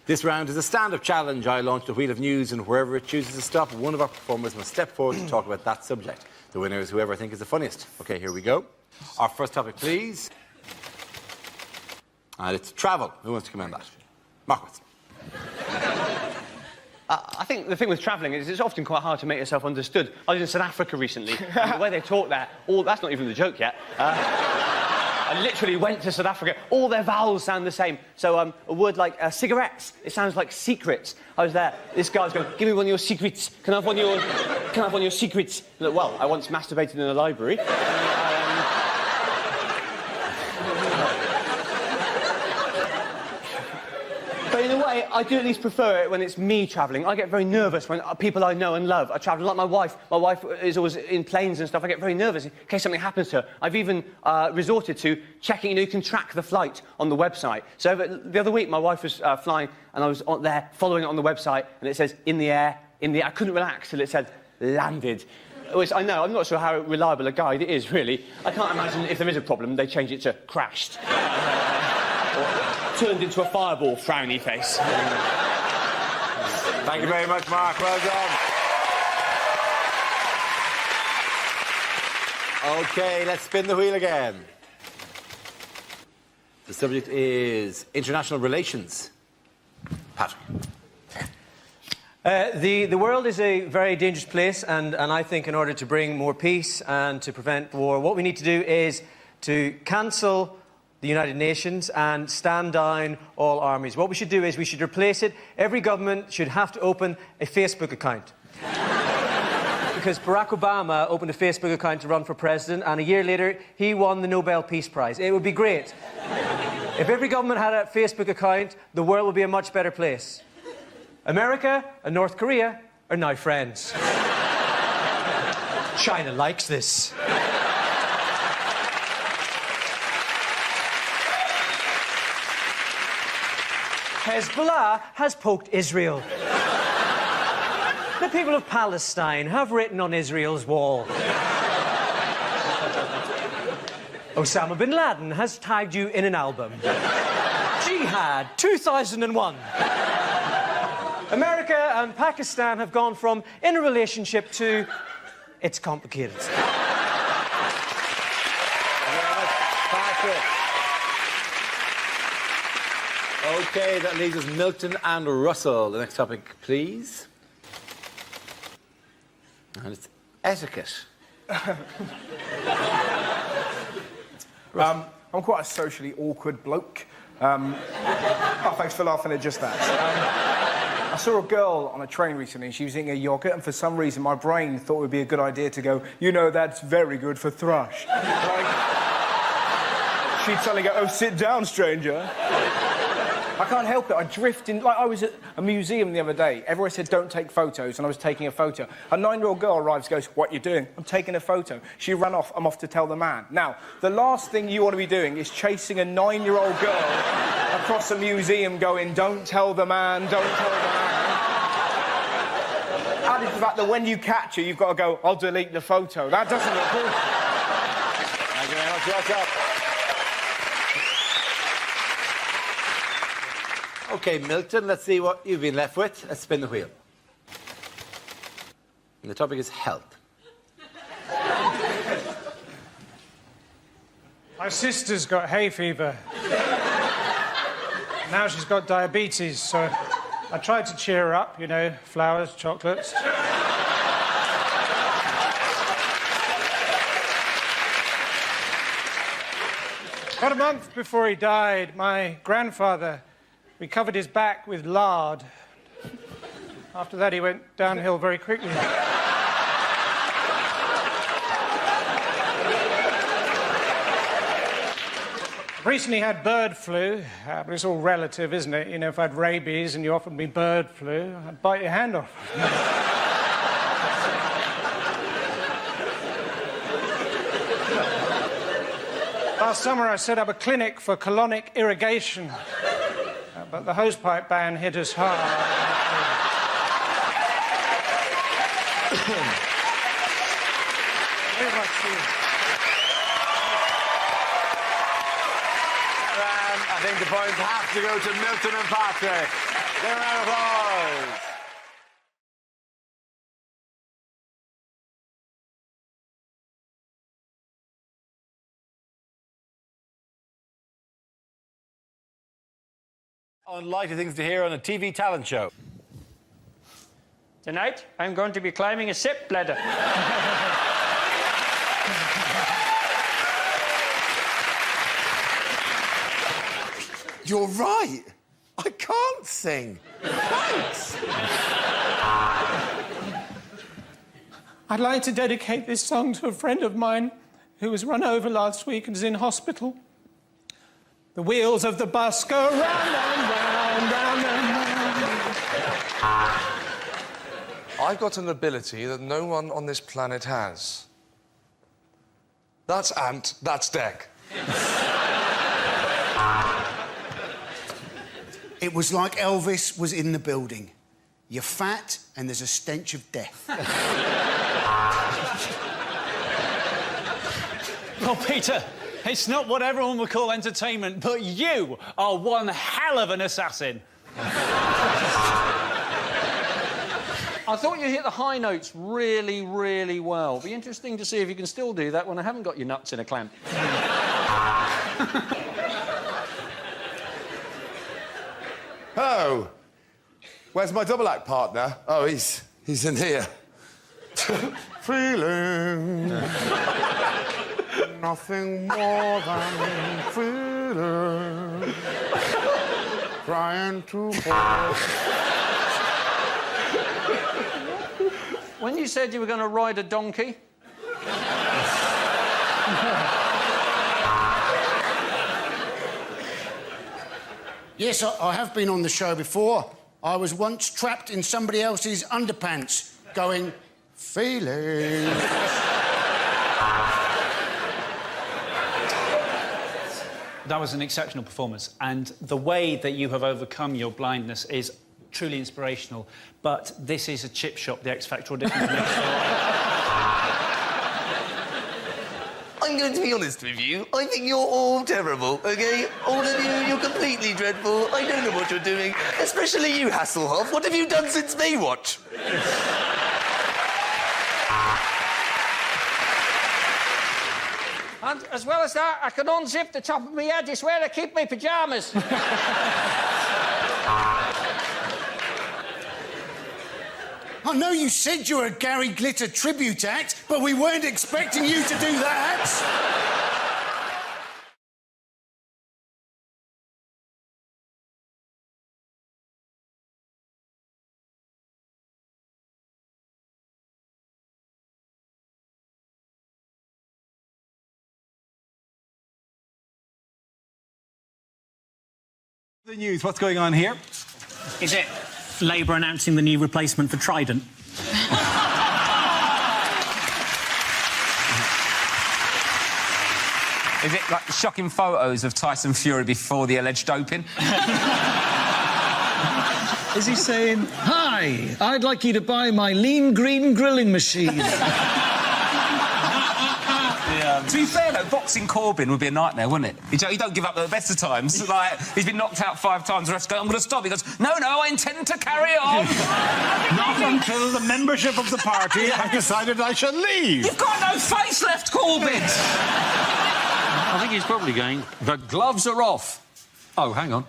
This round is a stand-up challenge. I launch the wheel of news, and wherever it chooses to stop, one of our performers must step forward to talk about that subject. The winner is whoever I think is the funniest. OK, here we go. Our first topic, please. And it's travel. Who wants to come in that? Mark Watson. I think the thing with travelling is it's often quite hard to make yourself understood. I was in South Africa recently, and the way they talk there, that's not even the joke yet. I literally went to South Africa. All their vowels sound the same. So a word like cigarettes, it sounds like secrets. I was there. This guy was going, "Give me one of your secrets. Can I have one of your secrets?" Like, well, I once masturbated in a library. But in a way, I do at least prefer it when it's me travelling. I get very nervous when people I know and love are travelling, like my wife. My wife is always in planes and stuff. I get very nervous in case something happens to her. I've even resorted to checking, you can track the flight on the website. So the other week, my wife was flying, and I was there following it on the website, and it says, in the air. I couldn't relax till it said, landed. Which I know, I'm not sure how reliable a guide it is, really. I can't imagine if there is a problem, they change it to crashed. Turned into a fireball, frowny face. Thank you very much, Mark. Well done. OK, let's spin the wheel again. The subject is international relations. Patrick. The world is a very dangerous place, and I think in order to bring more peace and to prevent war, what we need to do is to cancel the United Nations and stand down all armies. What we should do is we should replace it. Every government should have to open a Facebook account. Because Barack Obama opened a Facebook account to run for president, and a year later, he won the Nobel Peace Prize. It would be great. If every government had a Facebook account, the world would be a much better place. America and North Korea are now friends. China likes this. Hezbollah has poked Israel. The people of Palestine have written on Israel's wall. Osama bin Laden has tagged you in an album. Jihad 2001. America and Pakistan have gone from in a relationship to it's complicated. OK, that leaves us Milton and Russell. The next topic, please. And it's etiquette. I'm quite a socially awkward bloke. Oh, thanks for laughing at just that. I saw a girl on a train recently, and she was eating a yoghurt, and for some reason my brain thought it would be a good idea to go, you know, that's very good for thrush. Like, she'd suddenly go, oh, sit down, stranger. I can't help it. I drift in. Like, I was at a museum the other day. Everyone said, don't take photos, and I was taking a photo. A 9-year-old girl arrives, goes, what are you doing? I'm taking a photo. She ran off. I'm off to tell the man. Now, the last thing you want to be doing is chasing a 9-year-old girl across a museum going, don't tell the man, don't tell the man. Added to the fact that when you catch her, you've got to go, I'll delete the photo. That doesn't look good. Thank you very much. Russell. OK, Milton, let's see what you've been left with. Let's spin the wheel. And the topic is health. My sister's got hay fever. Now she's got diabetes, so I tried to cheer her up, you know, flowers, chocolates. About a month before he died, my grandfather recovered his back with lard. After that, he went downhill very quickly. Recently had bird flu, but it's all relative, isn't it? You know, if I had rabies and you offered me bird flu, I'd bite your hand off. Last summer, I set up a clinic for colonic irrigation. But the hosepipe ban hit us hard. Very much I think the points have to go to Milton and Patrick. Give a round of applause. Unlikely things to hear on a TV talent show. Tonight, I'm going to be climbing a step ladder. You're right. I can't sing. Thanks. I'd like to dedicate this song to a friend of mine who was run over last week and is in hospital. The wheels of the bus go round and round, round and round. I've got an ability that no one on this planet has. That's Ant, that's Deck. It was like Elvis was in the building. You're fat and there's a stench of death. Well, Peter, it's not what everyone would call entertainment, but you are one hell of an assassin. I thought you hit the high notes really, really well. Be interesting to see if you can still do that when I haven't got your nuts in a clamp. Hello. Where's my double act partner? Oh, he's in here. Feeling nothing more than feeling. Trying to fall. When you said you were going to ride a donkey... Yes, I have been on the show before. I was once trapped in somebody else's underpants, going, feeling. That was an exceptional performance, and the way that you have overcome your blindness is truly inspirational. But this is a chip shop, the X Factor audition. I I'm going to be honest with you. I think you're all terrible, OK? All of you, you're completely dreadful. I don't know what you're doing. Especially you, Hasselhoff. What have you done since Baywatch? And as well as that, I can unzip the top of my head. It's where I keep my pyjamas. I know you said you were a Gary Glitter tribute act, but we weren't expecting you to do that. The news, what's going on here? Is it Labour announcing the new replacement for Trident? Is it like shocking photos of Tyson Fury before the alleged doping? Is he saying, "Hi, I'd like you to buy my lean green grilling machine"? To be fair, though, boxing Corbyn would be a nightmare, wouldn't it? He don't give up at the best of times. Like, he's been knocked out 5 times, the rest go, I'm going to stop. He goes, no, I intend to carry on. Not until the membership of the party have decided I shall leave. You've got no face left, Corbyn. I think he's probably going, the gloves are off. Oh, hang on.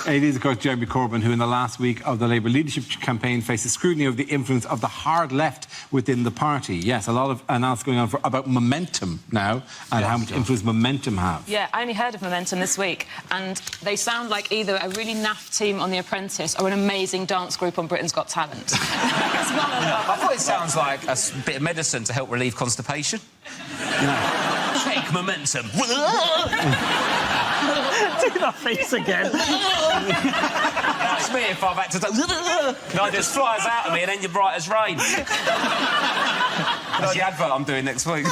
It is, of course, Jeremy Corbyn, who in the last week of the Labour leadership campaign faces scrutiny of the influence of the hard left within the party. Yes, a lot of analysis going on about momentum now and how much influence momentum have. Yeah, I only heard of Momentum this week, and they sound like either a really naff team on The Apprentice or an amazing dance group on Britain's Got Talent. I thought it sounds like a bit of medicine to help relieve constipation. Take momentum. Do that face again. That's me if I've had to do... No, it just flies out of me and then you're bright as rain. That's the advert I'm doing next week.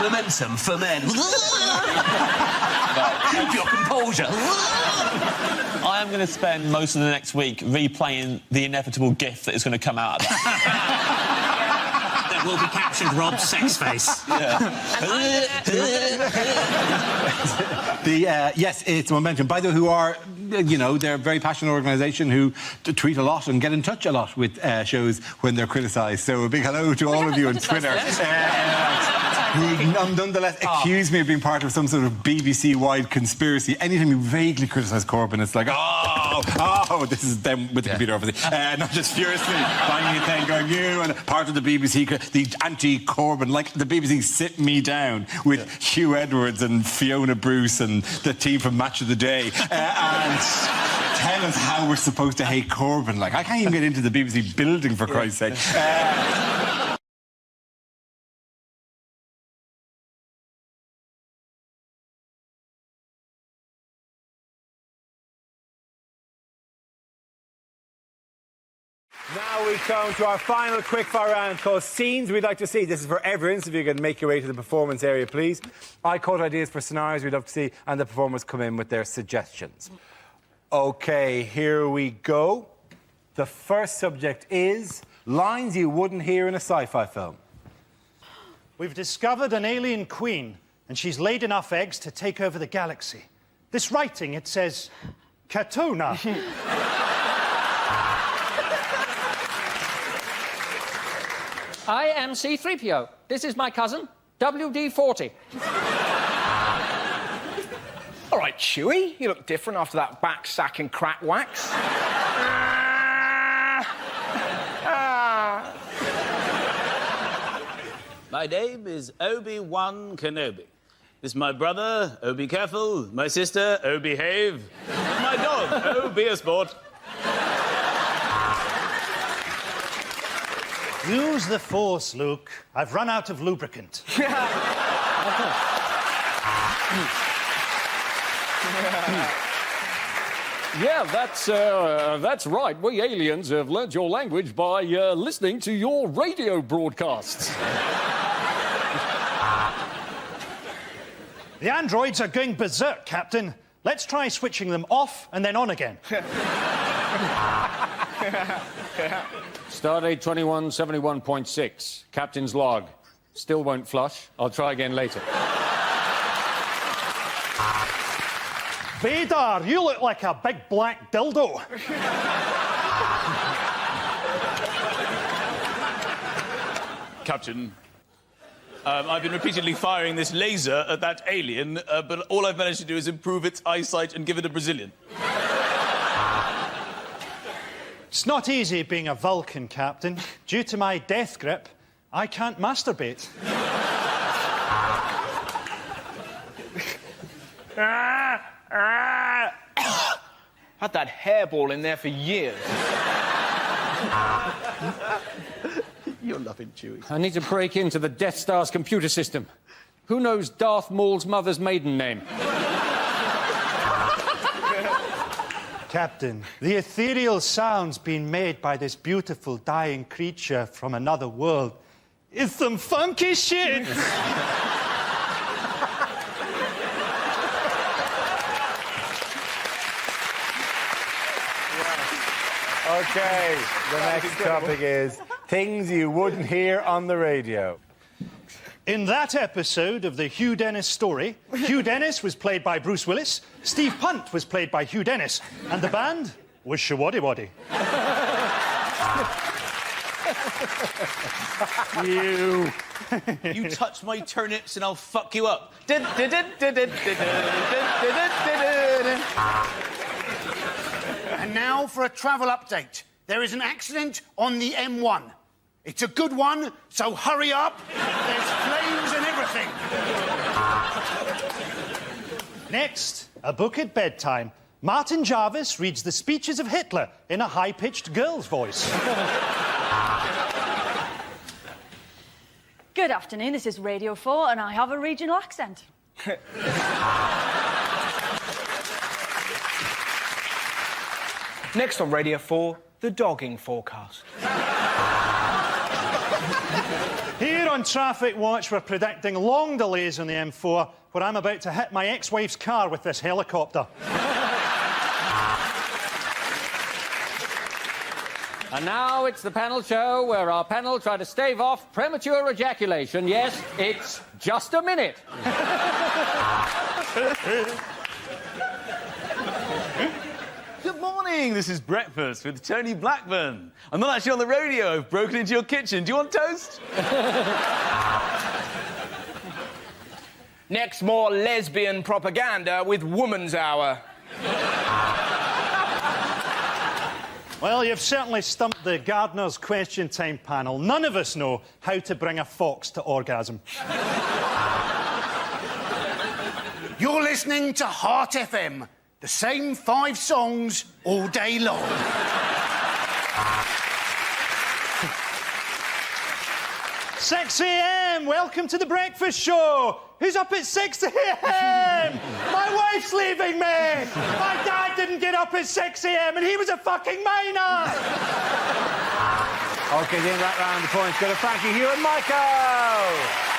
Momentum for men. Keep your composure. I am going to spend most of the next week replaying the inevitable gif that is going to come out of that. That will be captioned Rob's sex face. Yes, it's Momentum. By the way, who are, they're a very passionate organisation who tweet a lot and get in touch a lot with shows when they're criticised. So a big hello to all of you on Twitter. Who nonetheless accuse me of being part of some sort of BBC-wide conspiracy. Anytime you vaguely criticise Corbyn, it's like, this is them with the computer over there. Not just furiously finding a thing going, you and part of the BBC, the anti-Corbyn, like the BBC sit me down with Hugh Edwards and Fiona Bruce and the team from Match of the Day and tell us how we're supposed to hate Corbyn. Like, I can't even get into the BBC building, for Christ's sake. Now we come to our final quickfire round called Scenes We'd Like to See. This is for everyone, so if you can make your way to the performance area, please. I quote ideas for scenarios we'd love to see, and the performers come in with their suggestions. OK, here we go. The first subject is lines you wouldn't hear in a sci-fi film. We've discovered an alien queen, and she's laid enough eggs to take over the galaxy. This writing, it says, Katuna. I am C3PO. This is my cousin, WD-40. All right, Chewie, you look different after that back sack and crack wax. My name is Obi-Wan Kenobi. This is my brother, Oh Be Careful, my sister, Oh Behave, my dog, Oh Be a Sport. Use the Force, Luke. I've run out of lubricant. Yeah, that's right. We aliens have learnt your language by listening to your radio broadcasts. The androids are going berserk, Captain. Let's try switching them off and then on again. Stardate 2171.6. Captain's log. Still won't flush. I'll try again later. Vader, you look like a big black dildo. Captain, I've been repeatedly firing this laser at that alien, but all I've managed to do is improve its eyesight and give it a Brazilian. It's not easy being a Vulcan, Captain. Due to my death grip, I can't masturbate. Had that hairball in there for years. You're loving Chewie. I need to break into the Death Star's computer system. Who knows Darth Maul's mother's maiden name? Captain, the ethereal sounds being made by this beautiful dying creature from another world is some funky shit. Okay, the next topic is things you wouldn't hear on the radio. In that episode of the Hugh Dennis story, Hugh Dennis was played by Bruce Willis, Steve Punt was played by Hugh Dennis, and the band was Shawaddy Waddy. You touch my turnips and I'll fuck you up. And now for a travel update. There is an accident on the M1. It's a good one, so hurry up. There's flames and everything. Next, a book at bedtime. Martin Jarvis reads the speeches of Hitler in a high-pitched girl's voice. Good afternoon, this is Radio 4 and I have a regional accent. Next on Radio 4, the dogging forecast. Here on Traffic Watch, we're predicting long delays on the M4, where I'm about to hit my ex-wife's car with this helicopter. And now it's the panel show where our panel try to stave off premature ejaculation. Yes, it's just a minute. Good morning, this is Breakfast with Tony Blackburn. I'm not actually on the radio, I've broken into your kitchen. Do you want toast? Next, more lesbian propaganda with Woman's Hour. Well, you've certainly stumped the Gardener's Question Time panel. None of us know how to bring a fox to orgasm. You're listening to Heart FM. The same 5 songs all day long. "6 a.m, welcome to the breakfast show. Who's up at 6 a.m? My wife's leaving me. My dad didn't get up at 6 a.m, and he was a fucking minor. Okay, then that round the points go to Frankie, Hugh and Michael.